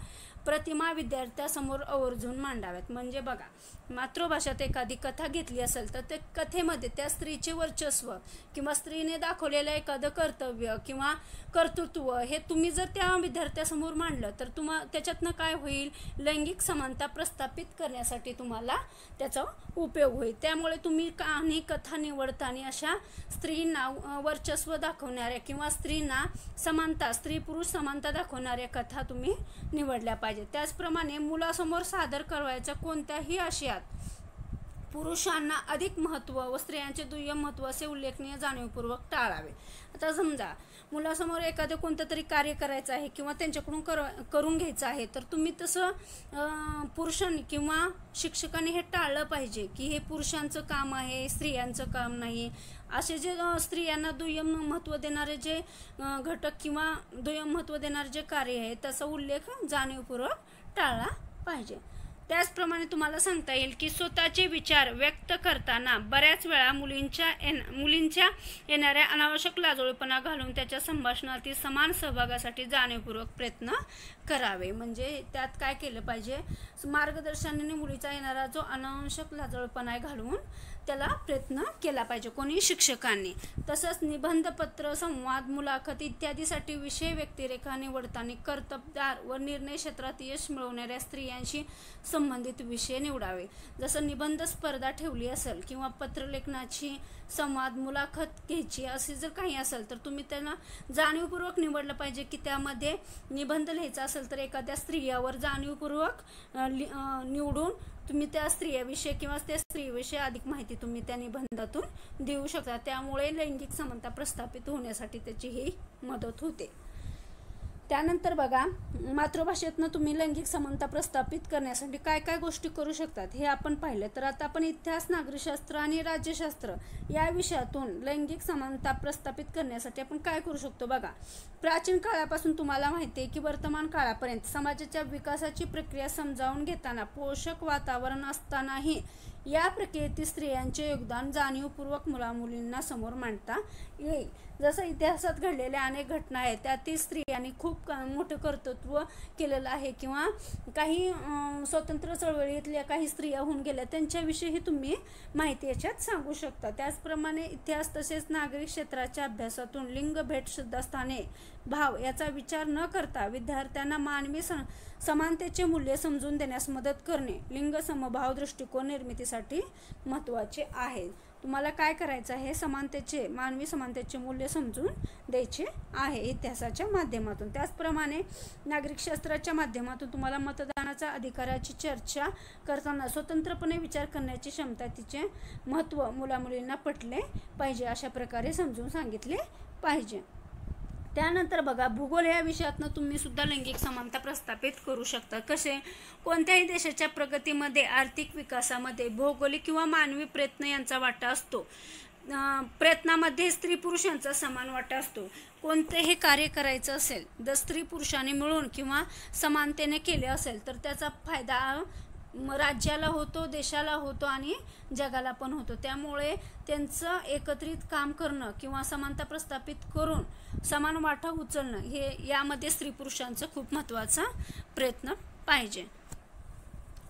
प्रतिमा विद्यार्थ्यासमोर आवर्जून मांडाव्यात. म्हणजे बघा, मातृभाषेत एखादी कथा घेतली असेल तर त्या कथेमध्ये त्या स्त्रीचे वर्चस्व किंवा स्त्रीने दाखवलेलं एखादं कर्तव्य किंवा कर्तृत्व हे तुम्ही जर त्या विद्यार्थ्यासमोर मांडलं तर त्याच्यातनं काय होईल, लैंगिक समानता प्रस्थापित करण्यासाठी तुम्हाला त्याचा उपयोग होईल. त्यामुळे तुम्ही कहाणी कथा निवडताना अशा स्त्रींना वर्चस्व दाखवणाऱ्या किंवा स्त्रींना समानता, स्त्री पुरुष समानता दाखवणाऱ्या कथा तुम्ही निवडल्या पाहिजे. त्याचप्रमाणे मुलासमोर सादर करायच्या कोणत्याही आशयात पुरुषांना अधिक महत्त्व व स्त्रियांचे दुय्यम महत्त्व असे उल्लेखनीय जाणीवपूर्वक टाळावे. आता समजा मुलासमोर एखादं कोणतं तरी कार्य करायचं आहे किंवा त्यांच्याकडून करून घ्यायचं आहे तर तुम्ही तसं पुरुषांनी किंवा शिक्षकांनी हे टाळलं पाहिजे की हे पुरुषांचं काम आहे, स्त्रियांचं काम नाही. असे जे स्त्रियांना दुय्यम महत्त्व देणारे जे घटक किंवा दुय्यम महत्त्व देणारे जे कार्य आहे त्याचा उल्लेख जाणीवपूर्वक टाळला पाहिजे. त्याचप्रमाणे तुम्हाला सांगता येईल की स्वतःचे विचार व्यक्त करताना बऱ्याच वेळा मुलींच्या येणाऱ्या अनावश्यक लाजळूपणा घालून त्याच्या संभाषणातील समान सहभागासाठी जाणीवपूर्वक प्रयत्न करावे. म्हणजे त्यात काय केलं पाहिजे, मार्गदर्शनाने मुलीचा येणारा जो अनावश्यक लाजळूपणा घालून त्याला प्रयत्न केला पाहिजे कोणी शिक्षकांनी. तसंच निबंधपत्र, संवाद, मुलाखत इत्यादीसाठी विषय व्यक्तिरेखा निवडताना कर्तबगार व निर्णय क्षेत्रात यश मिळवणाऱ्या स्त्रियांशी संबंधित विषय निवडावे. जसं निबंध स्पर्धा ठेवली असेल किंवा पत्रलेखनाची, संवाद, मुलाखत घ्यायची असे जर काही असेल तर तुम्ही त्यांना जाणीवपूर्वक निवडलं पाहिजे की त्यामध्ये निबंध लिहायचा असेल तर एखाद्या स्त्रियावर जाणीवपूर्वक निवडून तुम्ही त्या स्त्रियाविषयी किंवा त्या स्त्रीविषयी अधिक माहिती तुम्ही त्या निबंधातून देऊ शकता. त्यामुळे लैंगिक समानता प्रस्थापित होण्यासाठी त्याची ही मदत होते. त्यानंतर बघा, मातृभाषेतनं तुम्ही लैंगिक समानता प्रस्थापित करण्यासाठी काय काय गोष्टी करू शकतात हे आपण पाहिलं. तर आता आपण इतिहास, नागरिकशास्त्र आणि राज्यशास्त्र या विषयातून लैंगिक समानता प्रस्थापित करण्यासाठी आपण काय करू शकतो. बघा, प्राचीन काळापासून तुम्हाला माहिती आहे की वर्तमान काळापर्यंत समाजाच्या विकासाची प्रक्रिया समजावून घेताना पोषक वातावरण असतानाही या प्रक्रियेतील स्त्रियांचे योगदान जाणीवपूर्वक मुलामुलींना समोर मांडता येईल. जसं इतिहासात घडलेल्या अनेक घटना आहेत त्यातील स्त्रियांनी खूप मोठं कर्तृत्व केलेलं आहे किंवा काही स्वतंत्र चळवळीतल्या काही स्त्रिया होऊन गेल्या त्यांच्याविषयी तुम्ही माहिती याच्यात सांगू शकता. त्याचप्रमाणे इतिहास तसेच नागरिक क्षेत्राच्या अभ्यासातून लिंगभेद, श्रद्धास्थाने, भाव याचा विचार न करता विद्यार्थ्यांना मानवी समानतेचे मूल्य समजून देण्यास मदत करणे लिंग समभाव दृष्टिकोन निर्मितीसाठी महत्त्वाचे आहे. तुम्हाला काय करायचं आहे, मानवी समानतेचे मूल्य समजून द्यायचे आहे इतिहासाच्या माध्यमातून. त्याचप्रमाणे नागरिकशास्त्राच्या माध्यमातून तुम्हाला मतदानाच्या अधिकाराची चर्चा करताना स्वतंत्रपणे विचार करण्याची क्षमता, तिचे महत्त्व मुलामुलींना पटले पाहिजे अशा प्रकारे समजून सांगितले पाहिजे. त्यानंतर बघा, भूगोल या विषयातनं तुम्ही सुद्धा लैंगिक समानता प्रस्थापित करू शकता. कसे? कोणत्याही देशाच्या प्रगतीमध्ये, आर्थिक विकासामध्ये भौगोलिक किंवा मानवी प्रयत्न यांचा वाटा असतो. प्रयत्नामध्ये स्त्री पुरुष यांचा समान वाटा असतो. कोणतेही कार्य करायचं असेल, जर स्त्री पुरुषांनी मिळून किंवा समानतेने केले असेल तर त्याचा फायदा राज्याला होतो, देशाला होतो आणि जगाला पण होतो. त्यामुळे त्यांचं एकत्रित काम करणं किंवा समानता प्रस्थापित करून समान वाटा उचलणं हे यामध्ये स्त्री पुरुषांचं खूप महत्त्वाचा प्रयत्न पाहिजे.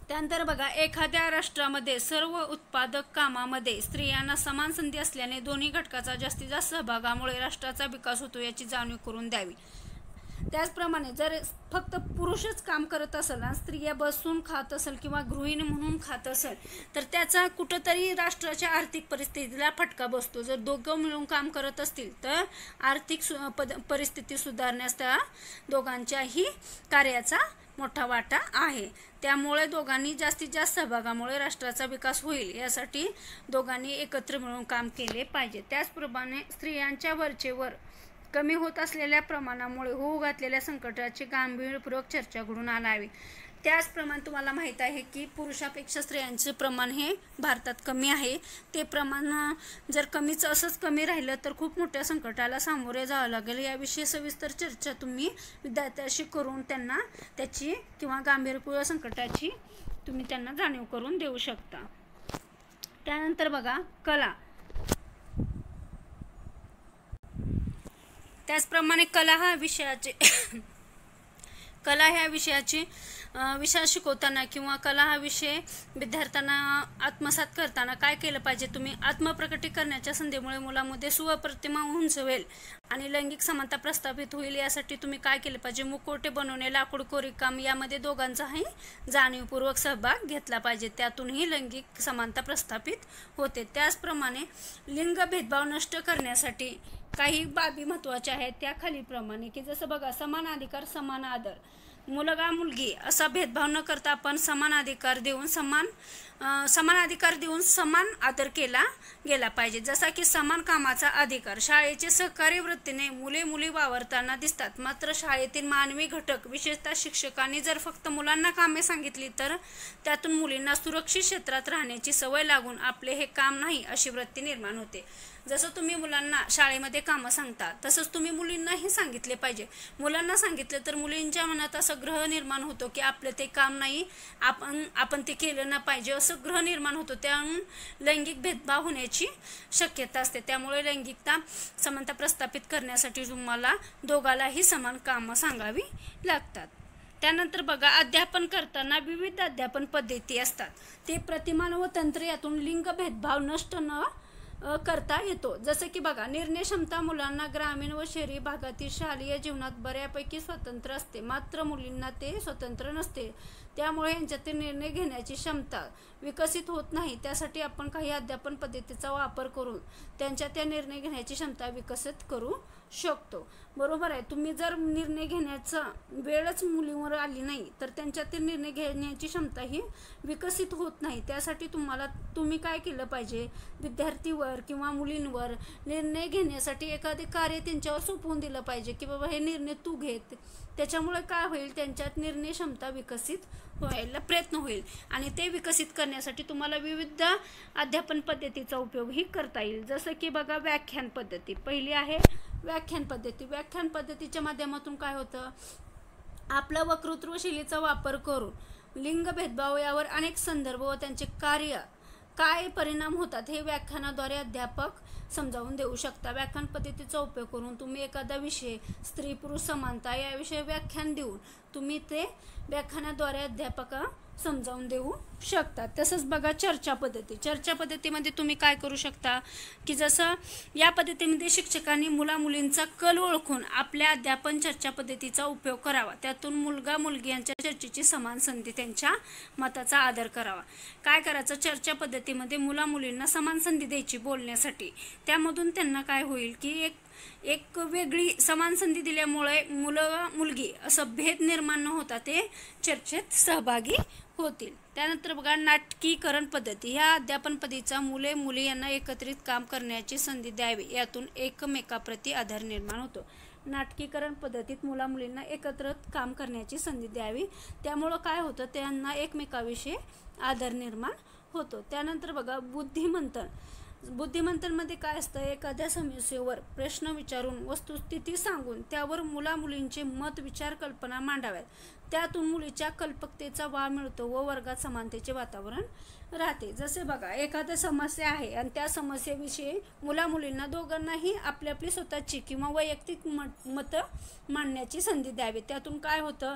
त्यानंतर बघा, एखाद्या राष्ट्रामध्ये सर्व उत्पादक कामामध्ये स्त्रियांना समान संधी असल्याने दोन्ही घटकाचा जास्तीत जास्त सहभागामुळे राष्ट्राचा विकास होतो याची जाणीव करून द्यावी. त्याचप्रमाणे जर फक्त पुरुषच काम करत असेल आणि स्त्रिया बसून खात असेल किंवा गृहिणी म्हणून खात असेल तर त्याचा कुठंतरी राष्ट्राच्या आर्थिक परिस्थितीला फटका बसतो. जर दोघं मिळून काम करत असतील तर आर्थिक परिस्थिती सुधारण्यास त्या दोघांच्याही कार्याचा मोठा वाटा आहे. त्यामुळे दोघांनी जास्तीत जास्त सहभागामुळे राष्ट्राचा विकास होईल यासाठी दोघांनी एकत्र मिळून काम केले पाहिजे. त्याचप्रमाणे स्त्रियांच्या वरचेवर कमी होत असलेल्या प्रमाणामुळे होऊ घातलेल्या संकटाची गांभीर्यपूर्वक चर्चा घडून आणावी. त्याचप्रमाणे तुम्हाला माहीत आहे की पुरुषापेक्षा स्त्रियांचे प्रमाण हे भारतात कमी आहे. ते प्रमाण जर कमीच असंच कमी राहिलं तर खूप मोठ्या संकटाला सामोरे जावं लागेल. याविषयी सविस्तर चर्चा तुम्ही विद्यार्थ्यांशी करून त्यांना त्याची किंवा गांभीर्यपूर्ण संकटाची तुम्ही त्यांना जाणीव करून देऊ शकता. त्यानंतर बघा, कला. त्याचप्रमाणे कला ह्या विषय शिकवताना किंवा कला हा विषय विद्यार्थ्यांना आत्मसात करताना काय केलं पाहिजे? तुम्ही आत्मप्रकटीकरणाच्या संधीमुळे मुलांमध्ये सुप्रतिमा उंचवेल आणि लैंगिक समानता प्रस्थापित होईल यासाठी तुम्ही काय केले पाहिजे? मुखवटे बनवणे, लाकूड कोरीकाम यामध्ये दोघांचाही जाणीवपूर्वक सहभाग घेतला पाहिजे. त्यातूनही लैंगिक समानता प्रस्थापित होते. त्याचप्रमाणे लिंग भेदभाव नष्ट करण्यासाठी काही बाबी महत्त्वाच्या आहेत त्या खालीलप्रमाणे की जसं बघा, समान अधिकार समान आदर. मुलगा मुलगी असा भेदभाव न करता आपण समान अधिकार देऊन समान आदर केला गेला पाहिजे. जसा की समान कामाचा अधिकार. शाळेचे सहकारी वृत्तीने मुले मुली वावरताना दिसतात, मात्र शाळेतील मानवी घटक विशेषतः शिक्षकांनी जर फक्त मुलांना कामे सांगितली तर त्यातून मुलींना सुरक्षित क्षेत्रात राहण्याची सवय लागून आपले हे काम नाही अशी वृत्ती निर्माण होते. जसं तुम्ही मुलांना शाळेमध्ये कामं सांगता तसंच तुम्ही मुलींनाही सांगितले पाहिजे. मुलांना सांगितलं तर मुलींच्या मनात असं ग्रह निर्माण होतो की आपलं ते काम नाही, आपण ते केलं ना पाहिजे असं ग्रह निर्माण होतो. त्याहून लैंगिक भेदभाव होण्याची शक्यता असते. त्यामुळे लैंगिकता समानता प्रस्थापित करण्यासाठी तुम्हाला दोघांनाही समान कामं सांगावी लागतात. त्यानंतर बघा, अध्यापन करताना विविध अध्यापन पद्धती असतात. ते प्रतिमान व तंत्र यातून लिंग भेदभाव नष्ट न करता येतो. जसं की बघा, निर्णय क्षमता. मुलांना ग्रामीण व शहरी भागातील शालेय जीवनात बऱ्यापैकी स्वतंत्र असते, मात्र मुलींना ते स्वतंत्र नसते. त्यामुळे यांच्यातील निर्णय घेण्याची क्षमता विकसित होत नाही. त्यासाठी आपण काही अध्यापन पद्धतीचा वापर करून त्यांच्या त्या निर्णय घेण्याची क्षमता विकसित करू शकतो. बरोबर आहे. तुम्ही जर निर्णय घेण्याचा वेळच मुलींवर आली नाही तर त्यांच्यातील निर्णय घेण्याची क्षमता ही विकसित होत नाही. त्यासाठी तुम्ही काय केलं पाहिजे? विद्यार्थीवर किंवा मुलींवर निर्णय घेण्यासाठी एखादे कार्य त्यांच्यावर सोपवून दिलं पाहिजे की बाबा हे निर्णय तू घेत. त्याच्यामुळे काय होईल? त्यांच्यात निर्णय क्षमता विकसित व्हायला प्रयत्न होईल आणि ते विकसित करण्यासाठी तुम्हाला विविध अध्यापन पद्धतीचा उपयोगही करता येईल. जसं की बघा, व्याख्यान पद्धती. पहिली आहे व्याख्यान पद्धती. व्याख्यान पद्धतीच्या माध्यमातून काय होतं? आपला वक्तृत्व शैलीचा वापर करून लिंग भेदभाव यावर अनेक संदर्भ व त्यांचे कार्य काय परिणाम होतात हे व्याख्यानाद्वारे अध्यापक समजावून देऊ शकता. व्याख्यान पद्धतीचा उपयोग करून तुम्ही एखादा विषय स्त्री पुरुष समानता याविषयी व्याख्यान देऊन तुम्ही ते व्याख्यानाद्वारे अध्यापक समजावून देऊ शकतात. तसंच बघा, चर्चा पद्धती. चर्चा पद्धतीमध्ये तुम्ही काय करू शकता की जसं या पद्धतीमध्ये शिक्षकांनी मुला मुलींचा कल ओळखून आपल्या अध्यापन चर्चा पद्धतीचा उपयोग करावा. त्यातून मुलगा मुलगी यांच्या चर्चेची समान संधी, त्यांच्या मताचा आदर करावा. काय करायचं? चर्चा पद्धतीमध्ये मुला मुलींना समान संधी द्यायची बोलण्यासाठी. त्यामधून त्यांना काय होईल की एक एक वेगळी समान संधी दिल्यामुळे मुलं मुलगी असं भेद निर्माण न होता ते चर्चेत सहभागी होतील. त्यानंतर बघा नाटकीकरण पद्धती. ह्या अध्यापन पद्धतीचा मुले मुली यांना एकत्रित काम करण्याची संधी द्यावी, यातून एकमेकाप्रती आदर निर्माण होतो. नाटकीकरण पद्धतीत मुला मुलींना एकत्र काम करण्याची संधी द्यावी, त्यामुळं काय होतं, त्यांना एकमेकाविषयी आदर निर्माण होतो. त्यानंतर बघा बुद्धिमंथन. बुद्धिमंथनमध्ये काय असतं, एखाद्या समस्येवर प्रश्न विचारून वस्तुस्थिती सांगून त्यावर मुला मुलींचे मत विचार कल्पना मांडाव्यात. त्यातून मुलीच्या कल्पकतेचा वाव मिळतो व वर्गात समानतेचे वातावरण राहते. जसे बघा एखादी समस्या आहे आणि त्या समस्येविषयी मुला मुलींना दोघांनाही आपली आपली स्वतःची किंवा वैयक्तिक मतं मांडण्याची संधी द्यावी. त्यातून काय होतं,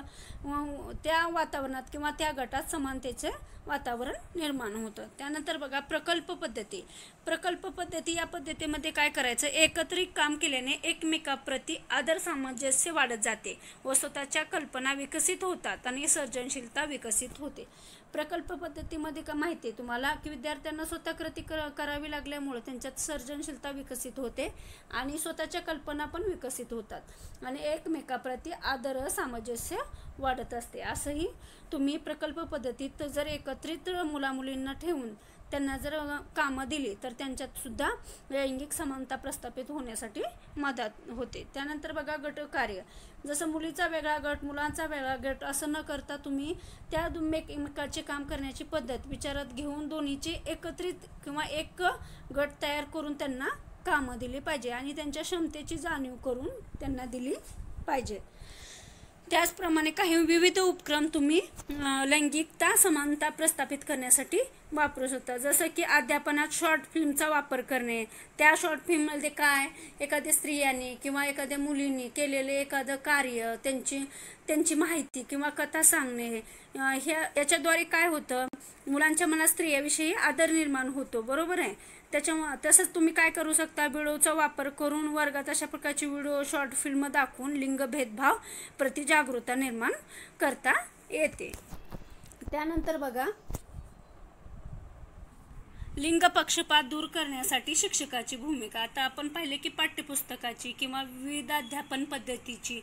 त्या वातावरणात किंवा त्या गटात समानतेचे वातावरण निर्माण होतं. त्यानंतर बघा प्रकल्प पद्धती. प्रकल्प पद्धती या पद्धतीमध्ये काय करायचं, एकत्रित काम केल्याने एकमेकाप्रती आदर सामंजस्य वाढत जाते व स्वतःच्या कल्पना विकसित होतात आणि सर्जनशीलता विकसित होते. प्रकल्प पद्धतीमध्ये का माहिती आहे तुम्हाला की विद्यार्थ्यांना स्वतः कृती करावी लागल्यामुळे त्यांच्यात सर्जनशीलता विकसित होते आणि स्वतःच्या कल्पना पण विकसित होतात आणि एकमेकाप्रती आदर सामंजस्य वाढत असते. असंही तुम्ही प्रकल्प पद्धतीत जर एकत्रित मुला मुलींना ठेवून त्यांना जर कामं दिली तर त्यांच्यात सुद्धा लैंगिक समानता प्रस्थापित होण्यासाठी मदत होते. त्यानंतर बघा गटकार्य. जसं मुलीचा वेगळा गट मुलांचा वेगळा गट असं न करता तुम्ही त्या एकमेकाचे काम करण्याची पद्धत विचारात घेऊन दोन्हीची एकत्रित किंवा एक गट तयार करून त्यांना कामं दिली पाहिजे आणि त्यांच्या क्षमतेची जाणीव करून त्यांना दिली पाहिजे. त्याचप्रमाणे काही विविध उपक्रम तुम्ही लैंगिकता समानता प्रस्थापित करण्यासाठी वापरू शकता. जसं की अध्यापनात शॉर्ट फिल्मचा वापर करणे. त्या शॉर्ट फिल्ममध्ये काय, एखाद्या स्त्रियांनी किंवा एखाद्या मुलींनी केलेले एखादं कार्य, त्यांची माहिती किंवा कथा सांगणे, याच्याद्वारे काय होतं, मुलांच्या मनात स्त्रियाविषयी आदर निर्माण होतो. बरोबर आहे. त्याच्यामुळे तसंच तुम्ही काय करू शकता, व्हिडिओचा वापर करून वर्गात अशा प्रकारची व्हिडिओ शॉर्ट फिल्म दाखवून लिंग भेदभाव प्रति जागरूकता निर्माण करता येते. त्यानंतर बघा लिंग पक्षपात दूर करण्यासाठी शिक्षकाची भूमिका. आता आपण पाहिले की पाठ्यपुस्तकाची किंवा विविध अध्यापन पद्धतीची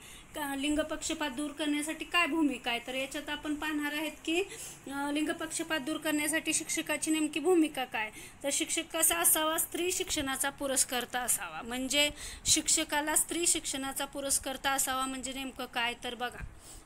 लिंग पक्षपात दूर करण्यासाठी काय भूमिका आहे, तर याच्यात आपण पाहणार आहेत की लिंग पक्षपात दूर करण्यासाठी शिक्षकाची नेमकी भूमिका काय. तर शिक्षक कसा असावा, स्त्री शिक्षणाचा पुरस्कर्ता असावा. म्हणजे शिक्षकाला स्त्री शिक्षणाचा पुरस्कर्ता असावा म्हणजे नेमकं काय, तर बघा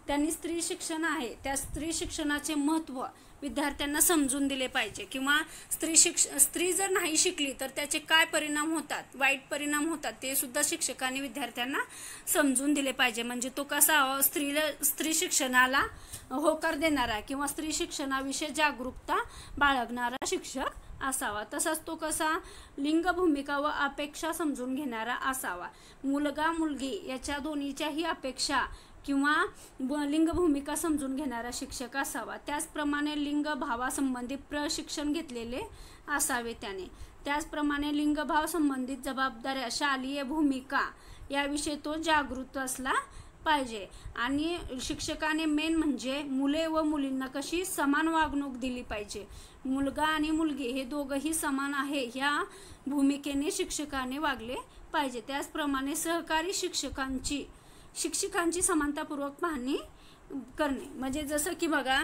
त्यांनी स्त्री शिक्षण आहे त्या स्त्री शिक्षणाचे महत्त्व विद्यार्थ्यांना समजून दिले पाहिजे किंवा स्त्री जर नाही शिकली तर त्याचे काय परिणाम होतात, वाईट परिणाम होतात, ते सुद्धा शिक्षकांनी विद्यार्थ्यांना समजून दिले पाहिजे. म्हणजे तो कसा स्त्री शिक्षणाला होकार देणारा किंवा स्त्री शिक्षणाविषयी जागरूकता बाळगणारा शिक्षक असावा. तसाच तो कसा लिंग भूमिका व अपेक्षा समजून घेणारा असावा. मुलगा मुलगी याच्या दोन्हीच्याही अपेक्षा किंवा लिंग भूमिका समजून घेणारा शिक्षक असावा. त्याचप्रमाणे लिंग भावासंबंधी प्रशिक्षण घेतलेले असावे त्याने. त्याचप्रमाणे लिंगभाव संबंधित जबाबदाऱ्या, शालेय भूमिका याविषयी तो जागृत असला पाहिजे. आणि शिक्षकाने मेन म्हणजे मुले व मुलींना कशी समान वागणूक दिली पाहिजे. मुलगा आणि मुलगी हे दोघंही समान आहे ह्या भूमिकेने शिक्षकाने वागले पाहिजे. त्याचप्रमाणे सहकारी शिक्षकांची समानतापूर्वक पाहणी करणे. म्हणजे जसं की बघा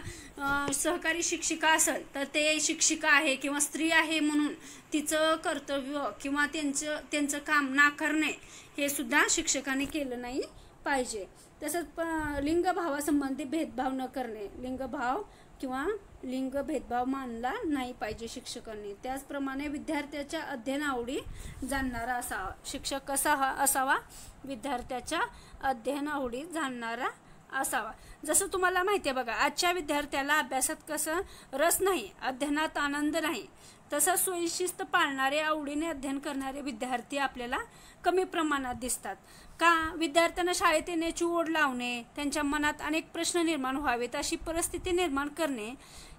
सहकारी शिक्षिका असेल तर ते शिक्षिका आहे किंवा स्त्री आहे म्हणून तिचं कर्तव्य किंवा त्यांचं काम नाकारणे हे सुद्धा शिक्षकाने केलं नाही पाहिजे. तसंच लिंगभावासंबंधी भेदभाव न करणे, लिंगभाव किंवा लिंग भेदभाव मानला नाही पाहिजे शिक्षकांनी. त्याचप्रमाणे विद्यार्थ्याच्या अध्ययन आवडी जाणणारा असावा. शिक्षक कसा असावा, विद्यार्थ्याच्या अध्ययन आवडी जाणणारा असावा. जसं तुम्हाला माहिती आहे बघा आजच्या विद्यार्थ्याला अभ्यासात कसं रस नाही, अध्ययनात आनंद नाही. तसंच स्वयंशिस्त पाळणारे आवडीने अध्ययन करणारे विद्यार्थी आपल्याला कमी प्रमाणात दिसतात. का, विद्यार्थ्यांना शाळेत येण्याची ओढ लावणे, त्यांच्या मनात अनेक प्रश्न निर्माण व्हावेत अशी परिस्थिती निर्माण करणे,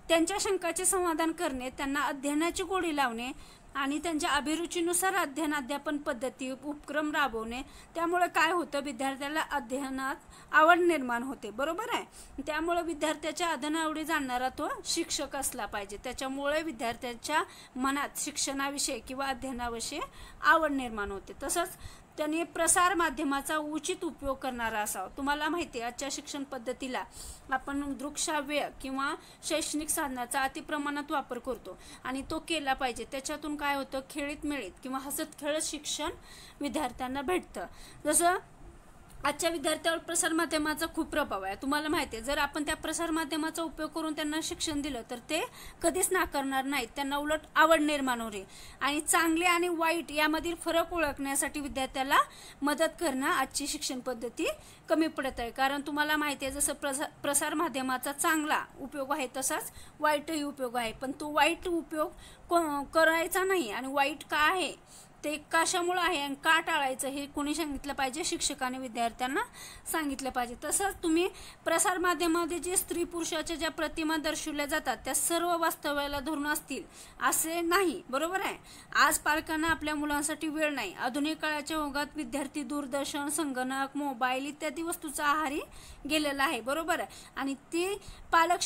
त्यांच्या शंकाचे समाधान करणे, त्यांना अध्ययनाची गोडी लावणे आणि त्यांच्या अभिरुचीनुसार अध्यापन पद्धती उपक्रम राबवणे. त्यामुळे काय होतं, विद्यार्थ्याला अध्ययनात आवड निर्माण होते. बरोबर आहे. त्यामुळे विद्यार्थ्याच्या अध्ययन आवडी जाणणारा तो शिक्षक असला पाहिजे. त्याच्यामुळे विद्यार्थ्याच्या मनात शिक्षणाविषयी किंवा अध्ययनाविषयी आवड निर्माण होते. तसंच त्याने प्रसार माध्यमाचा उचित उपयोग करणारा असावा. तुम्हाला माहिती आहे आजच्या शिक्षण पद्धतीला आपण दृकश्राव्य किंवा शैक्षणिक साधनाचा अतिप्रमाणात वापर करतो आणि तो केला पाहिजे. त्याच्यातून काय होतं, खेळीत मेळीत किंवा हसत खेळत शिक्षण विद्यार्थ्यांना भेटतं. जसं आजच्या विद्यार्थ्यावर प्रसार माध्यमाचा खूप प्रभाव आहे. तुम्हाला माहिती आहे जर आपण त्या प्रसार माध्यमाचा उपयोग करून त्यांना शिक्षण दिलं तर ते कधीच नाकारणार नाहीत. त्यांना उलट आवड निर्माण होईल आणि चांगले आणि वाईट यामधील फरक ओळखण्यासाठी विद्यार्थ्याला मदत करणं आजची शिक्षण पद्धती कमी पडत आहे. कारण तुम्हाला माहिती आहे जसं प्रसार माध्यमाचा चांगला उपयोग आहे तसाच वाईटही उपयोग आहे. पण तो वाईट उपयोग करायचा नाही आणि वाईट का आहे ते कशामुळे आहे आणि का टाळायचं हे कोणी सांगितलं पाहिजे, शिक्षकाने विद्यार्थ्यांना सांगितलं पाहिजे. तसंच तुम्ही प्रसार माध्यमामध्ये जे स्त्री पुरुषाच्या ज्या प्रतिमा दर्शवल्या जातात त्या सर्व वास्तव्याला धरून असतील असे नाही, बरोबर आहे. आज पालकांना आपल्या मुलांसाठी वेळ नाही. आधुनिक काळाच्या ओघात विद्यार्थी दूरदर्शन, संगणक, मोबाईल इत्यादी वस्तूचा आहारी गेलेला आहे, बरोबर आहे. आणि ती पालक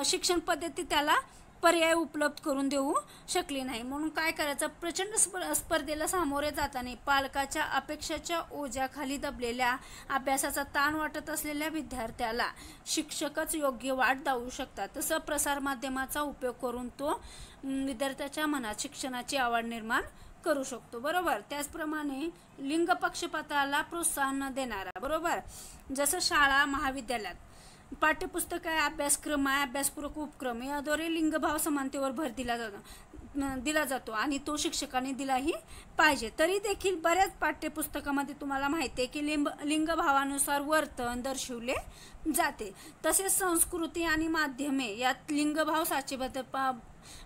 शिक्षण पद्धती त्याला पर्याय उपलब्ध करून देऊ शकली नाही. म्हणून काय करायचं, प्रचंड स्पर्धेला सामोरे जाताना पालकाच्या अपेक्षाच्या ओझ्याखाली दबलेल्या, अभ्यासाचा ताण वाटत असलेल्या विद्यार्थ्याला शिक्षकच योग्य वाट दाखवू शकतात. तसं प्रसार माध्यमाचा उपयोग करून तो विद्यार्थ्याच्या मनात शिक्षणाची आवड निर्माण करू शकतो, बरोबर. त्याचप्रमाणे लिंग पक्षपाताला प्रोत्साहन न देणारा, बरोबर, जसं शाळा महाविद्यालयात पाठ्यपुस्तक आहे, अभ्यासक्रम आहे, अभ्यासपूरक उपक्रम याद्वारे लिंगभाव समानतेवर भर दिला जातो आणि तो शिक्षकांनी दिलाही पाहिजे. तरी देखील बऱ्याच पाठ्यपुस्तकामध्ये तुम्हाला माहिती आहे की लिंगभावानुसार वर्तन दर्शवले जाते. तसेच संस्कृती आणि माध्यमे यात लिंगभाव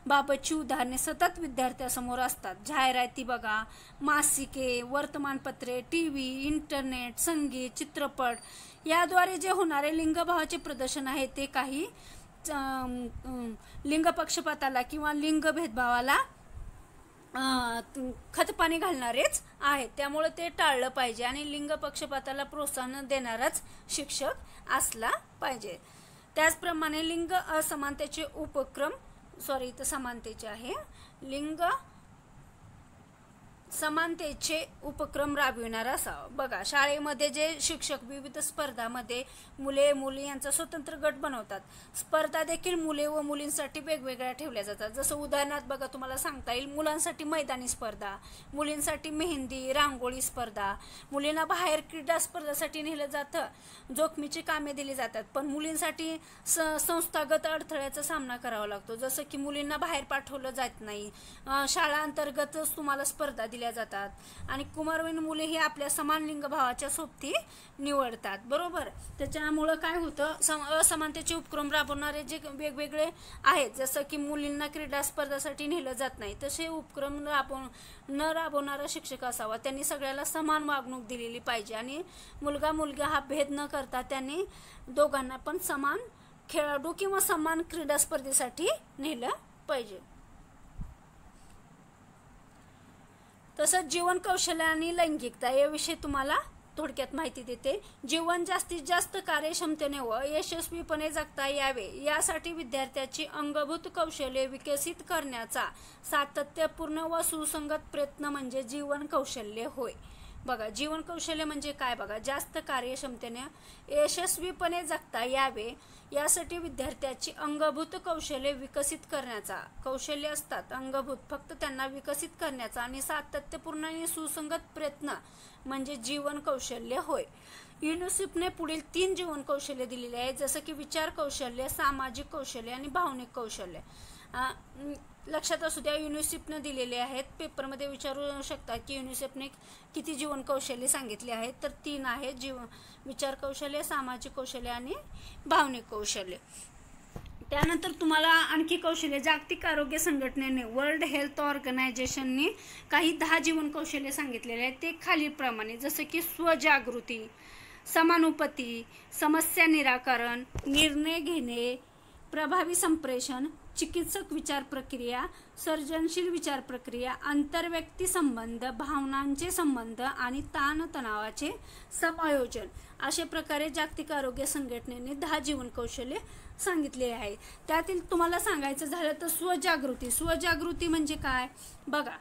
बाबतची उदाहरणे सतत विद्यार्थ्यासमोर असतात. जाहिराती बघा, मासिके, वर्तमानपत्रे, टीव्ही, इंटरनेट, संगीत, चित्रपट याद्वारे जे होणारे लिंगभावाचे प्रदर्शन आहे ते काही लिंग पक्षपाताला किंवा लिंग भेदभावाला खतपाणी घालणारेच आहेत. त्यामुळे ते टाळलं पाहिजे आणि लिंग पक्षपाताला प्रोत्साहन देणाराच शिक्षक असला पाहिजे. त्याचप्रमाणे लिंग असमानतेचे उपक्रम इथं समानतेचे आहे, लिंग समानतेचे उपक्रम राबविणारा असावा. बघा शाळेमध्ये जे शिक्षक विविध स्पर्धामध्ये मुले मुली यांचा स्वतंत्र गट बनवतात. स्पर्धा देखील मुले व मुलींसाठी वेगवेगळ्या ठेवल्या जातात. जसं उदाहरणार्थ बघा तुम्हाला सांगता येईल, मुलांसाठी मैदानी स्पर्धा, मुलींसाठी मेहंदी रांगोळी स्पर्धा, मुलींना बाहेर क्रीडा स्पर्धासाठी नेलं जातं, जोखमीची कामे दिली जातात. पण मुलींसाठी संस्थागत अडथळ्याचा सामना करावा लागतो. जसं की मुलींना बाहेर पाठवलं जात नाही, शाळा अंतर्गतच तुम्हाला स्पर्धा दिल्या जातात आणि कुमारवयीन मुले ही आपल्या समान लिंगभावाच्या सोबती निवडतात, बरोबर. त्याच्यामुळं काय होतं, असमानतेचे उपक्रम राबवणारे जे वेगवेगळे आहेत, जसं की मुलींना क्रीडा स्पर्धासाठी नेलं जात नाही, तसे उपक्रम न राबवणारा शिक्षक असावा. त्यांनी सगळ्याला समान वागणूक दिलेली पाहिजे आणि मुलगा मुलगा हा भेद न करता त्यांनी दोघांना पण समान खेळाडू किंवा समान क्रीडा स्पर्धेसाठी नेलं पाहिजे. तसंच जीवन कौशल्य आणि लैंगिकता याविषयी तुम्हाला थोडक्यात माहिती देते. जीवन जास्तीत जास्त कार्यक्षमतेने व यशस्वीपणे जगता यावे यासाठी विद्यार्थ्याची अंगभूत कौशल्ये विकसित करण्याचा सातत्यपूर्ण व सुसंगत प्रयत्न म्हणजे जीवन कौशल्य होय. बघा जीवन कौशल्य म्हणजे काय, बघा जास्त कार्यक्षमतेने यशस्वीपणे जगता यावे यासाठी विद्यार्थ्याची अंगभूत कौशल्ये विकसित करण्याचा, कौशल्य असतात अंगभूत, फक्त त्यांना विकसित करण्याचा आणि सातत्यपूर्ण आणि सुसंगत प्रयत्न म्हणजे जीवन कौशल्य होय. युनिसेफने पुढील 3 जीवन कौशल्य दिलेले आहेत, जसं की विचार कौशल्य, सामाजिक कौशल्य आणि भावनिक कौशल्य. लक्षात असू द्या युनिसेफने दिलेले आहेत. पेपरमध्ये विचारू शकतात की युनिसेफने किती जीवन कौशल्य सांगितले आहेत, तर 3 आहेत, विचार कौशल्य, सामाजिक कौशल्य आणि भावनिक कौशल्य. त्यानंतर तुम्हाला आणखी कौशल्य, जागतिक आरोग्य संघटनेने वर्ल्ड हेल्थ ऑर्गनायझेशनने काही 10 जीवन कौशल्य सांगितलेले आहेत. ते खालीलप्रमाणे, जसं की स्वजागृती, समानुपती, समस्या निराकरण, निर्णय घेणे, प्रभावी संप्रेषण, चिकित्सक विचार प्रक्रिया, सर्जनशील विचार प्रक्रिया, आंतरव्यक्ती संबंध, भावनांचे संबंध आणि ताणतणावाचे समायोजन अशा प्रकारे जागतिक आरोग्य संघटनेने 10 जीवन कौशल्य सांगितले आहे. त्यातील तुम्हाला सांगायचं झालं तर स्वजागृती म्हणजे काय बघा,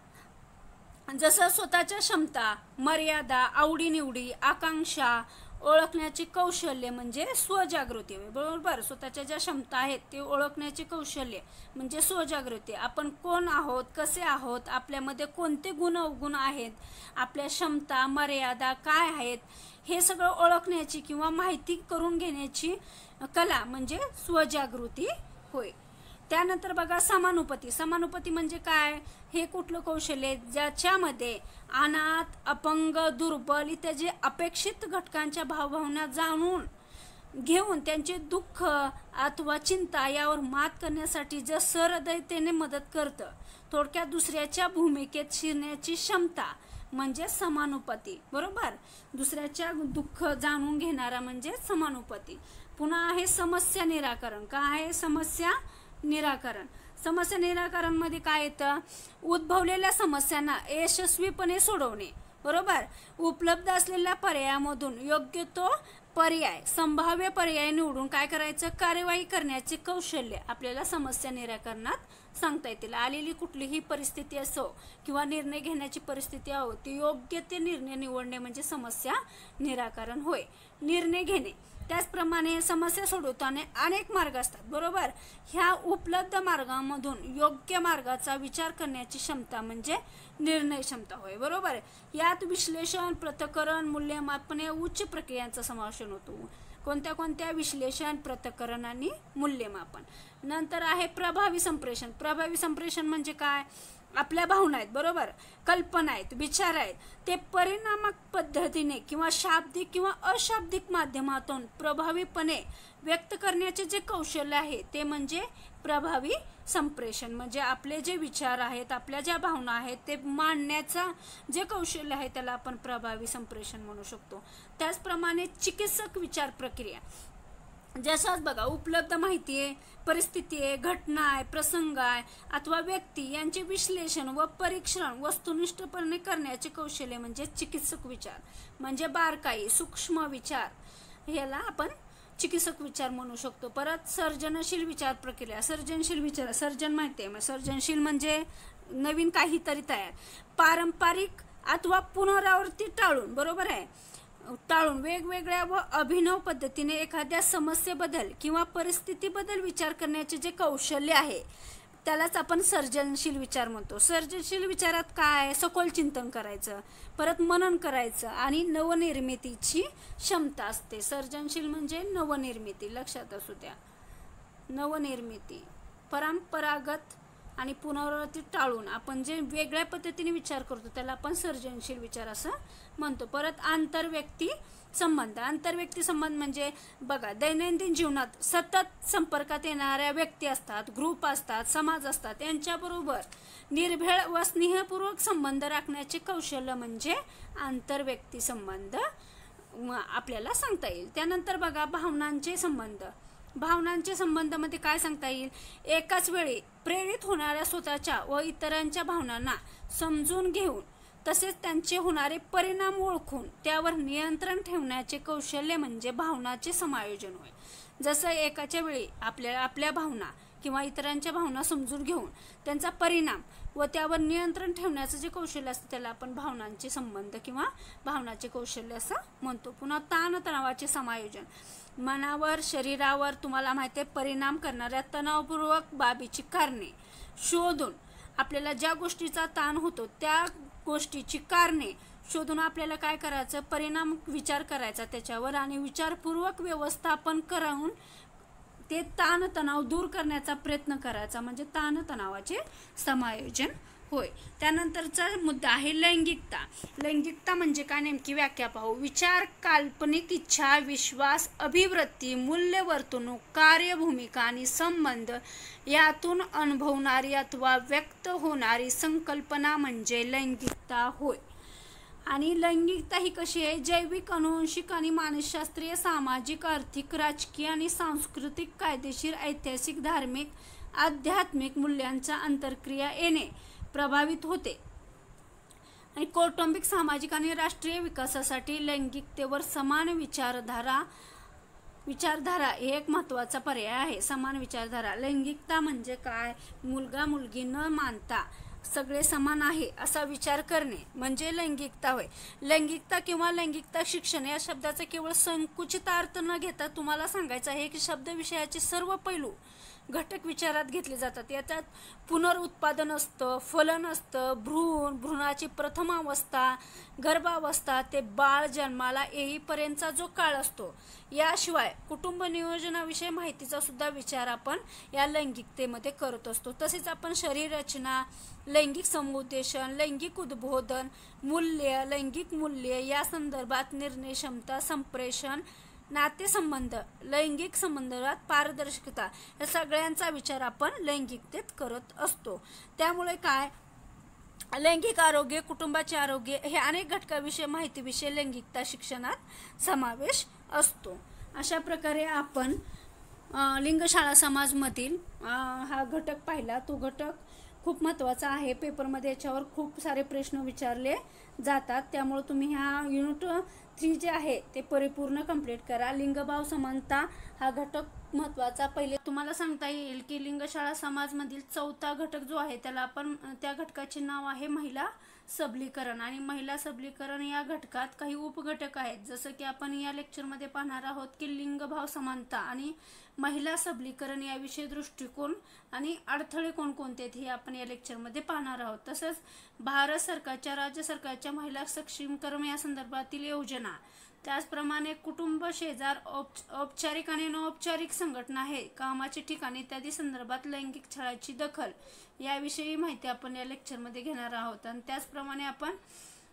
जसं स्वतःच्या क्षमता, मर्यादा, आवडीनिवडी, आकांक्षा ओळखण्याची कौशल्य म्हणजे स्वजागृती होय. बरोबर, स्वतःच्या ज्या क्षमता आहेत ते ओळखण्याचे कौशल्य म्हणजे स्वजागृती. आपण कोण आहोत, कसे आहोत, आपल्यामध्ये कोणते गुण अवगुण आहेत, आपल्या क्षमता मर्यादा काय आहेत हे सगळं ओळखण्याची किंवा माहिती करून घेण्याची कला म्हणजे स्वजागृती होय. त्यानंतर बघा समानुपती. समानुपती म्हणजे काय, हे कुठलं कौशल्य ज्याच्यामध्ये अनाथ, अपंग, दुर्बल इत्यादी अपेक्षित घटकांच्या भावभावना जाणून घेऊन त्यांचे दुःख अथवा चिंता यावर मात करण्यासाठी जे सहृदयतेने मदत करतं. थोडक्यात दुसऱ्याच्या भूमिकेत शिरण्याची क्षमता म्हणजे समानुपती. बरोबर, दुसऱ्याच्या दुःख जाणून घेणारा म्हणजे समानुपती. पुन्हा आहे समस्या निराकरण. काय आहे समस्या निराकरण. समस्या निराकरण मध्ये काय येतं, उद्भवलेल्या समस्यांना यशस्वीपणे सोडवणे. बरोबर, उपलब्ध असलेल्या पर्यायामधून योग्य तो पर्याय संभाव्य पर्याय निवडून काय करायचं, कार्यवाही करण्याचे कौशल्य आपल्याला समस्या निराकरणात सांगता येतील. आलेली कुठलीही परिस्थिती असो किंवा निर्णय घेण्याची परिस्थिती असो ती योग्य ते निर्णय निवडणे म्हणजे समस्या निराकरण होय. निर्णय घेणे, त्याचप्रमाणे समस्या सोडवताना अनेक मार्ग असतात. बरोबर, ह्या उपलब्ध मार्गांमधून योग्य मार्गाचा विचार करण्याची क्षमता म्हणजे निर्णय क्षमता होय. बरोबर, यात विश्लेषण, पृथक्करण, मूल्यमापन या उच्च प्रक्रियांचा समावेश होतो. कोणत्या विश्लेषण, पृथक्करण आणि मूल्यमापन. नंतर आहे प्रभावी संप्रेषण. प्रभावी संप्रेषण म्हणजे काय, आपल्या भावना आहेत, बरोबर, कल्पना आहेत, विचार आहेत, ते परिणामक पद्धतीने किंवा शाब्दिक किंवा अशाब्दिक माध्यमातून प्रभावीपणे व्यक्त करण्याचे जे कौशल्य आहे ते म्हणजे प्रभावी संप्रेषण. म्हणजे आपले जे विचार आहेत, आपल्या ज्या भावना आहेत ते मांडण्याचा जे कौशल्य आहे त्याला आपण प्रभावी संप्रेषण म्हणू शकतो. त्याचप्रमाणे चिकित्सक विचार प्रक्रिया, जशाच बघा उपलब्ध माहिती आहे, परिस्थिती आहे, घटना आहे, प्रसंग आहे अथवा व्यक्ती यांचे विश्लेषण व परीक्षण वस्तुनिष्ठपणे करण्याचे कौशल्य म्हणजे चिकित्सक विचार. म्हणजे बारकाई सूक्ष्म विचार याला आपण चिकित्सक विचार म्हणू शकतो. परत सर्जनशील विचार प्रक्रिया. सर्जनशील विचार, सर्जन माहिती आहे, सर्जनशील म्हणजे नवीन काहीतरी तयार, पारंपरिक अथवा पुनरावृत्ती टाळून, बरोबर आहे, टाळून वेगवेगळ्या व अभिनव पद्धतीने एखाद्या समस्येबद्दल किंवा परिस्थितीबद्दल विचार करण्याचे जे कौशल्य आहे त्यालाच आपण सर्जनशील विचार म्हणतो. सर्जनशील विचारात काय, सखोल चिंतन करायचं, परत मनन करायचं आणि नवनिर्मितीची क्षमता असते. सर्जनशील म्हणजे नवनिर्मिती, लक्षात असू द्या, नवनिर्मिती. परंपरागत आणि पुनरावृत्ती टाळून आपण जे वेगळ्या पद्धतीने विचार करतो त्याला आपण सर्जनशील विचार असं म्हणतो. परत आंतरव्यक्ती संबंध. आंतरव्यक्ती संबंध म्हणजे बघा दैनंदिन जीवनात सतत संपर्कात येणाऱ्या व्यक्ती असतात, ग्रुप असतात, समाज असतात, यांच्याबरोबर निर्भेळ व स्नेहपूर्वक संबंध राखण्याचे कौशल्य म्हणजे आंतरव्यक्ती संबंध आपल्याला सांगता येईल. त्यानंतर बघा भावनांचे संबंध. भावनांच्या संबंधामध्ये काय सांगता येईल, एकाच वेळी प्रेरित होणाऱ्या स्वतःच्या व इतरांच्या भावनांना समजून घेऊन तसेच त्यांचे होणारे परिणाम ओळखून त्यावर नियंत्रण ठेवण्याचे कौशल्य म्हणजे भावनाचे समायोजन होय. जसं एकाच्या वेळी आपल्या भावना किंवा इतरांच्या भावना समजून घेऊन त्यांचा परिणाम व त्यावर नियंत्रण ठेवण्याचं जे कौशल्य असतं त्याला आपण भावनांचे संबंध किंवा भावनाचे कौशल्य असं म्हणतो. पुन्हा ताणतणावाचे समायोजन. मनावर, शरीरावर तुम्हाला माहिती आहे परिणाम करणाऱ्या तणावपूर्वक बाबीची कारणे शोधून आपल्याला ज्या गोष्टीचा ताण होतो त्या गोष्टीची कारणे शोधून आपल्याला काय करायचं, परिणाम विचार करायचा त्याच्यावर आणि विचारपूर्वक व्यवस्थापन करून ते ताणतणाव दूर करण्याचा प्रयत्न करायचा म्हणजे ताणतणावाचे समायोजन होय. त्यानंतरचा मुद्दा आहे लैंगिकता. लैंगिकता म्हणजे काय, नेमकी व्याख्या पाहू. विचार, काल्पनिक इच्छा, विश्वास, अभिवृत्ती, मूल्य, वर्तणूक, कार्य, भूमिका आणि संबंध यातून अनुभवणारी अथवा व्यक्त होणारी संकल्पना म्हणजे लैंगिकता होय. आणि लैंगिकता ही कशी आहे, जैविक, अनुवंशिक आणि मानसशास्त्रीय, सामाजिक, आर्थिक, राजकीय आणि सांस्कृतिक, कायदेशीर, ऐतिहासिक, धार्मिक, आध्यात्मिक मूल्यांचा अंतर्क्रिया येणे प्रभावित होते. आणि कौटुंबिक, सामाजिक आणि राष्ट्रीय विकासासाठी लैंगिकतेवर समान विचारधारा हे एक महत्त्वाचा पर्याय आहे. समान विचारधारा. लैंगिकता म्हणजे काय, मुलगा मुलगी न मानता सगळे समान आहे असा विचार करणे म्हणजे लैंगिकता होय. लैंगिकता किंवा लैंगिकता शिक्षण या शब्दाचा केवळ संकुचित अर्थ न घेता तुम्हाला सांगायचं आहे की शब्द विषयाचे सर्व पैलू घटक विचारात घेतले जातात. याच्यात पुनरुत्पादन असतं, फलन असतं, भ्रूणाची प्रथम अवस्था, गर्भावस्था ते बाळ जन्माला येईपर्यंतचा जो काळ असतो. याशिवाय कुटुंब नियोजनाविषयी माहितीचा सुद्धा विचार आपण या लैंगिकतेमध्ये करत असतो. तसेच आपण शरीर रचना, लैंगिक समुपदेशन, लैंगिक उद्बोधन, मूल्य, लैंगिक मूल्य या संदर्भात निर्णय क्षमता, संप्रेषण, नातेसंबंध, लैंगिक संबंधात पारदर्शकता या सगळ्यांचा विचार आपण लैंगिकतेत करत असतो. त्यामुळे काय, लैंगिक आरोग्य, कुटुंबाचे आरोग्य हे अनेक घटकाविषयी माहितीविषयी लैंगिकता शिक्षणात समावेश असतो. अशा प्रकारे आपण लिंगशाळा समाजमधील हा घटक पाहिला. तो घटक खूप महत्त्वाचा आहे. पेपरमध्ये याच्यावर खूप सारे प्रश्न विचारले जातात. त्यामुळे तुम्ही ह्या युनिट 3 जे आहे ते परिपूर्ण कंप्लीट करा. लिंगभाव समानता हा घटक महत्त्वाचा. पहिले तुम्हाला सांगता येईल की लिंगशाळा समाजमधील 4था घटक जो आहे त्याला आपण त्या घटकाचे नाव आहे महिला सबलीकरण. आणि महिला सबलीकरण या घटकात काही उपघटक आहेत. जसं की आपण या लेक्चरमध्ये पाहणार आहोत की लिंगभाव समानता आणि महिला सबलीकरण याविषयी दृष्टिकोन आणि अडथळे कोणकोणते आहेत हे आपण या लेक्चरमध्ये पाहणार आहोत. तसंच भारत सरकारच्या, राज्य सरकारच्या महिला सक्षमीकरण या संदर्भातील योजना, त्याचप्रमाणे कुटुंब, शेजार, औपचारिक आणि अनौपचारिक संघटना आहे, कामाचे ठिकाण इत्यादी संदर्भात लैंगिक छळाची दखल याविषयी माहिती आपण या लेक्चरमध्ये घेणार आहोत. आणि त्याचप्रमाणे आपण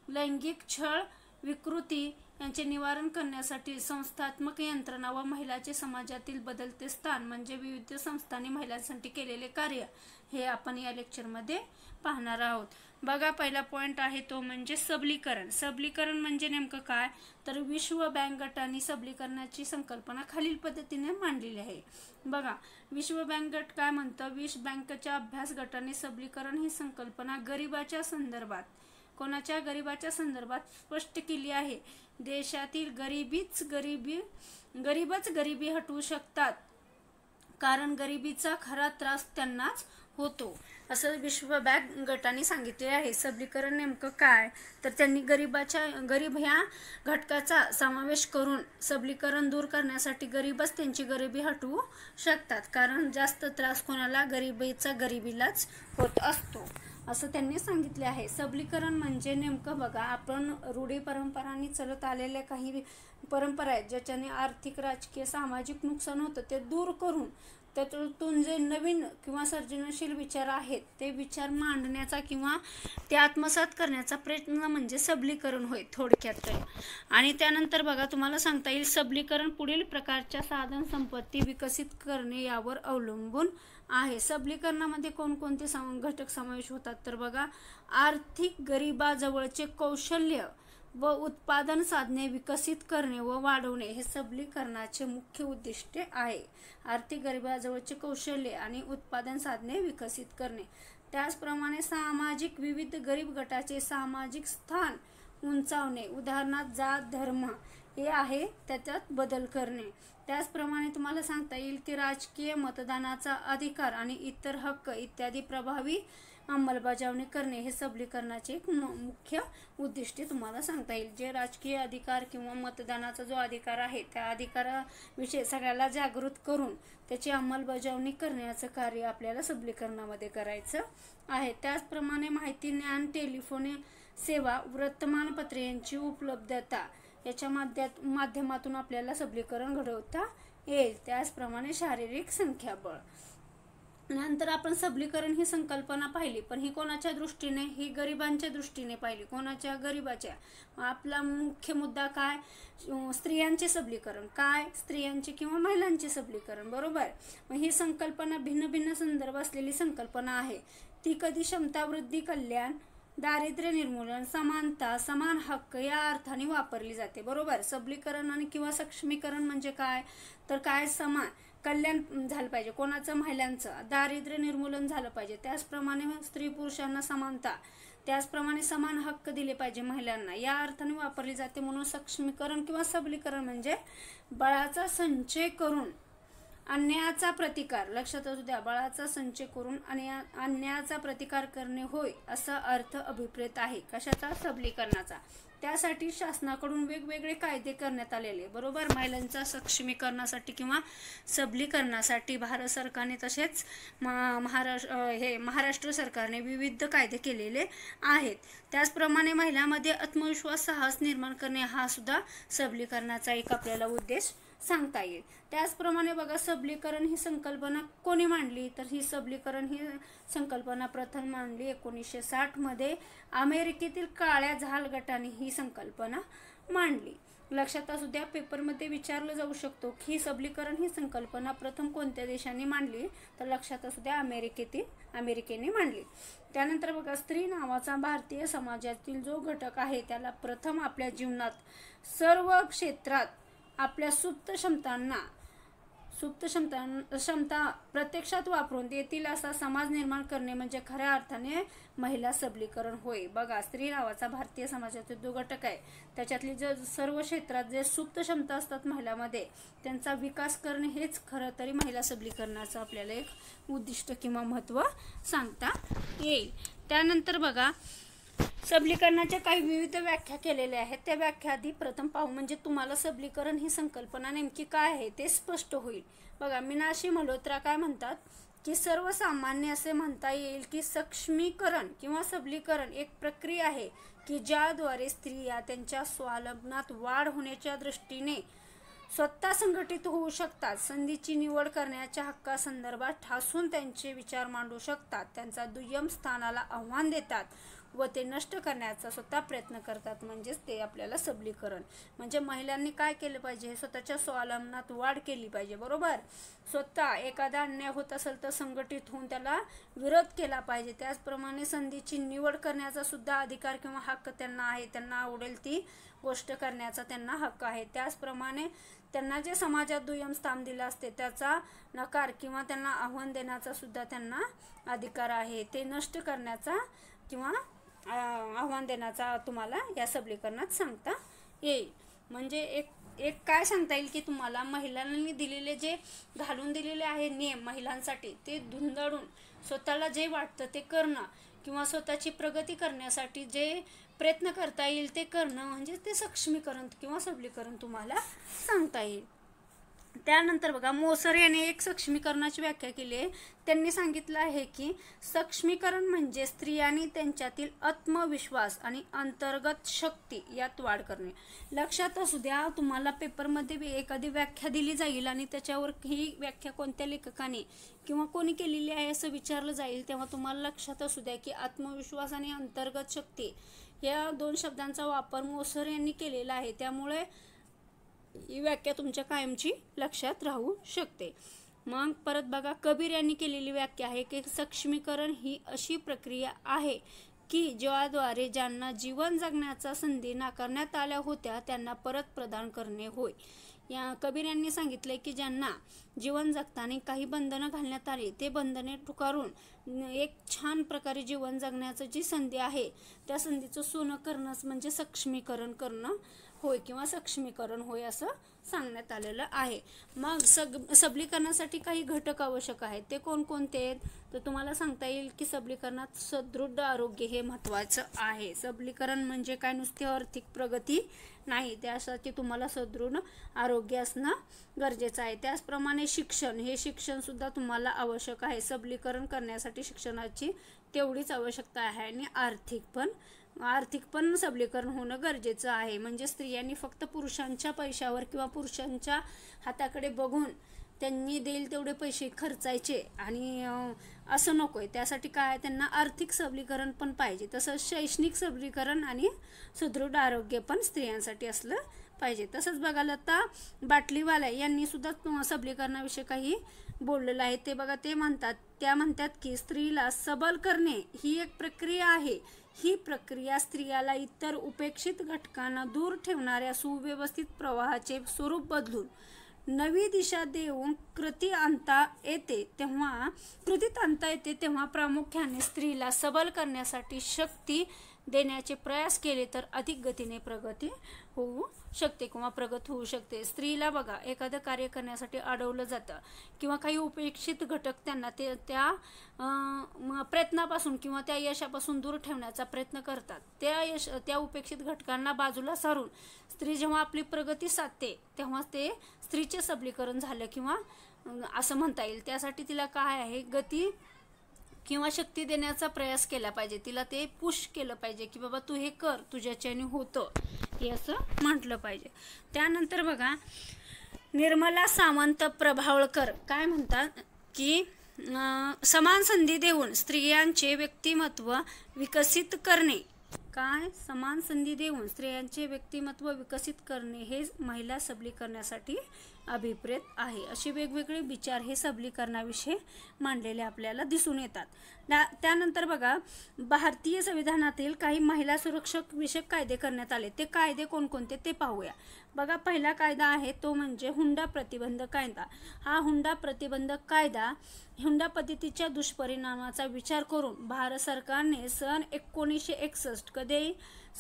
लैंगिक छळ, विकृती यांचे निवारण करण्यासाठी संस्थात्मक यंत्रणा व महिलाचे समाजातील बदलते स्थान म्हणजे विविध संस्थांनी महिलांसाठी केलेले कार्य हे आपण या लेक्चरमध्ये पाहणार आहोत. बघा, पहिला पॉइंट आहे तो म्हणजे सबलीकरण. सबलीकरण म्हणजे नेमकं काय, तर विश्व बँक गटाने सबलीकरणाची संकल्पना खालील पद्धतीने मांडलेली आहे. बघा, विश्व बँक गट काय म्हणतं, विश्व बँकेच्या अभ्यास गटाने सबलीकरण ही संकल्पना गरिबाच्या संदर्भात, कोणाच्या, गरिबाच्या संदर्भात स्पष्ट केली आहे. देशातील गरीबच गरिबी हटवू शकतात, कारण गरिबीचा खरा त्रास त्यांनाच होतो, असं विश्व बँक गटाने सांगितले आहे. सबलीकरण नेमकं काय, तर त्यांनी गरीब ह्या घटकाचा समावेश करून सबलीकरण दूर करण्यासाठी गरीबच त्यांची गरिबी हटवू शकतात, कारण जास्त त्रास कोणाला, गरिबीलाच होत असतो, असं त्यांनी सांगितले आहे. सबलीकरण म्हणजे नेमकं बघा, आपण रूढी परंपरांनी चालत आलेल्या काही परंपरा आहेत ज्याच्याने आर्थिक, राजकीय, सामाजिक नुकसान होतं ते दूर करून त्यातून जे नवीन किंवा सर्जनशील विचार आहेत ते विचार मांडण्याचा किंवा ते आत्मसात करण्याचा प्रयत्न म्हणजे सबलीकरण होय थोडक्यात. आणि त्यानंतर बघा, तुम्हाला सांगता येईल सबलीकरण पुढील प्रकारच्या साधन संपत्ती विकसित करणे यावर अवलंबून आहे. सबलीकरणामध्ये कोणकोणते घटक समावेश होतात, तर बघा, आर्थिक गरिबाजवळचे कौशल्य व उत्पादन साधने विकसित करणे व वाढवणे हे सबलीकरणाचे मुख्य उद्दिष्टे आहे. आर्थिक गरिबाजवळचे कौशल्य आणि उत्पादन साधने विकसित करणे. त्याचप्रमाणे सामाजिक विविध गरीब गटाचे सामाजिक स्थान उंचावणे, उदाहरणार्थ जात, धर्म हे आहे त्याच्यात बदल करणे. त्याचप्रमाणे तुम्हाला सांगता येईल की राजकीय, मतदानाचा अधिकार आणि इतर हक्क इत्यादी प्रभावी अंमलबजावणी करणे हे सबलीकरणाचे एक मुख्य उद्दिष्टे तुम्हाला सांगता येईल. जे राजकीय अधिकार किंवा मतदानाचा जो अधिकार आहे त्या अधिकाराविषयी सगळ्याला जागृत करून त्याची अंमलबजावणी करण्याचं कार्य आपल्याला सबलीकरणामध्ये करायचं आहे. त्याचप्रमाणे माहिती, ज्ञान, टेलिफोन सेवा, वर्तमानपत्रे यांची उपलब्धता याच्या माध्यमातून आपल्याला सबलीकरण घडवता येईल. त्याचप्रमाणे शारीरिक संख्याबळ. नंतर आपण सबलीकरण ही संकल्पना पाहिली, पण ही कोणाच्या दृष्टीने, ही गरिबांच्या दृष्टीने पाहिली. कोणाच्या, गरिबाच्या. आपला मुख्य मुद्दा काय, स्त्रियांचे सबलीकरण. काय, स्त्रियांचे किंवा महिलांचे सबलीकरण, बरोबर. मग ही संकल्पना भिन्न भिन्न संदर्भ असलेली संकल्पना आहे. ती कधी क्षमता वृद्धी, कल्याण, दारिद्र्य निर्मूलन, समानता, समान हक्क या अर्थाने वापरली जाते, बरोबर. सबलीकरण आणि किंवा सक्षमीकरण म्हणजे काय, तर काय, समान कल्याण झालं पाहिजे कोणाचं, महिलांचं, दारिद्र्य निर्मूलन झालं पाहिजे, त्याचप्रमाणे स्त्री पुरुषांना समानता, त्याचप्रमाणे समान हक्क दिले पाहिजे महिलांना, या अर्थाने वापरली जाते. म्हणून सक्षमीकरण किंवा सबलीकरण म्हणजे बळाचा संचय करून अन्यायाचा प्रतिकार, लक्षात असू द्या, बळाचा संचय करून अन्यायाचा प्रतिकार करणे होय असा अर्थ अभिप्रेत आहे. कशाचा? सबलीकरणाचा. त्यासाठी शासनाकडून वेगवेगळे कायदे करण्यात आलेले, बरोबर. महिलांच्या सक्षमीकरणासाठी किंवा सबलीकरणासाठी भारत सरकारने तसेच महाराष्ट्र सरकारने विविध कायदे केलेले आहेत. त्याचप्रमाणे महिलांमध्ये आत्मविश्वास, साहस निर्माण करणे हा सुद्धा सबलीकरणाचा एक आपल्याला उद्देश सांगता येईल. त्याचप्रमाणे बघा, सबलीकरण ही संकल्पना कोणी मांडली? तर ही सबलीकरण ही संकल्पना प्रथम मांडली 1960 मध्ये अमेरिकेतील काळ्या झाल गटाने ही संकल्पना मांडली. लक्षात असू द्या, पेपरमध्ये विचारलं जाऊ शकतो की सबलीकरण ही संकल्पना प्रथम कोणत्या देशाने मांडली? तर लक्षात असू द्या, अमेरिकेने मांडली. त्यानंतर बघा, स्त्री नावाचा भारतीय समाजातील जो घटक आहे त्याला प्रथम आपल्या जीवनात सर्व क्षेत्रात आपल्या सुप्त क्षमता प्रत्यक्षात वापरून देतील असा समाज निर्माण करणे म्हणजे खऱ्या अर्थाने महिला सबलीकरण होय. बघा, स्त्री नावाचा भारतीय समाजातील जो घटक आहे त्याच्यातली जे सर्व क्षेत्रात जे सुप्त क्षमता असतात महिलांमध्ये त्यांचा विकास करणे हेच खरं तरी महिला सबलीकरणाचं आपल्याला एक उद्दिष्ट किंवा महत्त्व सांगता येईल. त्यानंतर बघा, सबलीकरणाच्या काही विविध व्याख्या केलेल्या आहेत. त्या व्याख्या आधी प्रथम पाहू म्हणजे तुम्हाला सबलीकरण ही संकल्पना नेमकी काय आहे ते स्पष्ट होईल. बघा, मीनाक्षी मल्होत्रा काय म्हणतात की सर्वसामान्य असे म्हणता येईल की सक्षमीकरण किंवा सबलीकरण एक प्रक्रिया आहे की ज्याद्वारे स्त्रिया त्यांच्या स्वावलंबनात वाढ होण्याच्या दृष्टीने स्वतः संघटित होऊ शकतात, संधीची निवड करण्याच्या हक्कासंदर्भात ठासून त्यांचे विचार मांडू शकतात, त्यांचा दुय्यम स्थानाला आव्हान देतात व ते नष्ट करण्याचा स्वतः प्रयत्न करतात. म्हणजेच ते आपल्याला सबलीकरण म्हणजे महिलांनी काय केलं पाहिजे? स्वतःच्या स्वावलंबनात वाढ केली पाहिजे, बरोबर. स्वतः एखादा अन्याय होत असेल तर संघटित होऊन त्याला विरोध केला पाहिजे. त्याचप्रमाणे संधीची निवड करण्याचा सुद्धा अधिकार किंवा हक्क त्यांना आहे. त्यांना आवडेल ती गोष्ट करण्याचा त्यांना हक्क आहे. त्याचप्रमाणे त्यांना जे समाजात दुय्यम स्थान दिलं असते त्याचा नकार किंवा त्यांना आव्हान देण्याचा सुद्धा त्यांना अधिकार आहे. ते नष्ट करण्याचा किंवा आव्हान देण्याचा तुम्हाला या सबलीकरणात सांगता येईल. म्हणजे एक काय सांगता येईल की तुम्हाला महिलांनी दिलेले जे घालून दिलेले आहे नियम महिलांसाठी ते धुंदळून स्वतःला जे वाटतं ते करणं किंवा स्वतःची प्रगती करण्यासाठी जे प्रयत्न करता येईल ते करणं म्हणजे ते सक्षमीकरण किंवा सबलीकरण तुम्हाला सांगता येईल. त्यानंतर बघा, मोसर याने एक सक्षमीकरणाची व्याख्या केली आहे. त्यांनी सांगितलं आहे की सक्षमीकरण म्हणजे स्त्रियांनी त्यांच्यातील आत्मविश्वास आणि अंतर्गत शक्ती यात वाढ करणे. लक्षात असू द्या, तुम्हाला पेपरमध्ये एखादी व्याख्या दिली जाईल आणि त्याच्यावर ही व्याख्या कोणत्या लेखकाने किंवा कोणी केलेली आहे असं विचारलं जाईल तेव्हा तुम्हाला लक्षात असू द्या की आत्मविश्वास आणि अंतर्गत शक्ती या दोन शब्दांचा वापर मोसर यांनी केलेला आहे. त्यामुळे ही व्याख्या तुमच्या कायमची लक्षात राहू शकते. मग परत बघा, कबीर यांनी केलेली व्याख्या आहे की सक्षमीकरण ही अशी प्रक्रिया आहे की ज्याद्वारे ज्यांना जीवन जगण्याच्या संधी नाकारण्यात आल्या होत्या त्यांना परत प्रदान करणे होय. या कबीर यांनी सांगितले की ज्यांना जीवन जगताना काही बंधनं घालण्यात आली ते बंधने ठुकारून एक छान प्रकारे जीवन जगण्याची जी संधी आहे त्या संधीचं सोनं करणंच म्हणजे सक्षमीकरण करणं होय किंवा सक्षमीकरण होय असं सांगण्यात आलेलं आहे. मग सबलीकरणासाठी काही घटक आवश्यक आहेत. ते कोणकोणते आहेत तर तुम्हाला सांगता येईल की सबलीकरणात सदृढ आरोग्य हे महत्त्वाचं आहे. सबलीकरण म्हणजे काय नुसती आर्थिक प्रगती नाही, त्यासाठी तुम्हाला सदृढ आरोग्य असणं गरजेचं आहे. त्याचप्रमाणे शिक्षण सुद्धा तुम्हाला आवश्यक आहे. सबलीकरण करण्यासाठी शिक्षणाची तेवढीच आवश्यकता आहे आणि आर्थिक पण सबलीकरण होणं गरजेचं आहे. म्हणजे स्त्रियांनी फक्त पुरुषांच्या पैशावर किंवा पुरुषांच्या हाताकडे बघून त्यांनी देईल तेवढे पैसे खर्चायचे आणि असं नकोय. त्यासाठी काय त्यांना आर्थिक सबलीकरण पण पाहिजे. तसंच शैक्षणिक सबलीकरण आणि सुदृढ आरोग्य पण स्त्रियांसाठी असलं पाहिजे. तसंच बघायला आता बाटलीवाला यांनी सुद्धा सबलीकरणाविषयी काही बोललेलं आहे. ते बघा, त्या म्हणतात की स्त्रीला सबल करणे ही एक प्रक्रिया आहे. ही प्रक्रिया स्त्रियाला इतर उपेक्षित घटकांना दूर ठेवणाऱ्या सुव्यवस्थित प्रवाहाचे स्वरूप बदलून नवी दिशा देऊन कृतीत आणता येते तेव्हा प्रामुख्याने स्त्रीला सबल करण्यासाठी शक्ती देण्याचे प्रयास केले तर अधिक गतीने प्रगती होऊ शकते किंवा प्रगत होऊ शकते. स्त्रीला बघा एखादं कार्य करण्यासाठी अडवलं जातं किंवा काही उपेक्षित घटक त्यांना त्या प्रयत्नापासून किंवा त्या यशापासून दूर ठेवण्याचा प्रयत्न करतात. त्या उपेक्षित घटकांना बाजूला सारून स्त्री जेव्हा आपली प्रगती साधते तेव्हा ते स्त्रीचे सबलीकरण झालं किंवा असं म्हणता येईल. त्यासाठी तिला काय आहे, गती किंवा शक्ती देण्याचा प्रयास केला पाहिजे. तिला ते पुश केलं पाहिजे की बाबा तू हे कर, तुझ्याच्याने होतं, हे असं म्हटलं पाहिजे. त्यानंतर बघा निर्मला सावंत प्रभावळकर काय म्हणतात की समान संधी देऊन स्त्रियांचे व्यक्तिमत्व विकसित करणे. काय, समान संधी देऊन स्त्रियांचे व्यक्तिमत्व विकसित करणे हे महिला सबलीकरणासाठी अभिप्रेत आहे. असे वेगवेगळे विचार हे सबलीकरणाविषयी मांडलेले आपल्याला दिसून येतात. त्यानंतर बघा भारतीय संविधानातील काही महिला सुरक्षक विषयक कायदे करण्यात आले. ते कायदे कोणकोणते ते पाहूया. बघा पहिला कायदा आहे तो म्हणजे हुंडा प्रतिबंधक कायदा. हा हुंडा प्रतिबंधक कायदा हुंडा पद्धतीच्या दुष्परिणामाचा विचार करून भारत सरकारने सन 1961 कधी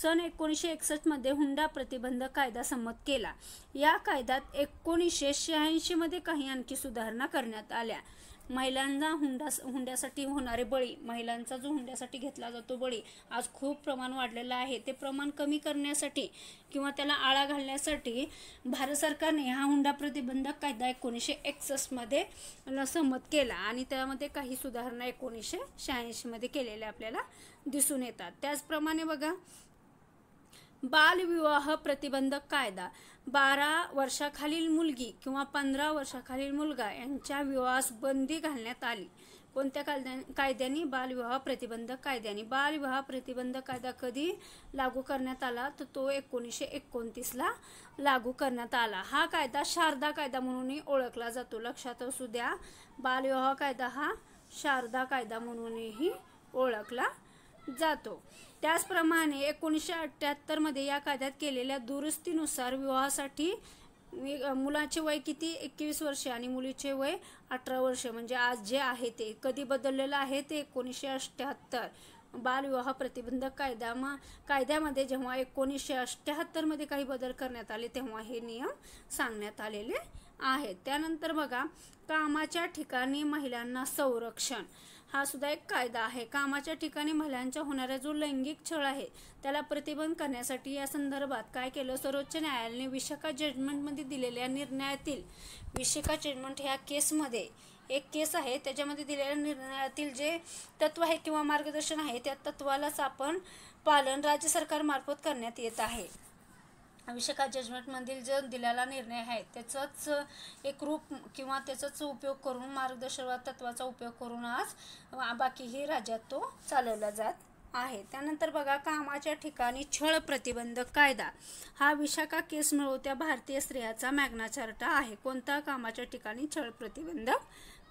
सन 1961 मध्ये हुंडा प्रतिबंधक कायदा संमत केला. या कायद्यात 1986 मध्ये काही आणखी सुधारणा करण्यात आल्या. महिलांना हुंड्यासाठी होणारे बळी, महिलांचा जो हुंड्यासाठी घेतला जातो बळी आज खूप प्रमाण वाढलेलं आहे. ते प्रमाण कमी करण्यासाठी किंवा त्याला आळा घालण्यासाठी भारत सरकारने हा हुंडा प्रतिबंधक कायदा 1961 मध्ये संमत केला आणि त्यामध्ये काही सुधारणा 1986 मध्ये केलेल्या आपल्याला दिसून येतात. त्याचप्रमाणे बघा बालविवाह प्रतिबंधक कायदा. 12 वर्षाखालील मुलगी किंवा 15 वर्षाखालील मुलगा यांच्या विवाहास बंदी घालण्यात आली. कोणत्या कायद्याने? बालविवाह प्रतिबंधक कायद्याने. बालविवाह प्रतिबंधक कायदा कधी लागू करण्यात आला तर तो 1929 ला लागू करण्यात आला. हा कायदा शारदा कायदा म्हणूनही ओळखला जातो. लक्षात असू द्या, बालविवाह कायदा हा शारदा कायदा म्हणूनही ओळखला जातो. त्याचप्रमाणे 1978 मध्ये या कायद्यात केलेल्या दुरुस्तीनुसार विवाहासाठी मुलाचे वय किती? 21 वर्षे आणि मुलीचे वय 18 वर्षे. म्हणजे आज जे आहे ते कधी बदललेलं आहे ते 1978 बालविवाह प्रतिबंधक कायद्यामध्ये जेव्हा 1978 मध्ये काही बदल करण्यात आले तेव्हा हे नियम सांगण्यात आलेले आहेत. त्यानंतर बघा कामाच्या ठिकाणी महिलांना संरक्षण. हा सुद्धा एक कायदा आहे. कामाच्या ठिकाणी महिलांच्या होणारा जो लैंगिक छळ आहे त्याला प्रतिबंध करण्यासाठी या संदर्भात काय केलं, सर्वोच्च न्यायालयाने विशाखा जजमेंटमध्ये दिलेल्या निर्णयातील, विशाखा जजमेंट ह्या केसमध्ये एक केस आहे त्याच्यामध्ये दिलेल्या निर्णयातील जे तत्व आहे किंवा मार्गदर्शन आहे त्या तत्वालाच आपण पालन राज्य सरकारमार्फत करण्यात येत आहे. विशाखा जजमेंटमधील जो दिलेला निर्णय आहे त्याचाच एक रूप किंवा त्याचाच उपयोग करून मार्गदर्शक तत्वाचा उपयोग करून आज बाकीही राज्यात तो चालवला जात आहे. त्यानंतर बघा कामाच्या ठिकाणी छळ प्रतिबंधक कायदा. हा विशाखा केस मिळवत्या भारतीय स्त्रियाचा मॅग्ना चार्टा आहे. कोणता? कामाच्या ठिकाणी छळ प्रतिबंधक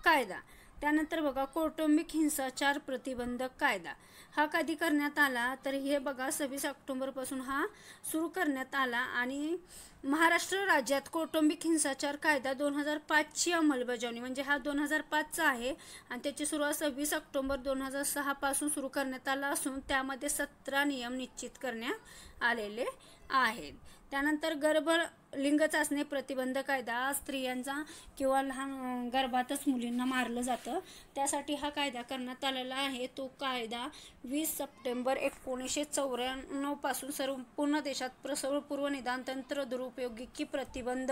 कायदा. त्यानंतर बघा कौटुंबिक हिंसाचार प्रतिबंधक कायदा. हा कधी करण्यात आला तर हे बघा 26 ऑक्टोबरपासून हा सुरू करण्यात आला आणि महाराष्ट्र राज्यात कौटुंबिक हिंसाचार कायदा 2005 ची अंमलबजावणी, म्हणजे हा 2005चा आहे आणि त्याची सुरुवात 26 ऑक्टोबर 2006 पासून सुरू करण्यात आला असून त्यामध्ये 17 नियम निश्चित करण्यात आलेले आहेत. त्यानंतर लिंग चाचणी प्रतिबंध कायदा. स्त्रियांचा किंवा लहान गर्भातच मुलींना मारलं जातं त्यासाठी हा कायदा करण्यात आलेला आहे. तो कायदा 20 सप्टेंबर 1994 पासून संपूर्ण देशात प्रसवपूर्व निदान तंत्र दुरुपयोगी प्रतिबंध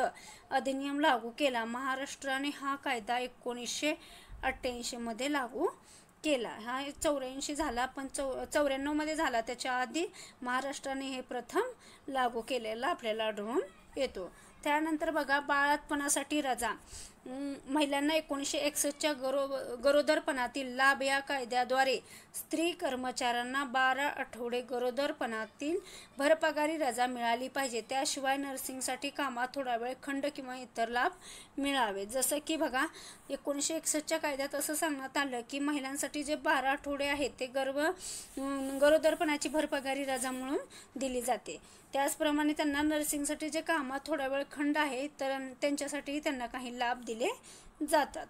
अधिनियम लागू केला. महाराष्ट्राने हा कायदा 1988 मध्ये लागू केला. हा 84 झाला पण 94 मध्ये झाला. त्याच्या आधी महाराष्ट्राने हे प्रथम लागू केलेला आपल्याला आढळून येतो. त्यानंतर बघा बाळातपणासाठी रजा. महिलांना 1961च्या गरोदरपणातील लाभ या कायद्याद्वारे स्त्री कर्मचाऱ्यांना 12 आठवडे गरोदरपणातील भरपगारी रजा मिळाली पाहिजे. त्याशिवाय नर्सिंगसाठी कामात थोडा वेळ खंड किंवा इतर लाभ मिळावे. जसं की बघा 1961च्या कायद्यात असं सांगण्यात आलं की महिलांसाठी जे 12 आठवडे आहेत ते गरोदरपणाची भरपगारी रजा म्हणून दिली जाते. त्याचप्रमाणे त्यांना नर्सिंगसाठी जे कामात थोडा वेळ खंड आहे तर त्यांच्यासाठी त्यांना काही लाभ दिले जातात.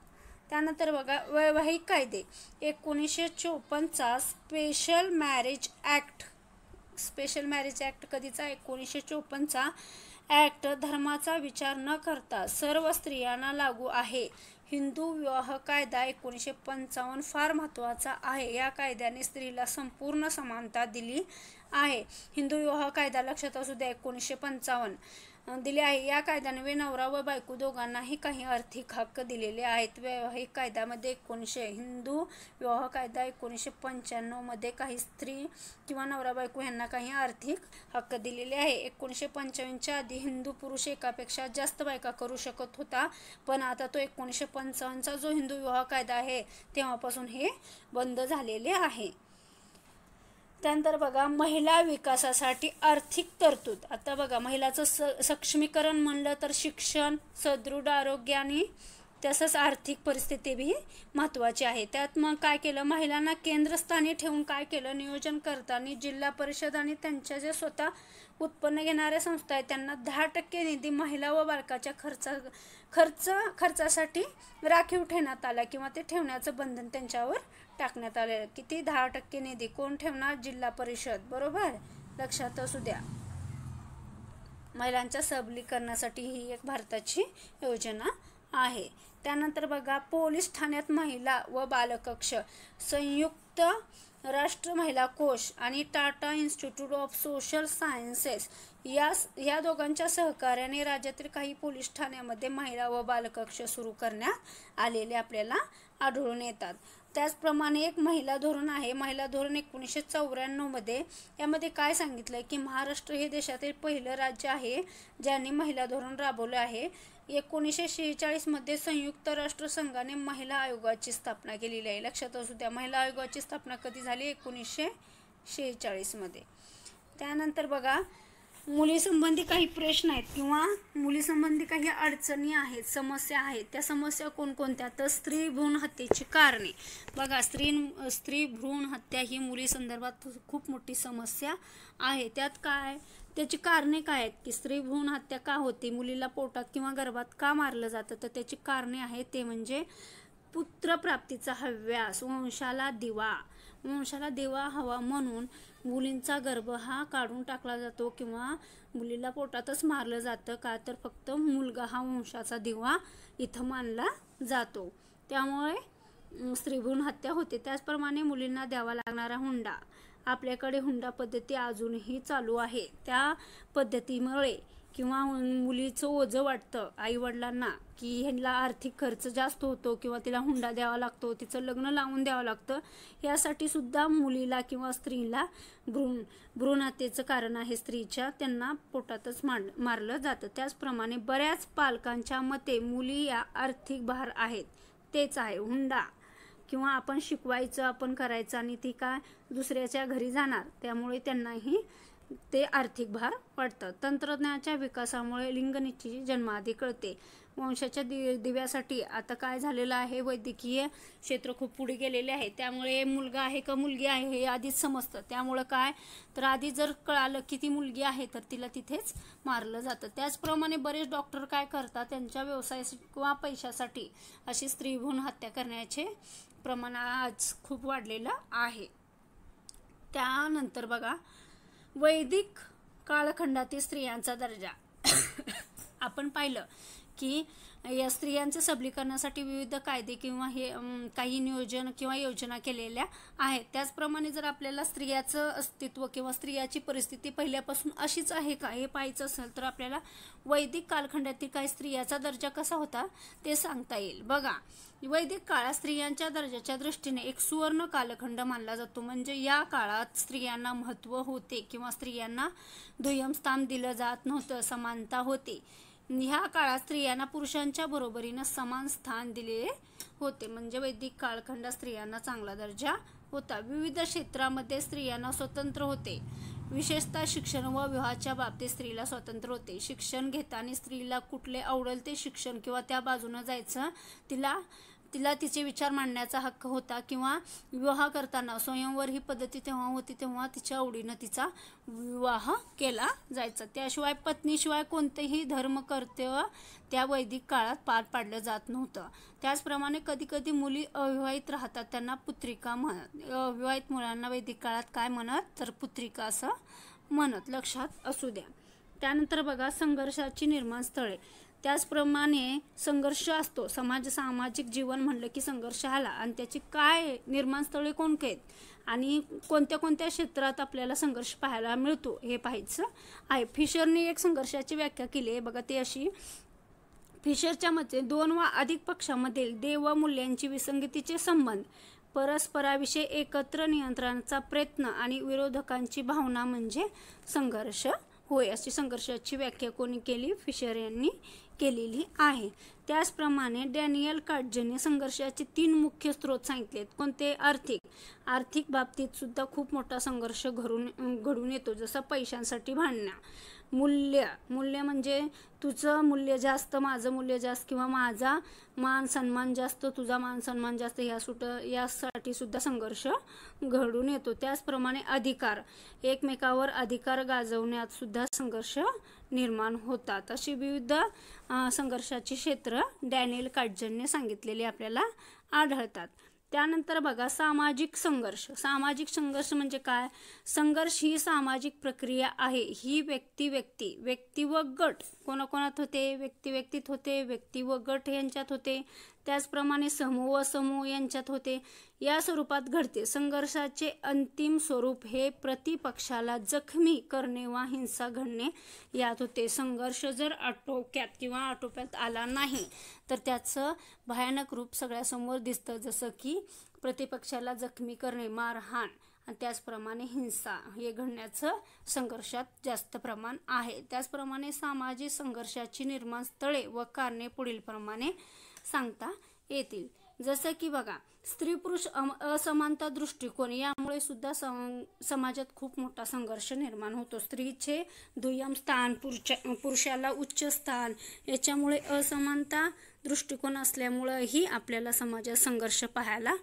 त्यानंतर बघा वैवाहिक कायदे. 1954चा special marriage act special marriage act कधीचा 1954चा ॲक्ट धर्माचा विचार न करता सर्व स्त्रियांना लागू आहे. हिंदू विवाह कायदा 1955 फार महत्त्वाचा आहे. या कायद्याने स्त्रीला संपूर्ण समानता दिली आहे. हिंदू विवाह कायदा लक्षात असू द्या, 1955 दिले आहे. या कायद्याने नवरा व बायको दोघांनाही काही आर्थिक हक्क दिलेले आहेत. वैवाहिक कायद्यामध्ये हिंदू विवाह कायदा 1995 मध्ये काही स्त्री किंवा नवरा बायको यांना काही आर्थिक हक्क दिलेले आहे. 1955च्या आधी हिंदू पुरुष एकापेक्षा जास्त बायका करू शकत होता, पण आता तो 1955चा जो हिंदू विवाह कायदा आहे तेव्हापासून हे बंद झालेले आहे. त्यानंतर बघा, महिला विकासासाठी आर्थिक तरतूद. आता बघा, महिलाचं सक्षमीकरण म्हणलं तर शिक्षण, सदृढ आरोग्य आणि तसंच आर्थिक परिस्थिती बी महत्त्वाची आहे. त्यात मग काय केलं, महिलांना केंद्रस्थानी ठेवून काय केलं, नियोजन करताना जिल्हा परिषद आणि त्यांच्या जे स्वतः उत्पन्न घेणाऱ्या संस्था आहेत त्यांना 10% निधी महिला व बालकाच्या खर्चासाठी राखीव ठेवण्यात आला किंवा ते ठेवण्याचं बंधन त्यांच्यावर टाकण्यात आले. किती? 10% निधी कोण ठेवणार? जिल्हा परिषद. बरोबर, लक्षात असू द्या. महिलांच्या सबलीकरणासाठी ही एक भारताची योजना आहे. त्यानंतर बघा, पोलीस ठाण्यात महिला व बालकक्ष, संयुक्त राष्ट्र महिला कोश आणि Tata institute of social sciences या दोघांच्या सहकार्याने राज्यातील काही पोलीस ठाण्यामध्ये महिला व बालकक्ष सुरू करण्यात आलेले आपल्याला आढळून येतात. त्याचप्रमाणे एक महिला धोरण आहे. महिला धोरण 1994 मध्ये. यामध्ये काय सांगितलं की महाराष्ट्र हे देशातील पहिलं राज्य आहे ज्याने महिला धोरण राबवलं आहे. 1946 मध्ये संयुक्त राष्ट्र संघाने महिला आयोगाची स्थापना केलेली आहे. लक्षात असू द्या, महिला आयोगाची स्थापना कधी झाली? 1946 मध्ये. त्यानंतर बघा, मुलीसंबंधी काही प्रश्न आहेत किंवा मुलीसंबंधी काही अडचणी आहेत, समस्या आहेत. त्या समस्या कोणकोणत्या? तर स्त्री भ्रूण हत्येची कारणे. बघा, स्त्री भ्रूण हत्या ही मुलीसंदर्भात खूप मोठी समस्या आहे. त्यात काय, त्याची कारणे काय आहेत की स्त्री भ्रूण हत्या का होते, मुलीला पोटात किंवा गर्भात का मारलं जातं, तर त्याची कारणे आहेत ते म्हणजे पुत्रप्राप्तीचा हव्यास, वंशाला दिवा हवा म्हणून मुलींचा गर्भ हा काढून टाकला जातो किंवा मुलीला पोटातच मारलं जातं. का तर फक्त मुलगा हा वंशाचा दिवा इथं मानला जातो, त्यामुळे स्त्रीभ्रूण हत्या होते. त्याचप्रमाणे मुलींना द्यावा लागणारा हुंडा, आपल्याकडे हुंडा पद्धती अजूनही चालू आहे. त्या पद्धतीमुळे किंवा मुलीचं ओझं वाटतं आईवडिलांना की ह्यांना आर्थिक खर्च जास्त होतो किंवा तिला हुंडा द्यावा लागतो, तिचं लग्न लावून द्यावं लागतं. यासाठी सुद्धा मुलीला किंवा स्त्रीला भ्रूण हत्येचं कारण आहे. स्त्रीच्या त्यांना पोटातच मारलं जातं. त्याचप्रमाणे बऱ्याच पालकांच्या मते मुली या आर्थिक भार आहेत. तेच आहे हुंडा किंवा आपण शिकवायचं, आपण करायचं आणि ती काय दुसऱ्याच्या घरी जाणार, त्यामुळे त्यांनाही ते आर्थिक भार वाढतं. तंत्रज्ञानाच्या विकासामुळे लिंगनिश्चिती जन्माआधी कळते. वंशाच्या दिव्यासाठी आता काय झालेलं आहे, वैद्यकीय क्षेत्र खूप पुढे गेलेले आहे, त्यामुळे मुलगा आहे का मुलगी आहे हे आधीच समजतं. त्यामुळं काय, तर आधी जर कळालं की ती मुलगी आहे तर तिला तिथेच मारलं जातं. त्याचप्रमाणे बरेच डॉक्टर काय करतात, त्यांच्या व्यवसायासाठी किंवा पैशासाठी अशी स्त्रीभ्रूण हत्या करण्याचे प्रमाण आज खूप वाढलेलं आहे. त्यानंतर बघा, वैदिक कालखंडातील स्त्रियांचा दर्जा. आपण पाहिलं की या स्त्रियांच्या सबलीकरणासाठी विविध कायदे किंवा हे काही नियोजन किंवा योजना केलेल्या आहेत. त्याचप्रमाणे जर आपल्याला स्त्रियाचं अस्तित्व किंवा स्त्रियाची परिस्थिती पहिल्यापासून अशीच आहे का हे पाहायचं असेल तर आपल्याला वैदिक कालखंडातील काही स्त्रियाचा दर्जा कसा होता ते सांगता येईल. बघा, वैदिक काळात स्त्रियांच्या दर्जाच्या दृष्टीने एक सुवर्ण कालखंड मानला जातो. म्हणजे या काळात स्त्रियांना महत्त्व होते किंवा स्त्रियांना दुय्यम स्थान दिलं जात नव्हतं, समानता होती. ह्या काळात स्त्रियांना पुरुषांच्या बरोबरीनं समान स्थान दिले होते. म्हणजे वैदिक कालखंडात स्त्रियांना चांगला दर्जा होता. विविध क्षेत्रामध्ये स्त्रियांना स्वतंत्र होते. विशेषतः शिक्षण व विवाहाच्या बाबतीत स्त्रीला स्वातंत्र्य होते. शिक्षण घेताना स्त्रीला कुठले आवडेल ते शिक्षण किंवा त्या बाजूने जायचं, तिला तिचे विचार मांडण्याचा हक्क होता. किंवा विवाह करताना स्वयंवर ही पद्धती तेव्हा होती तेव्हा तिच्या आवडीनं तिचा विवाह केला जायचा. त्याशिवाय पत्नीशिवाय कोणतेही धर्म कर्तव्य त्या वैदिक काळात पार पाडलं जात नव्हतं. त्याचप्रमाणे कधीकधी मुली अविवाहित राहतात, त्यांना पुत्रिका म्हणत. अविवाहित मुलांना वैदिक काळात काय म्हणत तर पुत्रिका असं म्हणत लक्षात असू द्या. त्यानंतर बघा संघर्षाची निर्माण स्थळे. त्याचप्रमाणे संघर्ष असतो, सामाजिक जीवन म्हणलं की संघर्ष आला आणि त्याची काय निर्माण स्थळे कोणती आहेत आणि कोणत्या कोणत्या क्षेत्रात आपल्याला संघर्ष पाहायला मिळतो हे पाहायचं आहे. फिशरने एक संघर्षाची व्याख्या केली आहे बघा, ती अशी. फिशरच्या मते 2 वा अधिक पक्षांमधील देव व मूल्यांची विसंगतीचे संबंध, परस्पराविषयी एकत्र नियंत्रणाचा प्रयत्न आणि विरोधकांची भावना म्हणजे संघर्ष होय. अशी संघर्षाची व्याख्या कोणी केली? फिशर यांनी केलेली आहे. त्याचप्रमाणे डॅनियल कार्डजने संघर्षाचे 3 मुख्य स्रोत सांगितलेत. कोणते? आर्थिक बाबतीत सुद्धा खूप मोठा संघर्ष घडून येतो, जसं पैशांसाठी भांडणं. मूल्य म्हणजे तुझं मूल्य जास्त, माझं मूल्य जास्त, किंवा माझा मान सन्मान जास्त, तुझा मान सन्मान जास्त, यासाठी सुद्धा संघर्ष घडून येतो. त्याचप्रमाणे अधिकार, एकमेकावर अधिकार गाजवण्यात सुद्धा संघर्ष निर्माण होतात. अशी विविध संघर्षाची क्षेत्र डॅनियल कार्डजनने सांगितलेली आपल्याला आढळतात. त्यानंतर बघा सामाजिक संघर्ष म्हणजे काय? संघर्ष ही सामाजिक प्रक्रिया आहे. ही व्यक्ती व गट कोणाकोणात होते? व्यक्तीत होते, व्यक्ती व गट यांच्यात होते. त्याचप्रमाणे समूह व समूह यांच्यात होते. या स्वरूपात घडते. संघर्षाचे अंतिम स्वरूप हे प्रतिपक्षाला जखमी करणे वा हिंसा घडणे यात होते. संघर्ष जर आटोप्यात आला नाही तर त्याचं भयानक रूप सगळ्यासमोर दिसतं, जसं की प्रतिपक्षाला जखमी करणे, मारहाण आणि त्याचप्रमाणे हिंसा हे घडण्याचं संघर्षात जास्त प्रमाण आहे. त्याचप्रमाणे सामाजिक संघर्षाची निर्माण स्थळे व कारणे पुढील प्रमाणे सांगता येतील. जसं की बघा स्त्री पुरुष असमानता दृष्टिकोन, यामुळे सुद्धा समाजात खूप मोठा संघर्ष निर्माण होतो. स्त्रीचे दुय्यम स्थान, पुरुषाला उच्च स्थान, याच्यामुळे असमानता दृष्टिकोन असल्यामुळेही आपल्याला समाजात संघर्ष पाहायला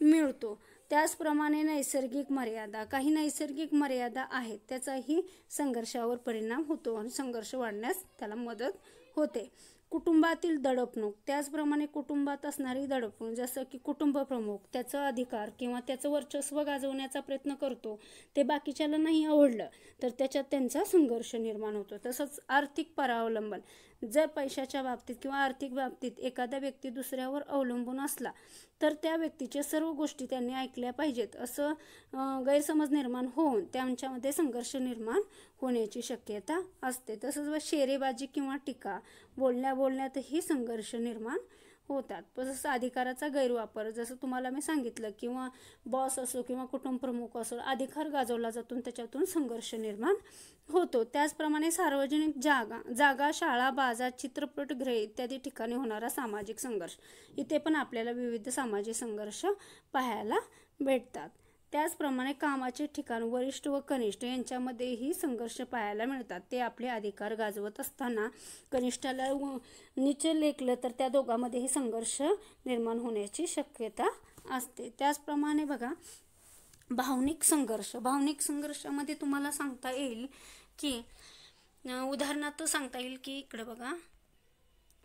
मिळतो. त्याचप्रमाणे नैसर्गिक मर्यादा, काही नैसर्गिक मर्यादा आहेत, त्याचाही संघर्षावर परिणाम होतो आणि संघर्ष वाढण्यास त्याला मदत होते. कुटुंबातील दडपणूक, त्याचप्रमाणे कुटुंबात असणारी दडपणूक, जसं की कुटुंब प्रमुख त्याचा अधिकार किंवा त्याचं वर्चस्व गाजवण्याचा प्रयत्न करतो, ते बाकीच्याला नाही आवडलं तर त्याच्यात त्यांचा संघर्ष निर्माण होतो. तसंच आर्थिक परावलंबन, जर पैशाच्या बाबतीत किंवा आर्थिक बाबतीत एखादा व्यक्ती दुसऱ्यावर अवलंबून असला तर त्या व्यक्तीच्या सर्व गोष्टी त्यांनी ऐकल्या पाहिजेत असं गैरसमज निर्माण होऊन त्यांच्यामध्ये संघर्ष निर्माण होण्याची शक्यता असते. तसंच शेरेबाजी किंवा टीका, बोलण्यातही संघर्ष निर्माण होतात. तसंच अधिकाराचा गैरवापर, जसं तुम्हाला मी सांगितलं, किंवा बॉस असो किंवा कुटुंब प्रमुख असो, अधिकार गाजवला जातो, त्याच्यातून संघर्ष निर्माण होतो. त्याचप्रमाणे सार्वजनिक जागा, शाळा, बाजार, चित्रपटगृहे इत्यादी ठिकाणी होणारा सामाजिक संघर्ष, इथे पण आपल्याला विविध सामाजिक संघर्ष पाहायला भेटतात. त्याचप्रमाणे कामाचे ठिकाण, वरिष्ठ व कनिष्ठ यांच्यामध्येही संघर्ष पाहायला मिळतात. ते आपले अधिकार गाजवत असताना कनिष्ठाला नीच लेखलं तर त्या दोघांमध्येही संघर्ष निर्माण होण्याची शक्यता असते. त्याचप्रमाणे बघा भावनिक संघर्षामध्ये तुम्हाला सांगता येईल की उदाहरणार्थ सांगता येईल की इकडे बघा,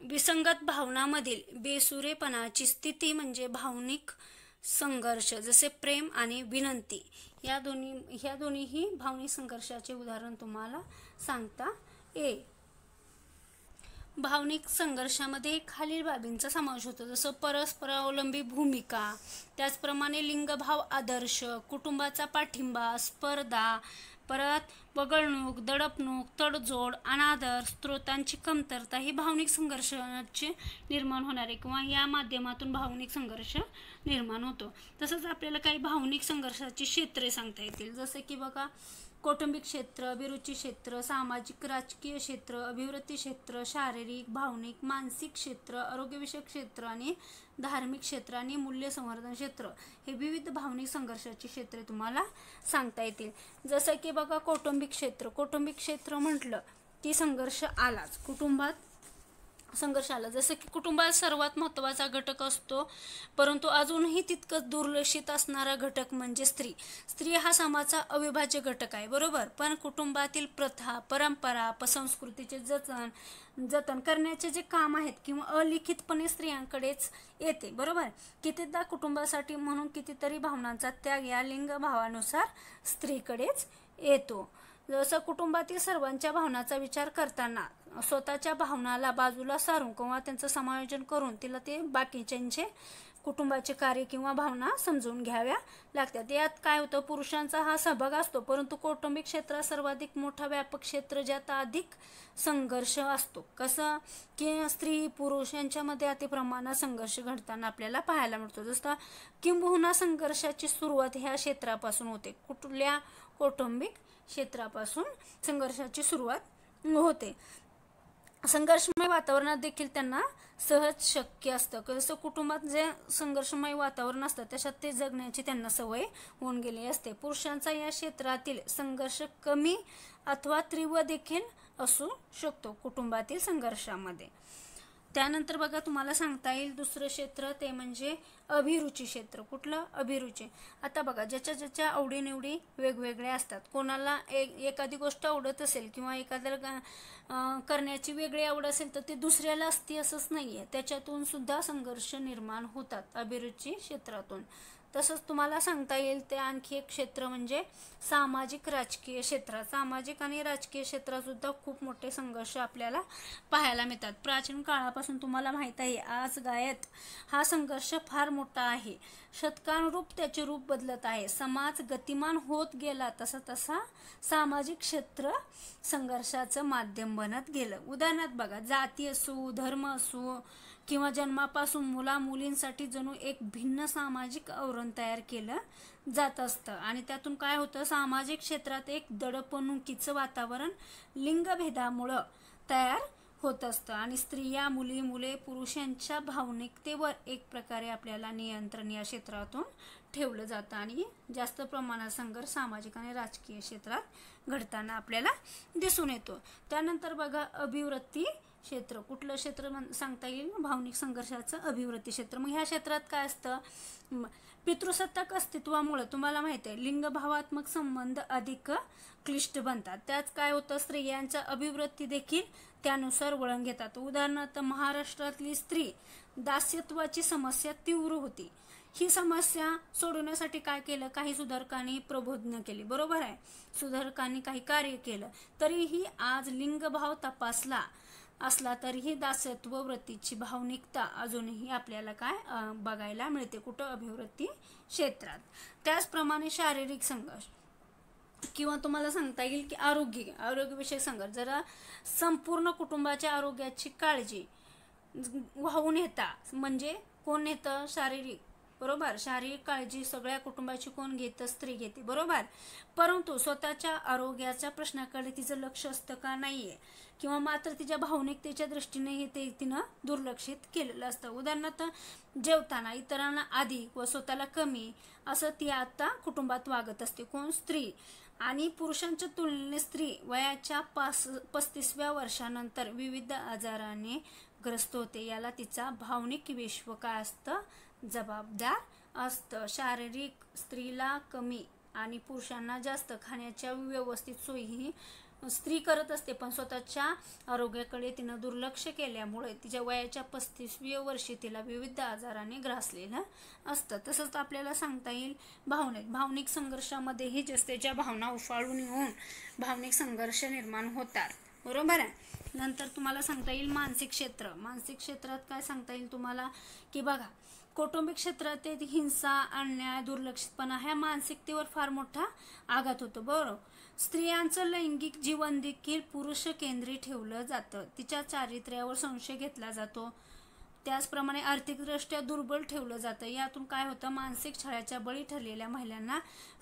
विसंगत भावनांमधील बेसुरेपणाची स्थिती म्हणजे भावनिक संघर्ष, जसे प्रेम आणि विनंती, ह्या दोन्हीही भावनिक संघर्षाचे उदाहरण तुम्हाला सांगता येईल. भावनिक संघर्षामध्ये खालील बाबींचा समावेश होतो, जसं परस्परावलंबी भूमिका, त्याचप्रमाणे लिंगभाव आदर्श, कुटुंबाचा पाठिंबा, स्पर्धा, परत वगळणूक, दडपणूक, तडजोड, अनादर, स्त्रोतांची कमतरता ही भावनिक संघर्षाचे निर्माण होणारे किंवा या माध्यमातून भावनिक संघर्ष निर्माण होतो. तसंच आपल्याला काही भावनिक संघर्षाची क्षेत्रे सांगता येतील, जसं की बघा कौटुंबिक क्षेत्र, अभिरुची क्षेत्र, सामाजिक राजकीय क्षेत्र, अभिवृत्ती क्षेत्र, शारीरिक, भावनिक, मानसिक क्षेत्र, आरोग्यविषयक क्षेत्र आणि धार्मिक क्षेत्र आणि मूल्य संवर्धन क्षेत्र, हे विविध भावनिक संघर्षाची क्षेत्रे तुम्हाला सांगता येतील. जसं की बघा कौटुंबिक क्षेत्र म्हटलं की संघर्ष आलाच, कुटुंबात संघर्ष आला, जसं की कुटुंबात सर्वात महत्त्वाचा घटक असतो परंतु अजूनही तितकंच दुर्लक्षित असणारा घटक म्हणजे स्त्री हा समाजाचा अविभाज्य घटक आहे, बरोबर. पण कुटुंबातील प्रथा, परंपरा, संस्कृतीचे जतन करण्याचे जे काम आहेत किंवा अलिखितपणे स्त्रियांकडेच येते, बरोबर. कितीदा कुटुंबासाठी म्हणून कितीतरी भावनांचा त्याग या लिंग भावानुसार स्त्रीकडेच येतो. जसं कुटुंबातील सर्वांच्या भावनांचा विचार करताना स्वतःच्या भावनाला बाजूला सारून किंवा त्यांचं समायोजन करून तिला ते बाकीच्यांचे कुटुंबाचे कार्य किंवा भावना समजून घ्याव्या लागतात. यात काय होतं, पुरुषांचा हा सहभाग असतो, परंतु कौटुंबिक क्षेत्रात सर्वाधिक मोठा व्यापक क्षेत्र ज्यात अधिक संघर्ष असतो. कसं की स्त्री पुरुष यांच्यामध्ये अतिप्रमाणात संघर्ष घडताना आपल्याला पाहायला मिळतो. जसं किंबहुना संघर्षाची सुरुवात ह्या क्षेत्रापासून होते. कुठल्या कौटुंबिक क्षेत्रापासून संघर्षाची सुरुवात होते. संघर्षमय वातावरणात देखील त्यांना सहज शक्य असतं. जसं कुटुंबात जे संघर्षमय वातावरण असतं त्याच्यात ते जगण्याची त्यांना सवय होऊन गेली असते. पुरुषांचा या क्षेत्रातील संघर्ष कमी अथवा तीव्र देखील असू शकतो कुटुंबातील संघर्षामध्ये. त्यानंतर बघा तुम्हाला सांगता येईल दुसरं क्षेत्र ते म्हणजे अभिरुची क्षेत्र. कुठलं? अभिरुची. आता बघा ज्याच्या आवडीनिवडी वेगवेगळ्या असतात. कोणाला एखादी गोष्ट आवडत असेल किंवा एखाद्याला करण्याची वेगळी आवड असेल तर ते दुसऱ्याला असते असंच नाही आहे. त्याच्यातून सुद्धा संघर्ष निर्माण होतात अभिरुची क्षेत्रातून. तसंच तुम्हाला सांगता येईल ते आणखी एक क्षेत्र म्हणजे सामाजिक राजकीय क्षेत्र. सामाजिक आणि राजकीय क्षेत्रात सुद्धा खूप मोठे संघर्ष आपल्याला पाहायला मिळतात. प्राचीन काळापासून तुम्हाला माहीत आहे आज गायत हा संघर्ष फार मोठा आहे. शतकानुरूप त्याचे रूप बदलत आहे. समाज गतिमान होत गेला तसा तसा सामाजिक क्षेत्र संघर्षाचं माध्यम बनत गेलं. उदाहरणार्थ बघा, जाती असो, धर्म असो किंवा जन्मापासून मुला मुलींसाठी जणू एक भिन्न सामाजिक आवरण तयार केलं जात असतं आणि त्यातून काय होतं, सामाजिक क्षेत्रात एक दडपणुकीचं वातावरण लिंगभेदामुळं तयार होत असतं आणि स्त्रिया मुले पुरुषांच्या भावनिकतेवर एक प्रकारे आपल्याला नियंत्रण या क्षेत्रातून ठेवलं जातं आणि जास्त प्रमाणात संघर्ष सामाजिक आणि राजकीय क्षेत्रात घडताना आपल्याला दिसून येतो. त्यानंतर बघा अभिवृत्ती क्षेत्र. कुठलं क्षेत्र सांगता येईल? भावनिक संघर्षाचं अभिवृत्ती क्षेत्र. मग ह्या क्षेत्रात काय असतं, पितृसत्ताक अस्तित्वामुळे तुम्हाला माहिती आहे लिंगभावात्मक संबंध अधिक क्लिष्ट बनतात. त्यात काय होतं, स्त्रियांच्या अभिवृत्ती देखील त्यानुसार वळण घेतात. उदाहरणार्थ महाराष्ट्रातली स्त्री दास्यत्वाची समस्या तीव्र होती. ही समस्या सोडवण्यासाठी काय केलं, काही सुधारकांनी प्रबोधन केली. बरोबर आहे, सुधारकांनी काही कार्य केलं. तरीही आज लिंगभाव तपासला असला तरीही दासत्व वृत्तीची भावनिकता अजूनही आपल्याला काय बघायला मिळते. कुठं? अभिवृत्ती क्षेत्रात. त्याचप्रमाणे शारीरिक संघर्ष किंवा तुम्हाला सांगता येईल की आरोग्यविषयक संघर्ष. जरा संपूर्ण कुटुंबाच्या आरोग्याची काळजी वाहून येता म्हणजे कोण नेतं? शारीरिक. बरोबर, शारीरिक काळजी सगळ्या कुटुंबाची कोण घेतं? स्त्री घेते. बरोबर, परंतु स्वतःच्या आरोग्याच्या प्रश्नाकडे तिचं लक्ष असतं का? नाहीये. किंवा मात्र तिच्या भावनिकतेच्या दृष्टीने ते तिनं दुर्लक्षित केलेलं असतं. उदाहरणार्थ जेवताना इतरांना अधिक व स्वतःला कमी असं ती आता कुटुंबात वागत असते. कोण? स्त्री. आणि पुरुषांच्या तुलनेने स्त्री वयाच्या 35व्या वर्षानंतर विविध आजाराने ग्रस्त होते. याला तिचा भावनिक विश्व काय असतं? जबाबदार असतं. शारीरिक स्त्रीला कमी आणि पुरुषांना जास्त खाण्याच्या व्यवस्थित सोयी स्त्री करत असते, पण स्वतःच्या आरोग्याकडे तिनं दुर्लक्ष केल्यामुळे तिच्या वयाच्या 35व्या वर्षी तिला विविध आजाराने ग्रासलेलं असतं. तसंच आपल्याला सांगता येईल भावनिक संघर्षामध्येही ज्याच्या भावना उफाळून येऊन भावनिक संघर्ष निर्माण होतात. बरोबर आहे. नंतर तुम्हाला सांगता येईल मानसिक क्षेत्र. मानसिक क्षेत्रात काय सांगता येईल तुम्हाला की बघा कौटुंबिक क्षेत्रात हिंसा, अन्याय, दुर्लक्षितपणा ह्या मानसिकतेवर फार मोठा आघात होतो. बरोबर, स्त्रियांचं लैंगिक जीवन देखील पुरुष केंद्री ठेवलं जातं. तिच्या चारित्र्यावर संशय घेतला जातो. त्याचप्रमाणे आर्थिकदृष्ट्या दुर्बल ठेवलं जातं. यातून काय होतं, मानसिक छळाच्या बळी ठरलेल्या महिलांना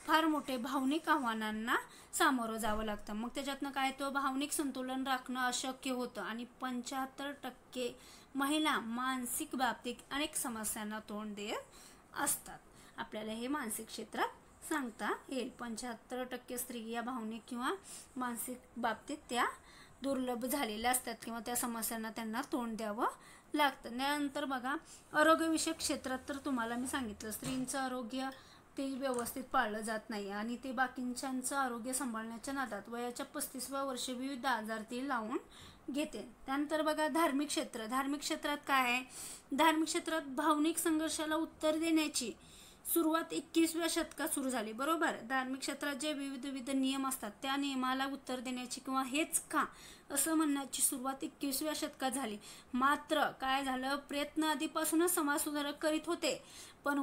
फार मोठे भावनिक आव्हानांना सामोरं जावं लागतं. मग त्याच्यातनं काय तो भावनिक संतुलन राखणं अशक्य होतं आणि 75% महिला मानसिक बाबतीत अनेक समस्यांना तोंड देत असतात. आपल्याला हे मानसिक क्षेत्रात सांगता येईल. 75% स्त्री या भावनिक किंवा मानसिक बाबतीत त्या दुर्लभ झालेल्या असतात किंवा त्या समस्यांना त्यांना तोंड द्यावं लागतं. त्यानंतर बघा आरोग्यविषयक क्षेत्रात तर तुम्हाला मी सांगितलं स्त्रींचं आरोग्य ते व्यवस्थित पाळलं जात नाही आणि ते बाकींच्यांचं आरोग्य सांभाळण्याच्या नादात वयाच्या 35व्या वर्षी विविध आजार ती लावून घेते. त्यानंतर बघा धार्मिक क्षेत्र. धार्मिक क्षेत्रात काय आहे, धार्मिक क्षेत्रात भावनिक संघर्षाला उत्तर देण्याची सुरुवात 21व्या शतकात सुरू झाली, बरोबर. धार्मिक क्षेत्रात जे विविध नियम असतात त्या नियमाला उत्तर देण्याची किंवा हेच का असं म्हणण्याची सुरुवात 21व्या शतकात झाली. मात्र काय झालं, प्रयत्न आधीपासूनच समाज सुधारक करीत होते, पण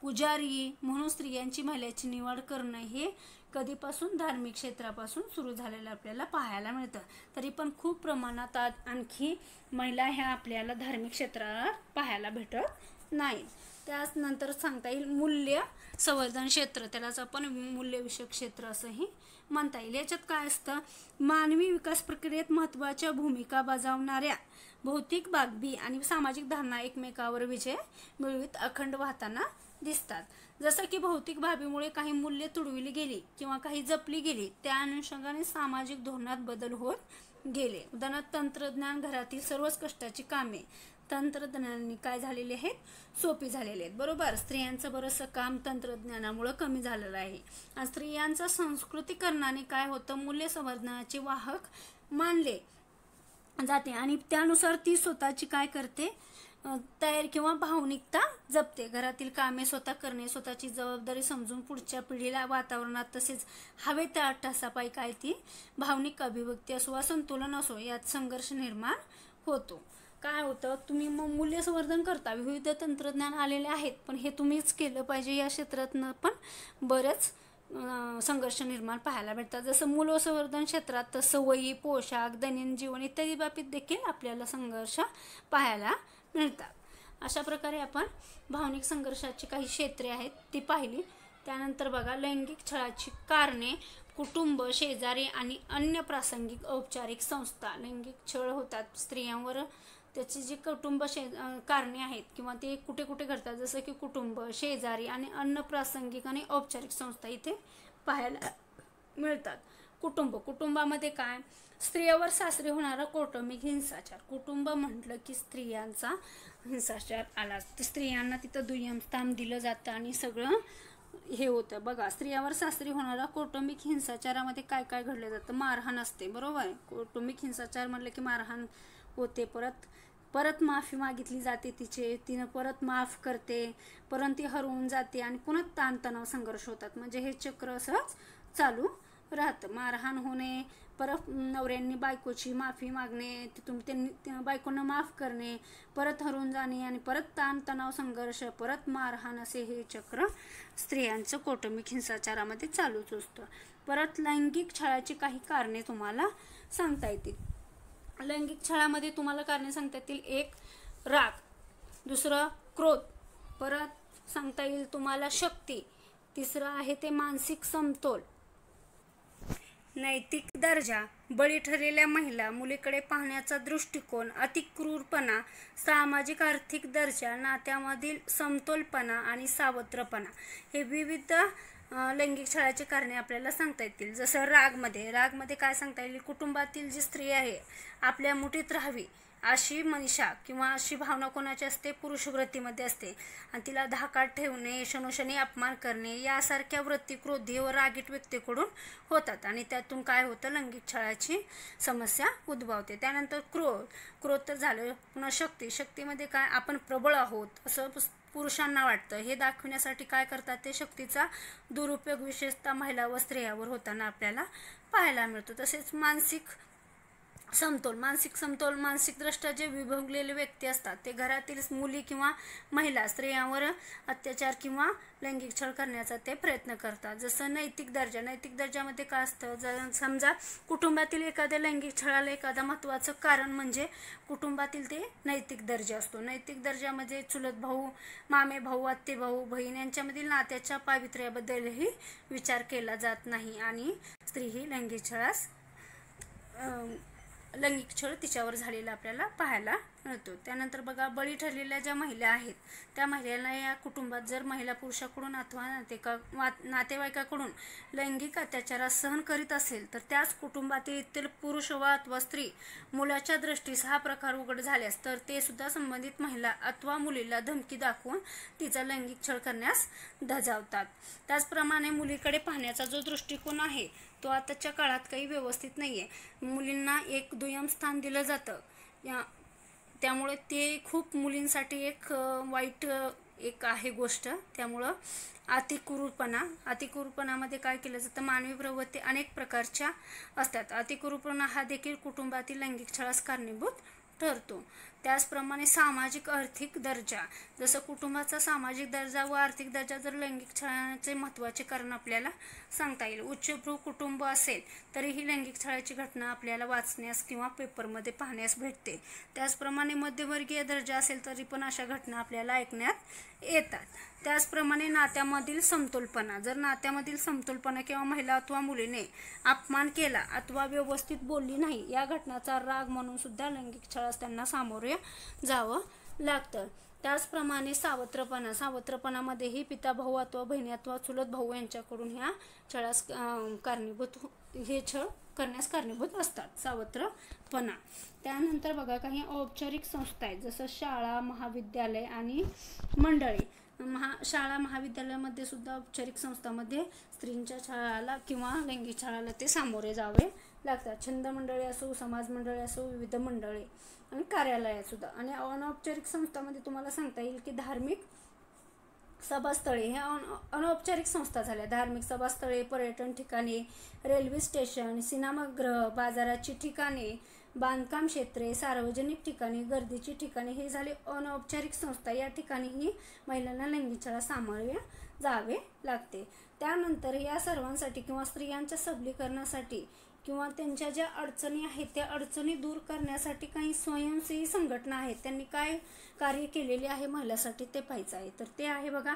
पुजारी म्हणून स्त्रियांची महिलाची निवड करणं हे कधीपासून धार्मिक क्षेत्रापासून सुरू झालेलं आपल्याला पाहायला मिळतं. तरी पण खूप प्रमाणात आणखी महिला ह्या आपल्याला धार्मिक क्षेत्रात पाहायला भेटत नाही. त्यानंतर सांगता येईल मूल्य संवर्धन क्षेत्र, त्यालाच आपण मूल्यविषयक क्षेत्र असंही म्हणता येईल. याच्यात काय असतं, मानवी विकास प्रक्रियेत महत्त्वाच्या भूमिका बजावणाऱ्या भौतिक बाबी आणि सामाजिक धारणा एकमेकावर विजय मिळवित अखंड वाहताना दिसतात. जसं की भौतिक बाबीमुळे काही मूल्य तुडविली गेली किंवा काही जपली गेली, त्या अनुषंगाने सामाजिक धोरणात बदल होत गेले. उदाहरणार्थ तंत्रज्ञान, घरातील सर्वच कष्टाची कामे तंत्रज्ञानाने काय झालेले आहेत, सोपी झालेले आहेत, बरोबर. स्त्रियांचं बरंचसं काम तंत्रज्ञानामुळे कमी झालेलं आहे. आणि स्त्रियांचं संस्कृतीकरणाने काय होतं, मूल्य संवर्धनाचे वाहक मानले जाते आणि त्यानुसार ती स्वतःची काय करते, तयारी किंवा भावनिकता जपते. घरातील कामे स्वतः करणे, स्वतःची जबाबदारी समजून पुढच्या पिढीला वातावरणात तसेच हवे त्या ठसापायी काय ती भावनिक अभिव्यक्ती असो वा संतुलन असो यात संघर्ष निर्माण होतो. काय होतं, तुम्ही मग मूल्य संवर्धन करता, विविध तंत्रज्ञान आलेले आहेत, पण हे तुम्हीच केलं पाहिजे. या क्षेत्रातनं पण बरेच संघर्ष निर्माण पाहायला भेटतात. जसं मूल्यसंवर्धन क्षेत्रात सवयी, पोशाख, दैनंदिन जीवन इत्यादी बाबतीत देखील आपल्याला संघर्ष पाहायला मिळतात. अशा प्रकारे आपण भावनिक संघर्षाची काही क्षेत्रे आहेत ती पाहिली. त्यानंतर बघा, लैंगिक छळाची कारणे, कुटुंब, शेजारी आणि अन्य प्रासंगिक औपचारिक संस्था. लैंगिक छळ होतात स्त्रियांवर, त्याची जी कुटुंब कारणे आहेत किंवा ते कुठे कुठे घडतात, जसं की कुटुंब, शेजारी आणि अन्य प्रासंगिक आणि औपचारिक संस्था इथे पाहायला मिळतात. कुटुंबामध्ये काय, स्त्रियावर सासरी होणारा कौटुंबिक हिंसाचार. कुटुंब म्हटलं की स्त्रियांचा हिंसाचार आला, स्त्रियांना तिथं दुय्यम स्थान दिलं जातं आणि सगळं हे होतं. बघा, स्त्रियावर सासरी होणारा कौटुंबिक हिंसाचारामध्ये काय काय घडलं जातं, मारहाण असते, बरोबर. कौटुंबिक हिंसाचार म्हटलं की मारहाण होते, परत माफी मागितली जाते तिनं परत माफ करते, परत ती हरवून जाते आणि पुन्हा ताणतणाव संघर्ष होतात. म्हणजे हे चक्र असंच चालू राहतं. मारहाण होणे, परत नवऱ्यांनी बायकोची माफी मागणे, तिथून त्यांनी बायकोनं माफ करणे, परत हरवून जाणे आणि परत ताणतणाव संघर्ष, परत मारहाण, असे हे चक्र स्त्रियांचं कौटुंबिक हिंसाचारामध्ये चालूच असतं. परत लैंगिक छळाची काही कारणे तुम्हाला सांगता येतील. लैंगिक छळामध्ये तुम्हाला कारणे सांगता येतील, एक राग, दुसरं क्रोध, परत सांगता येईल तुम्हाला शक्ती, तिसरं आहे ते मानसिक समतोल, नैतिक दर्जा, बळी ठरलेल्या महिला, मुलीकडे पाहण्याचा दृष्टिकोन, अतिक्रूरपणा, सामाजिक आर्थिक दर्जा, नात्यामधील समतोलपणा आणि सावत्रपणा. हे विविध लैंगिक छळाची कारणे आपल्याला सांगता येतील. जसं रागमध्ये काय सांगता येईल, कुटुंबातील जी स्त्री आहे आपल्या मुठीत राहावी अशी मनीषा किंवा अशी भावना कोणाची असते, पुरुष वृत्तीमध्ये असते आणि तिला धाकात ठेवणे, क्षणोक्षणी अपमान करणे यासारख्या वृत्ती क्रोधी व रागीट व्यक्तीकडून होतात आणि त्यातून काय होतं, लैंगिक छळाची समस्या उद्भवते. त्यानंतर क्रोध तर झालं. पुन्हा शक्तीमध्ये काय, आपण प्रबळ आहोत असं पुरुषांना वाटतं. हे दाखवण्यासाठी काय करतात, ते शक्तीचा दुरुपयोग विशेषतः महिला व स्त्रियांवर होताना आपल्याला पाहायला मिळतो. तसेच मानसिक मानसिकदृष्ट्या जे विभागलेले व्यक्ती असतात ते घरातील मुली किंवा महिला स्त्रियांवर अत्याचार किंवा लैंगिक छळ करण्याचा ते प्रयत्न करतात. जसं नैतिक दर्जामध्ये काय असतं, जर समजा कुटुंबातील एखाद्या लैंगिक छळाला एखादा महत्त्वाचं कारण म्हणजे कुटुंबातील ते नैतिक दर्जा असतो. नैतिक दर्जामध्ये चुलत भाऊ, मामे भाऊ, आत्ते भाऊ, बहीण यांच्यामधील नात्याच्या पावित्र्याबद्दलही विचार केला जात नाही आणि स्त्री ही लैंगिक छळ तिच्यावर झालेला आपल्याला पाहायला मिळतो. त्यानंतर बघा, बळी ठरलेल्या ज्या महिला आहेत त्या महिलांना या कुटुंबात जर महिला पुरुषाकडून अथवा नातेवाईकाकडून लैंगिक अत्याचार सहन करीत असेल तर त्याच कुटुंबातील पुरुष वा अथवा स्त्री मुलाच्या दृष्टीस हा प्रकार उघड झाल्यास तर ते सुद्धा संबंधित महिला अथवा मुलीला धमकी दाखवून तिचा लैंगिक छळ करण्यास धजावतात. त्याचप्रमाणे मुलीकडे पाहण्याचा जो दृष्टिकोन आहे तो आताच्या काळात काही व्यवस्थित नाही आहे. मुलींना एक दुय्यम स्थान दिलं जातं, त्यामुळे ते खूप मुलींसाठी एक वाईट एक आहे गोष्ट. त्यामुळं अतिक्रूरपणामध्ये काय केलं जातं, मानवी प्रवृत्ती अनेक प्रकारच्या असतात. अतिक्रूरपणा हा देखील कुटुंबातील लैंगिक छळास कारणीभूत ठरतो. त्याचप्रमाणे सामाजिक आर्थिक दर्जा, जसं कुटुंबाचा सामाजिक दर्जा व आर्थिक दर्जा जर लैंगिक छळाचे महत्त्वाचे कारण आपल्याला सांगता येईल. उच्चभ्रू कुटुंब असेल तरीही लैंगिक छळाची घटना आपल्याला वाचण्यास किंवा पेपरमध्ये पाहण्यास भेटते. त्याचप्रमाणे मध्यमवर्गीय दर्जा असेल तरी पण अशा घटना आपल्याला ऐकण्यात येतात. त्याचप्रमाणे नात्यामधील समतोलपणा, जर नात्यामधील समतोलपणा किंवा महिला अथवा मुलीने अपमान केला अथवा व्यवस्थित बोलली नाही, या घटनाचा राग म्हणून सुद्धा लैंगिक छळास त्यांना सामोरे जावं लागतं. त्याचप्रमाणे सावत्रपणामध्येही पिता भाऊ अथवा बहिणी अथवा चुलत भाऊ यांच्याकडून ह्या छळास छळ करण्यास कारणीभूत असतात, सावत्रपणा. त्यानंतर बघा काही औपचारिक संस्था आहेत, जसं शाळा, महाविद्यालय आणि मंडळे. शाळा महाविद्यालयामध्ये सुद्धा औपचारिक संस्थांमध्ये स्त्रींच्या छळाला किंवा लैंगिक छळाला ते सामोरे जावे लागतात. छंद मंडळे असो, समाज मंडळे असो, विविध मंडळे आणि कार्यालयात सुद्धा. आणि अनौपचारिक संस्थांमध्ये तुम्हाला सांगता येईल की धार्मिक सभास्थळे ह्या अनौपचारिक संस्था झाल्या. धार्मिक सभास्थळे, पर्यटन ठिकाणे, रेल्वे स्टेशन, सिनेमागृह, बाजाराची ठिकाणे, बांधकाम क्षेत्रे, सार्वजनिक ठिकाणी, गर्दीची ठिकाणे हे झाले अनौपचारिक संस्था. या ठिकाणीही महिलांना लैंगिक छळास सामोरे जावे लागते. त्यानंतर या सर्वांसाठी किंवा स्त्रियांच्या सबलीकरणासाठी किंवा त्यांच्या ज्या अडचणी आहेत त्या अडचणी दूर करण्यासाठी काही स्वयंसेवी संघटना आहेत, त्यांनी काय कार्य केलेले आहे महिलांसाठी ते पाहायचं आहे. तर ते आहे बघा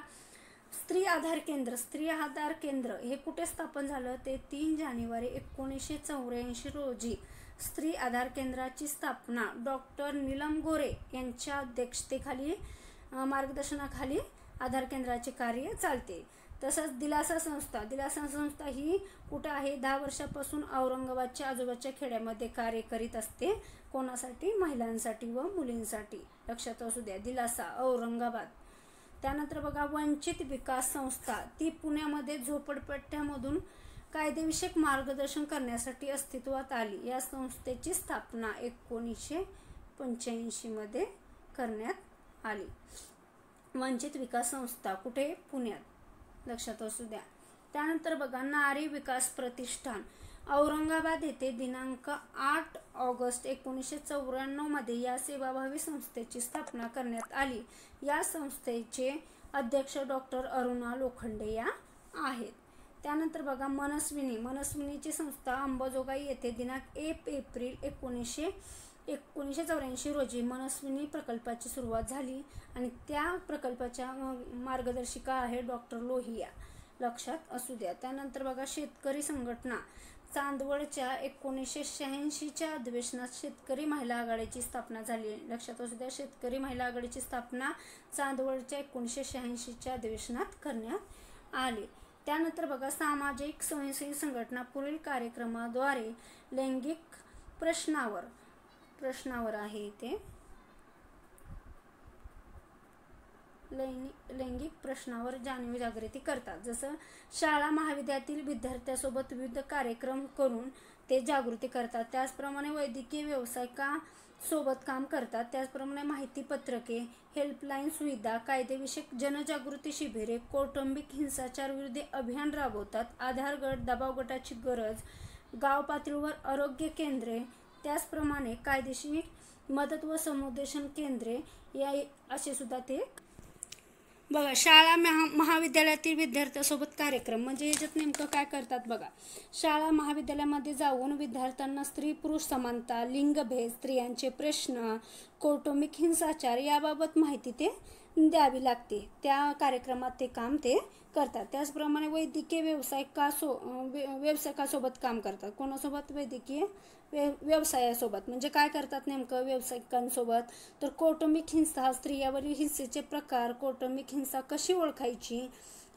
स्त्री आधार केंद्र. स्त्री आधार केंद्र हे कुठे स्थापन झालं, ते 3 जानेवारी 1984 रोजी स्त्री आधार केंद्राची स्थापना डॉक्टर नीलम गोरे यांच्या अध्यक्षतेखाली मार्गदर्शनाखाली आधार केंद्राचे कार्य चालते. तसंच दिलासा संस्था ही कुठं आहे, 10 वर्षापासून औरंगाबादच्या आजूबाजूच्या खेड्यामध्ये कार्य करीत असते. कोणासाठी, महिलांसाठी व मुलींसाठी. लक्षात असू द्या, दिलासा औरंगाबाद. त्यानंतर बघा वंचित विकास संस्था, ती पुण्यामध्ये झोपडपट्ट्यामधून कायदेविषयक मार्गदर्शन करण्यासाठी अस्तित्वात आली. या संस्थेची स्थापना 1985 मध्ये करण्यात आली. वंचित विकास संस्था कुठे, पुण्यात. लक्षात असू द्या. त्यानंतर बघा नारी विकास प्रतिष्ठान औरंगाबाद येथे दिनांक 8 ऑगस्ट 1994 मध्ये या सेवाभावी संस्थेची स्थापना करण्यात आली. या संस्थेचे अध्यक्ष डॉक्टर अरुणा लोखंडे या आहेत. त्यानंतर बघा मनस्विनीची संस्था अंबाजोगाई येथे दिनांक 1 एप्रिल 1984 रोजी मनस्विनी प्रकल्पाची सुरुवात झाली आणि त्या प्रकल्पाच्या मार्गदर्शिका आहे डॉक्टर लोहिया. लक्षात असू द्या. त्यानंतर बघा शेतकरी संघटना चांदवडच्या 1986च्या अधिवेशनात शेतकरी महिला आघाडीची स्थापना झाली. लक्षात असू द्या, शेतकरी महिला आघाडीची स्थापना चांदवडच्या 1986च्या अधिवेशनात करण्यात आली. त्यानंतर बघा सामाजिक स्वयंसेवी संघटना पुढील कार्यक्रमाद्वारे लैंगिक प्रश्नावर आहे इथे लैंगिक प्रश्नावर जागृती करतात. जसं शाळा महाविद्यालयातील विद्यार्थ्यांसोबत विविध कार्यक्रम करून ते जागृती करतात. त्याचप्रमाणे वैद्यकीय व्यावसायिकांसोबत काम करतात. त्याचप्रमाणे माहिती पत्रके, हेल्पलाईन सुविधा, कायदेविषयक जनजागृती शिबिरे, कौटुंबिक हिंसाचार विरोधी अभियान राबवतात. आधार गट, दबाव गटाची गरज, गाव पातळीवर आरोग्य केंद्रे, त्याचप्रमाणे कायदेशीर मदत व समुपदेशन केंद्रे या असे सुद्धा ते बघा. शाळा महाविद्यालयातील विद्यार्थ्यांसोबत कार्यक्रम म्हणजे याच्यात नेमकं काय करतात बघा. शाळा महाविद्यालयामध्ये जाऊन विद्यार्थ्यांना स्त्री पुरुष समानता, लिंगभेद, स्त्रियांचे प्रश्न, कौटुंबिक हिंसाचार याबाबत माहिती ते द्यावी लागते. त्या कार्यक्रमात ते काम ते करतात. त्याचप्रमाणे वैद्यकीय व्यावसायिकासोबत काम करतात. कोणासोबत, वैद्यकीय व्यवसायासोबत. म्हणजे काय करतात नेमकं व्यावसायिकांसोबत, तर कौटुंबिक हिंसा, स्त्रियावरील हिंसेचे प्रकार, कौटुंबिक हिंसा कशी ओळखायची,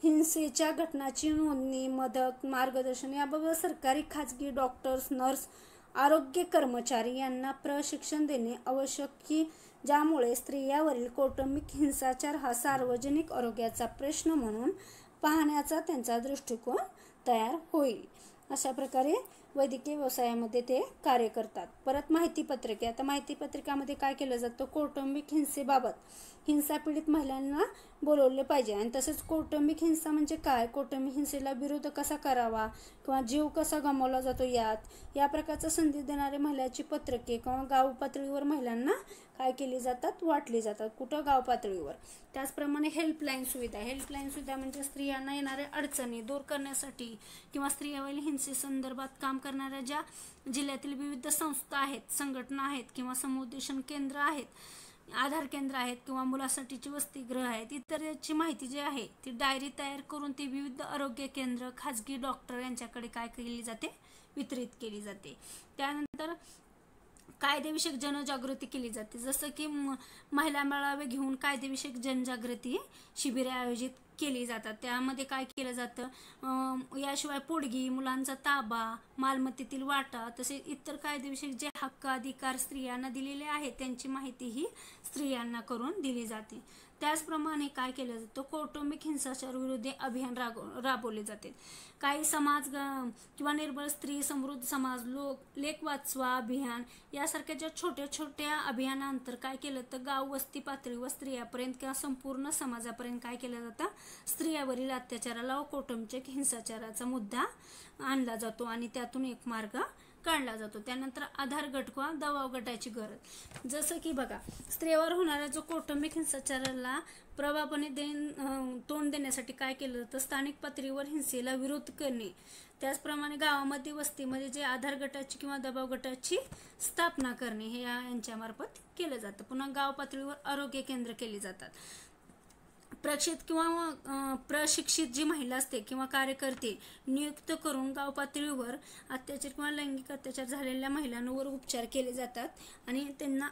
हिंसेच्या घटनाची नोंदणी, मदत, मार्गदर्शन याबाबत सरकारी, खाजगी डॉक्टर्स, नर्स, आरोग्य कर्मचारी यांना प्रशिक्षण देणे आवश्यक की ज्यामुळे स्त्रियावरील कौटुंबिक हिंसाचार हा सार्वजनिक आरोग्याचा प्रश्न म्हणून पाहण्याचा त्यांचा दृष्टिकोन तयार होईल. अशा प्रकारे वैद्यकीय व्यवसायामध्ये ते कार्य करतात. परत माहितीपत्रके. आता माहितीपत्रकामध्ये काय केलं जातं, कौटुंबिक हिंसेबाबत हिंसापीडित महिलांना बोलवले पाहिजे. आणि तसेच कौटुंबिक हिंसा म्हणजे काय, कौटुंबिक हिंसेला विरोध कसा करावा किंवा जीव कसा गमावला जातो या प्रकारचा संदेश देणारे महिलाची पत्रके किंवा गाव पातळीवर महिलांना काय केली जातात, वाटली जातात. कुठं, गाव पातळीवर. त्याचप्रमाणे हेल्पलाईन सुविधा म्हणजे स्त्रियांना येणाऱ्या अडचणी दूर करण्यासाठी किंवा स्त्रियावरील हिंसेसंदर्भात काम करणाऱ्या ज्या जिल्ह्यातील विविध संस्था आहेत, संघटना आहेत किंवा समुपदेशन केंद्र आहेत, आधार केंद्र आहेत किंवा मुलासाठीची वसतिगृह आहेत, इतरची माहिती जी आहे ती डायरी तयार करून ती विविध आरोग्य केंद्र, खाजगी डॉक्टर यांच्याकडे काय केली जाते, वितरित केली जाते. त्यानंतर कायदेविषयक जनजागृती केली जाते. जसं की महिला मेळावे घेऊन कायदेविषयक जनजागृती शिबिरे आयोजित केली जातात. त्यामध्ये काय केलं जातं, याशिवाय पोडगी, मुलांचा ताबा, मालमत्तेतील वाटा तसेच इतर कायदेविषयक जे हक्क अधिकार स्त्रियांना दिलेले आहेत त्यांची माहिती ही स्त्रियांना करून दिली जाते. त्याचप्रमाणे काय केलं जातं, कौटुंबिक हिंसाचार विरोधी अभियान राबवले जाते. काही समाज किंवा निर्बळ स्त्री, समृद्ध समाज, लेख वाचवा अभियान यासारख्या ज्या छोट्या छोट्या अभियानांतर काय केलं तर गाव वस्ती पातळीवर स्त्रियापर्यंत किंवा संपूर्ण समाजापर्यंत काय केलं जातं, स्त्रियावरील अत्याचाराला व कौटुंबिक हिंसाचाराचा मुद्दा आणला जातो आणि त्यातून एक मार्ग काढला जातो. त्यानंतर आधार गट किंवा दबाव गटाची गरज. जसं की बघा, स्त्रियावर होणाऱ्या जो कौटुंबिक हिंसाचाराला प्रभावीपणे तोंड देण्यासाठी काय केलं जातं, स्थानिक पातळीवर हिंसेला विरोध करणे. त्याचप्रमाणे गावामध्ये, वस्तीमध्ये जे आधार गटाची किंवा दबाव गटाची स्थापना करणे हे यांच्यामार्फत केलं जातं. पुन्हा गाव पातळीवर आरोग्य केंद्र केली जातात. प्रशिक्षित जी महिला असते किंवा कार्यकर्ते नियुक्त करून गाव पातळीवर अत्याचार किंवा लैंगिक अत्याचार झालेल्या महिलांवर उपचार केले जातात आणि त्यांना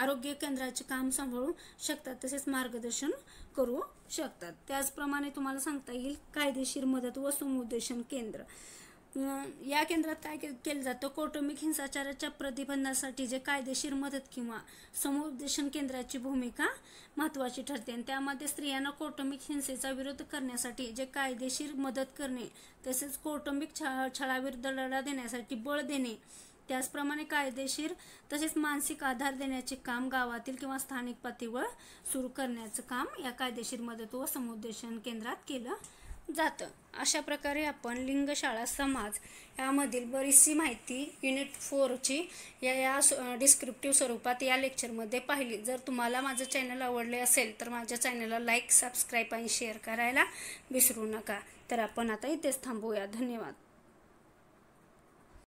आरोग्य केंद्राचे काम सांभाळू शकतात, तसेच मार्गदर्शन करू शकतात. त्याचप्रमाणे तुम्हाला सांगता येईल कायदेशीर मदत व समुपदेशन केंद्र. या केंद्रात काय केलं जातं, कौटुंबिक हिंसाचाराच्या प्रतिबंधासाठी जे कायदेशीर मदत किंवा समुपदेशन केंद्राची भूमिका महत्त्वाची ठरते. आणि त्यामध्ये स्त्रियांना कौटुंबिक हिंसेचा विरोध करण्यासाठी जे कायदेशीर मदत करणे, तसेच कौटुंबिक छळाविरुद्ध लढा देण्यासाठी बळ देणे, त्याचप्रमाणे कायदेशीर तसेच मानसिक आधार देण्याचे काम गावातील किंवा स्थानिक पातळीवर सुरू करण्याचं काम या कायदेशीर मदत व समुपदेशन केंद्रात केलं जातं. अशा प्रकारे आपण लिंग, शाळा, समाज यामधील बरीचशी माहिती युनिट 4ची या डिस्क्रिप्टिव्ह स्वरूपात या लेक्चरमध्ये पाहिली. जर तुम्हाला माझं चॅनल आवडले असेल तर माझ्या चॅनलला लाईक, सबस्क्राईब आणि शेअर करायला विसरू नका. तर आपण आता इथेच थांबूया. धन्यवाद.